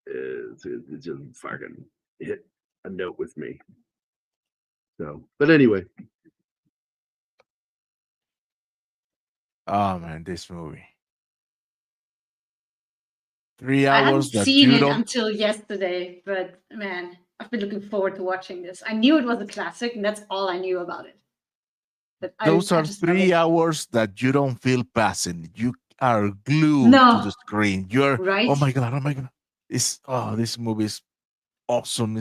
It just fucking hit a note with me. So, but anyway. Oh man, this movie. 3 I hadn't hours that seen you it don't. until yesterday, but man, I've been looking forward to watching this. I knew it was a classic, and that's all I knew about it. But Those I are just love 3 it. hours that you don't feel passing. You are glued to the No, screen. You're, oh right? my god, oh my god. This movie is awesome.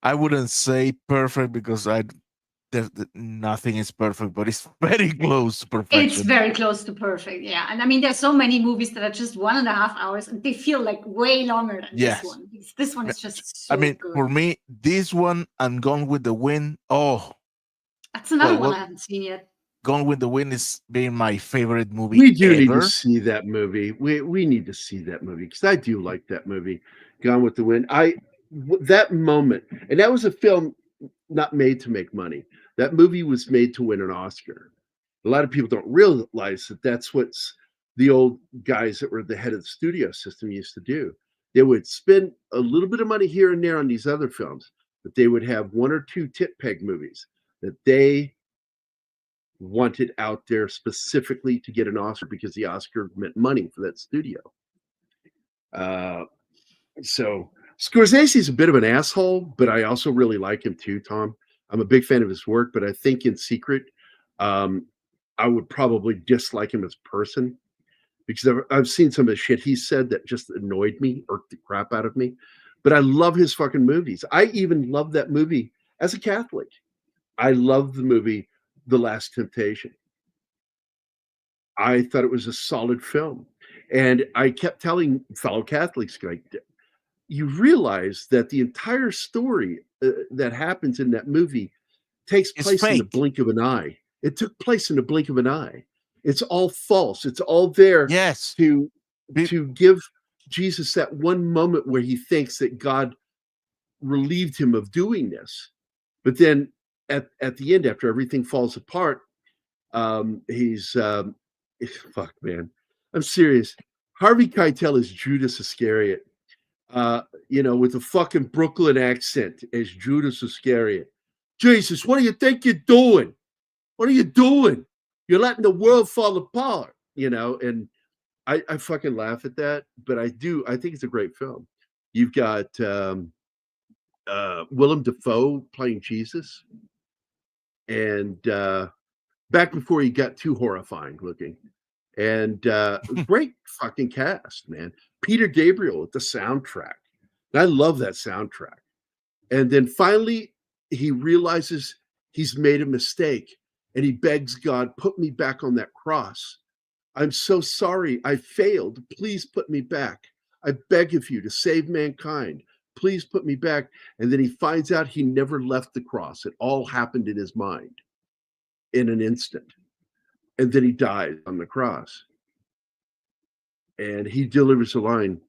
I wouldn't say perfect because nothing is perfect, but it's very close to It's perfection. very close to perfect, yeah. And I mean, there's so many movies that are just 1.5 hours, and they feel like way longer than this Yes. one. This one Ma- is just I so mean, good. for me, this one and Gone with the Wind. Oh, That's another one well, I haven't seen yet. Gone with the Wind is being my favorite movie We do need to ever. see that movie. We need to see that movie because I do like that movie, Gone with the Wind. That moment, and that was a film not made to make money. That movie was made to win an Oscar. A lot of people don't realize that that's what's the old guys that were the head of the studio system used to do. They would spend a little bit of money here and there on these other films, but they would have one or two tit peg movies that they wanted out there specifically to get an Oscar because the Oscar meant money for that studio. So Scorsese's a bit of an asshole, but I also really like him too, Tom. I'm a big fan of his work, but I think in secret, I would probably dislike him as a person because I've seen some of the shit he said that just annoyed me, irked the crap out of me. But I love his fucking movies. I even love that movie as a Catholic. I love the movie The Last Temptation. I thought it was a solid film. And I kept telling fellow Catholics, like, you realize that the entire story that happens in that movie takes It's place in the fake. blink of an eye. It took place in the blink of an eye. It's all false. It's all there Yes. to Be- give Jesus that one moment where he thinks that God relieved him of doing this. But then at the end, after everything falls apart, he's fuck, man. I'm serious. Harvey Keitel is Judas Iscariot. With a fucking Brooklyn accent as Judas Iscariot. Jesus, what do you think you're doing? What are you doing? You're letting the world fall apart, and I fucking laugh at that, but I think it's a great film. You've got Willem Dafoe playing Jesus, and back before he got too horrifying looking. And great fucking cast, man. Peter Gabriel with the soundtrack. And I love that soundtrack. And then finally, he realizes he's made a mistake and he begs God, put me back on that cross. I'm so sorry. I failed. Please put me back. I beg of you to save mankind. Please put me back. And then he finds out he never left the cross. It all happened in his mind in an instant. And then he dies on the cross. And he delivers a line.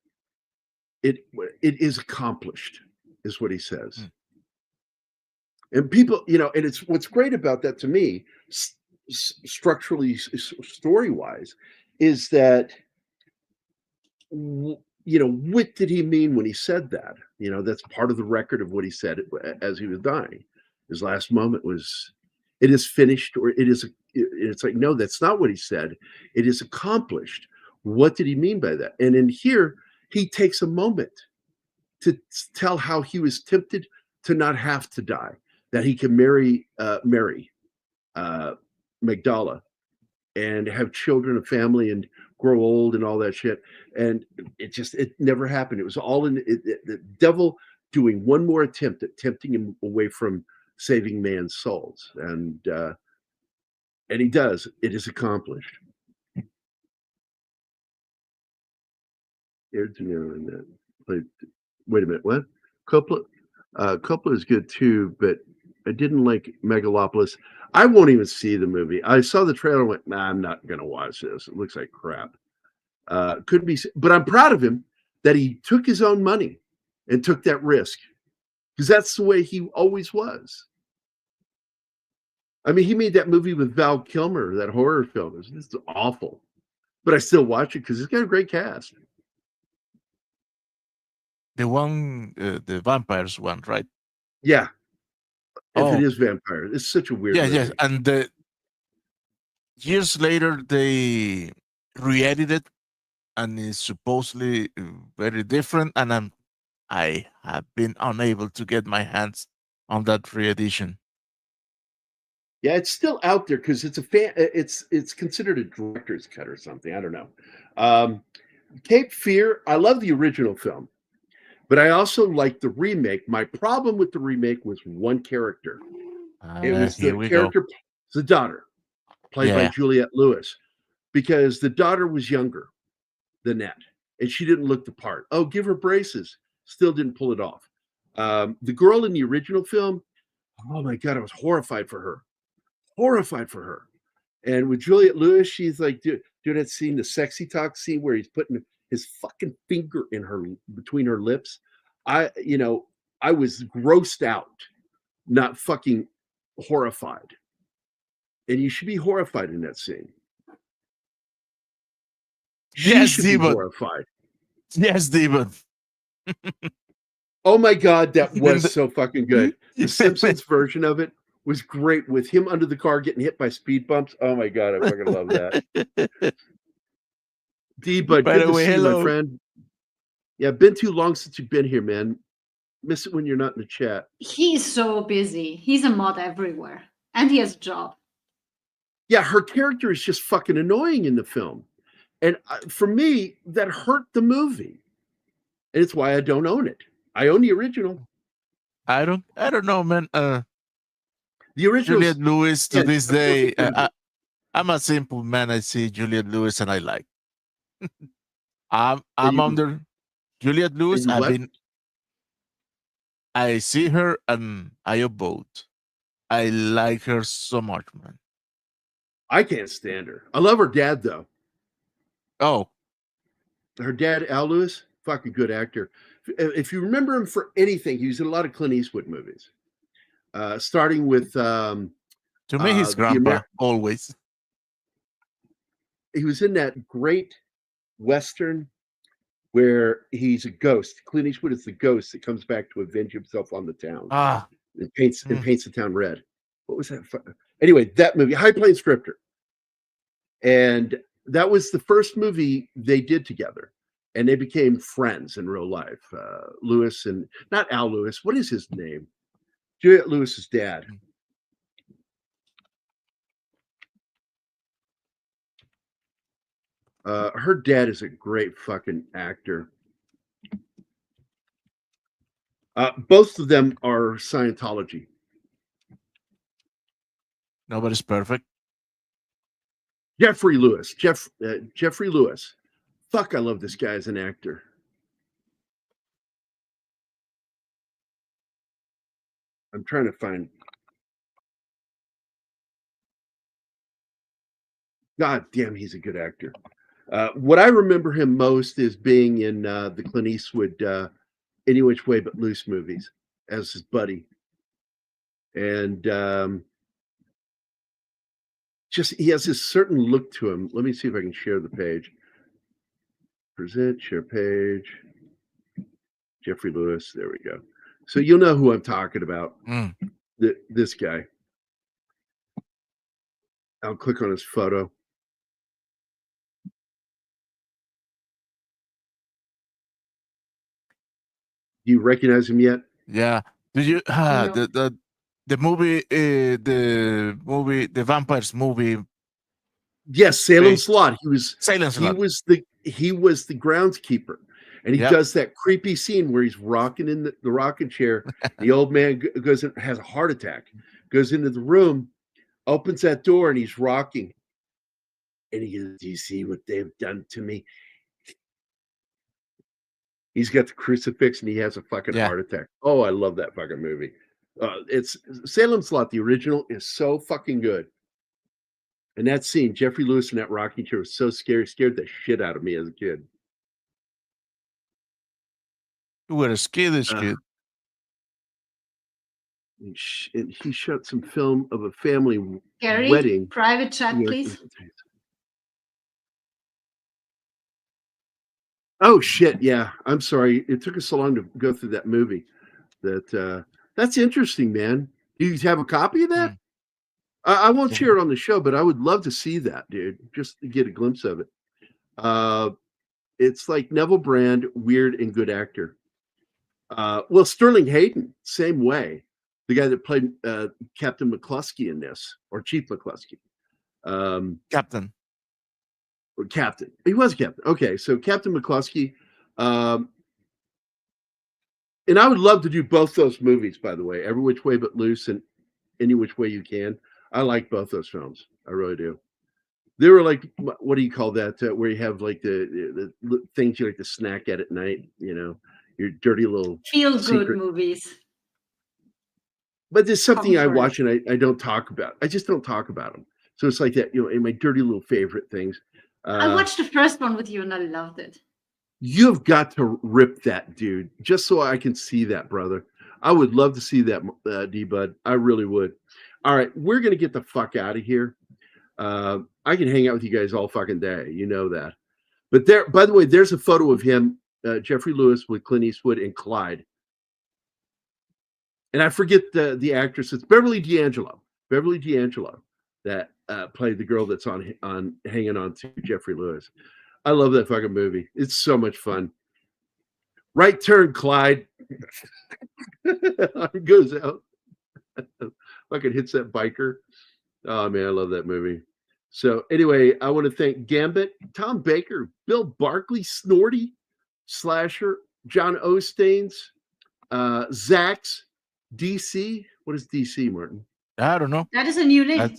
It is accomplished, is what he says. And people, and it's what's great about that to me, structurally, story-wise, is that, what did he mean when he said that? That's part of the record of what he said as he was dying. His last moment was, it is finished, or it's like, no, that's not what he said. It is accomplished. What did he mean by that? And in here, he takes a moment to tell how he was tempted to not have to die, that he can marry Mary Magdala and have children, a family, and grow old and all that shit. And it never happened. It was all in the devil doing one more attempt at tempting him away from saving man's souls. And he does. It is accomplished. Wait a minute, what? Coppola is good too, but I didn't like Megalopolis. I won't even see the movie. I saw the trailer and went, nah, I'm not going to watch this. It looks like crap. Could be, but I'm proud of him that he took his own money and took that risk, because that's the way he always was. I mean, he made that movie with Val Kilmer, that horror film. It's awful, but I still watch it because it's got a great cast. The one, the vampires one, right? Yeah. If it is vampire, it's such a weird movie. Yes. And years later, they re-edited and it's supposedly very different. And I have been unable to get my hands on that re-edition. Yeah, it's still out there because it's a fan. It's considered a director's cut or something. I don't know. Cape Fear. I love the original film, but I also like the remake. My problem with the remake was one character. It was Here the we character, the daughter, played by Yeah. Juliette Lewis, because the daughter was younger than that, and she didn't look the part. Oh, give her braces. Still didn't pull it off. The girl in the original film. Oh my god, I was horrified for her. And with Juliette Lewis, she's like, dude, that scene, the sexy talk scene where he's putting his fucking finger in her between her lips. I was grossed out, not fucking horrified. And you should be horrified in that scene. She should be horrified. Yes, Demon. Oh my god, that was so fucking good. The Simpsons version of it was great with him under the car getting hit by speed bumps. Oh my god, I fucking love that. D, bud, good to see you, my friend. Yeah, been too long since you've been here, man. Miss it when you're not in the chat. He's so busy. He's a mod everywhere, and he has a job. Yeah, her character is just fucking annoying in the film, and for me, that hurt the movie, and it's why I don't own it. I own the original. I don't know, man. The original Juliette Lewis to this day. I'm a simple man. I see Juliette Lewis and I like. I'm under Juliette Lewis. I see her and I vote. I like her so much, man. I can't stand her. I love her dad though. Oh, her dad, Al Lewis, fucking good actor. If you remember him for anything, he was in a lot of Clint Eastwood movies. Starting with to me, his grandpa always. He was in that great Western where he's a ghost. Clint Eastwood is the ghost that comes back to avenge himself on the town. It paints the town red. What was that? Anyway, that movie, High Plains Drifter. And that was the first movie they did together. And they became friends in real life. Lewis and not Al Lewis. What is his name? Juliette Lewis's dad. Her dad is a great fucking actor. Both of them are Scientology. Nobody's perfect. Jeffrey Lewis. Jeffrey Lewis. Fuck, I love this guy as an actor. I'm trying to find. God damn, he's a good actor. What I remember him most is being in the Clint Eastwood Any Which Way But Loose movies as his buddy. And just he has this certain look to him. Let me see if I can share the page. Present, share page. Jeffrey Lewis. There we go. So you'll know who I'm talking about. This guy. I'll click on his photo. Do you recognize him yet? Yeah. Did you the movie the vampires movie? Yes, Salem Slot. He was the groundskeeper, and he does that creepy scene where he's rocking in the rocking chair. The old man goes and has a heart attack, goes into the room, opens that door, and he's rocking. And he goes, "Do you see what they've done to me?" He's got the crucifix and he has a fucking heart attack. Oh, I love that fucking movie. It's Salem Slot. The original is so fucking good. And that scene, Jeffrey Lewis in that rocking chair was so scary, scared the shit out of me as a kid. You were a skittish kid. And he shot some film of a family Gary, wedding. Private chat, please. Oh shit! Yeah, I'm sorry. It took us so long to go through that movie. That's interesting, man. Do you have a copy of that? I won't share it on the show, but I would love to see that, dude. Just to get a glimpse of it. It's like Neville Brand, weird and good actor. Well, Sterling Hayden, same way. The guy that played Captain McCluskey in this, or Chief McCluskey. Captain. Or Captain. He was Captain. Okay, so Captain McCluskey. And I would love to do both those movies, by the way, Every Which Way But Loose and Any Which Way You Can. I like both those films. I really do. They were like, what do you call that? Where you have like the things you like to snack at night, you know, your dirty little feel-good movies. But there's something I watch and I don't talk about. I just don't talk about them. So it's like that, you know, in my dirty little favorite things. I watched the first one with you and I loved it. You've got to rip that, dude, just so I can see that, brother. I would love to see that, D-Bud. I really would. All right, we're going to get the fuck out of here. I can hang out with you guys all fucking day. You know that. But there, by the way, there's a photo of him, Jeffrey Lewis with Clint Eastwood and Clyde. And I forget the actress. It's Beverly D'Angelo. Beverly D'Angelo that played the girl that's on hanging on to Jeffrey Lewis. I love that fucking movie. It's so much fun. Right turn, Clyde. Goes out. Fucking hits that biker. Oh man, I love that movie. So anyway, I want to thank Gambit, Tom Baker, Bill Barkley, Snorty, Slasher, John Ostains, Zax, DC. What is DC, Martin? I don't know. That is a new name.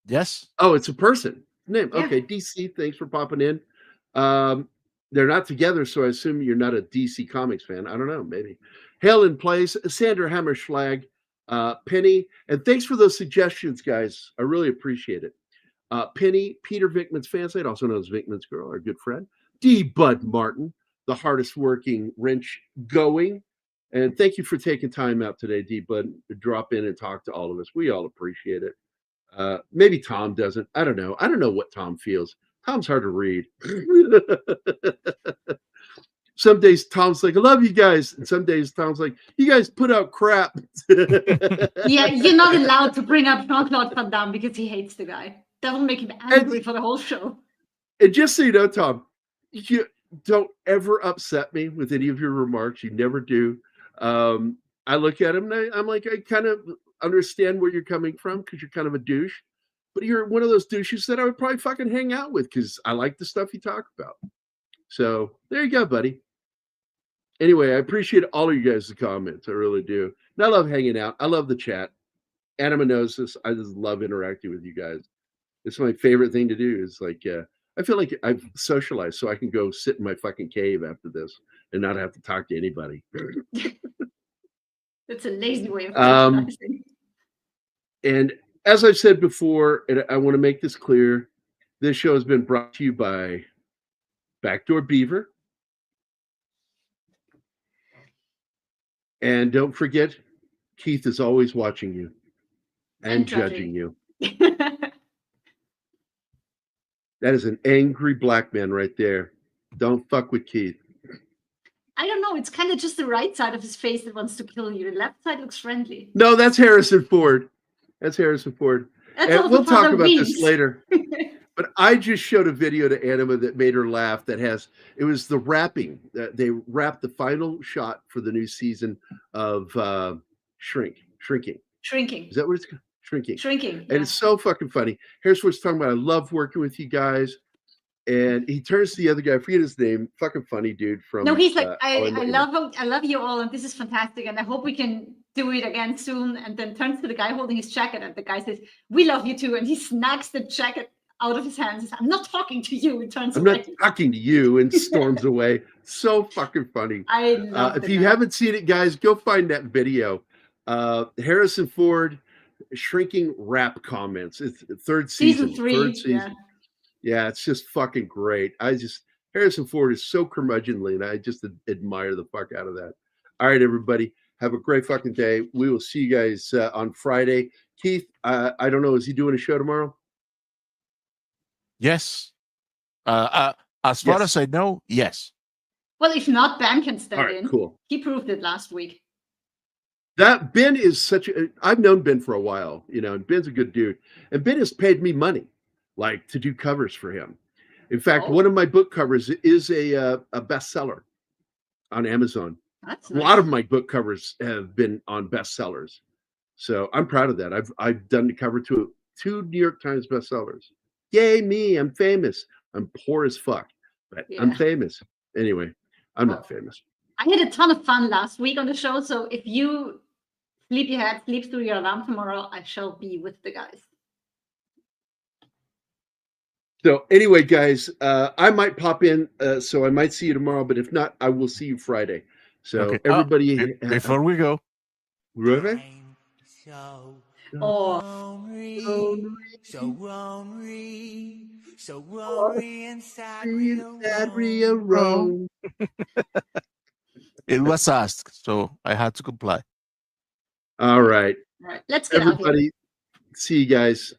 Yes. Oh, it's a person name. Yeah. Okay, DC. Thanks for popping in. They're not together, so I assume you're not a DC Comics fan. I don't know, maybe. Hell in Place, Sandra Hammerschlag, Penny, and thanks for those suggestions, guys. I really appreciate it. Penny, Peter Vickman's fan site, also known as Vickman's Girl, our good friend. D. Bud Martin, the hardest working wrench going. And thank you for taking time out today, D. Bud, to drop in and talk to all of us. We all appreciate it. Maybe Tom doesn't. I don't know. I don't know what Tom feels. Tom's hard to read. Some days Tom's like, I love you guys. And some days Tom's like, you guys put out crap. Yeah, you're not allowed to bring up Jean-Claude Van Damme because he hates the guy. That will make him angry for the whole show. And just so you know, Tom, you don't ever upset me with any of your remarks. You never do. I look at him and I'm like, I kind of understand where you're coming from because you're kind of a douche. But you're one of those douches that I would probably fucking hang out with because I like the stuff you talk about. So there you go, buddy. Anyway, I appreciate all of you guys' comments. I really do. And I love hanging out. I love the chat. Anima knows this. I just love interacting with you guys. It's my favorite thing to do. Is like, I feel like I've socialized so I can go sit in my fucking cave after this and not have to talk to anybody. It's a lazy way of socializing. And as I've said before, and I want to make this clear, this show has been brought to you by Backdoor Beaver. And don't forget, Keith is always watching you and judging you. That is an angry black man right there. Don't fuck with Keith. I don't know. It's kind of just the right side of his face that wants to kill you. The left side looks friendly. No, that's Harrison Ford. That's Harrison Ford. That's and we'll talk about Weeks. this later. But I just showed a video to Anima that made her laugh. It was the wrapping. They wrapped the final shot for the new season of Shrinking. Is that what it's called? Shrinking. And it's so fucking funny. Here's what's talking about. I love working with you guys. And he turns to the other guy. I forget his name. Fucking funny dude from. No, he's like, I love you all, and this is fantastic, and I hope we can do it again soon. And then turns to the guy holding his jacket, and the guy says, "We love you too." And he snacks the jacket out of his hands. He says, "I'm not talking to you." He turns away. I'm not talking to you, and storms away. So fucking funny. I love if you haven't seen it, guys, go find that video. Harrison Ford Shrinking rap comments. It's third season. Third season. Yeah, it's just fucking great. Harrison Ford is so curmudgeonly, and I just admire the fuck out of that. All right, everybody, have a great fucking day. We will see you guys on Friday. Keith, I don't know, is he doing a show tomorrow? Yes. As far as I know, yes. Well, if not, Ben can stand in. Cool. He proved it last week. That Ben is I've known Ben for a while, and Ben's a good dude. And Ben has paid me money, like, to do covers for him. In fact, one of my book covers is a bestseller on Amazon. That's A nice. lot of my book covers have been on bestsellers, so I'm proud of that. I've done the cover to 2 New York Times bestsellers. Yay me! I'm famous. I'm poor as fuck, but I'm famous. Anyway, I'm not famous. I had a ton of fun last week on the show, so if you sleep through your alarm tomorrow, I shall be with the guys. So anyway, guys, I might pop in, so I might see you tomorrow. But if not, I will see you Friday. So everybody, before we go, Ruben? So Oh. lonely inside Rio Rome. it was asked, so I had to comply. All right. All right, let's get out here. Everybody, see you guys.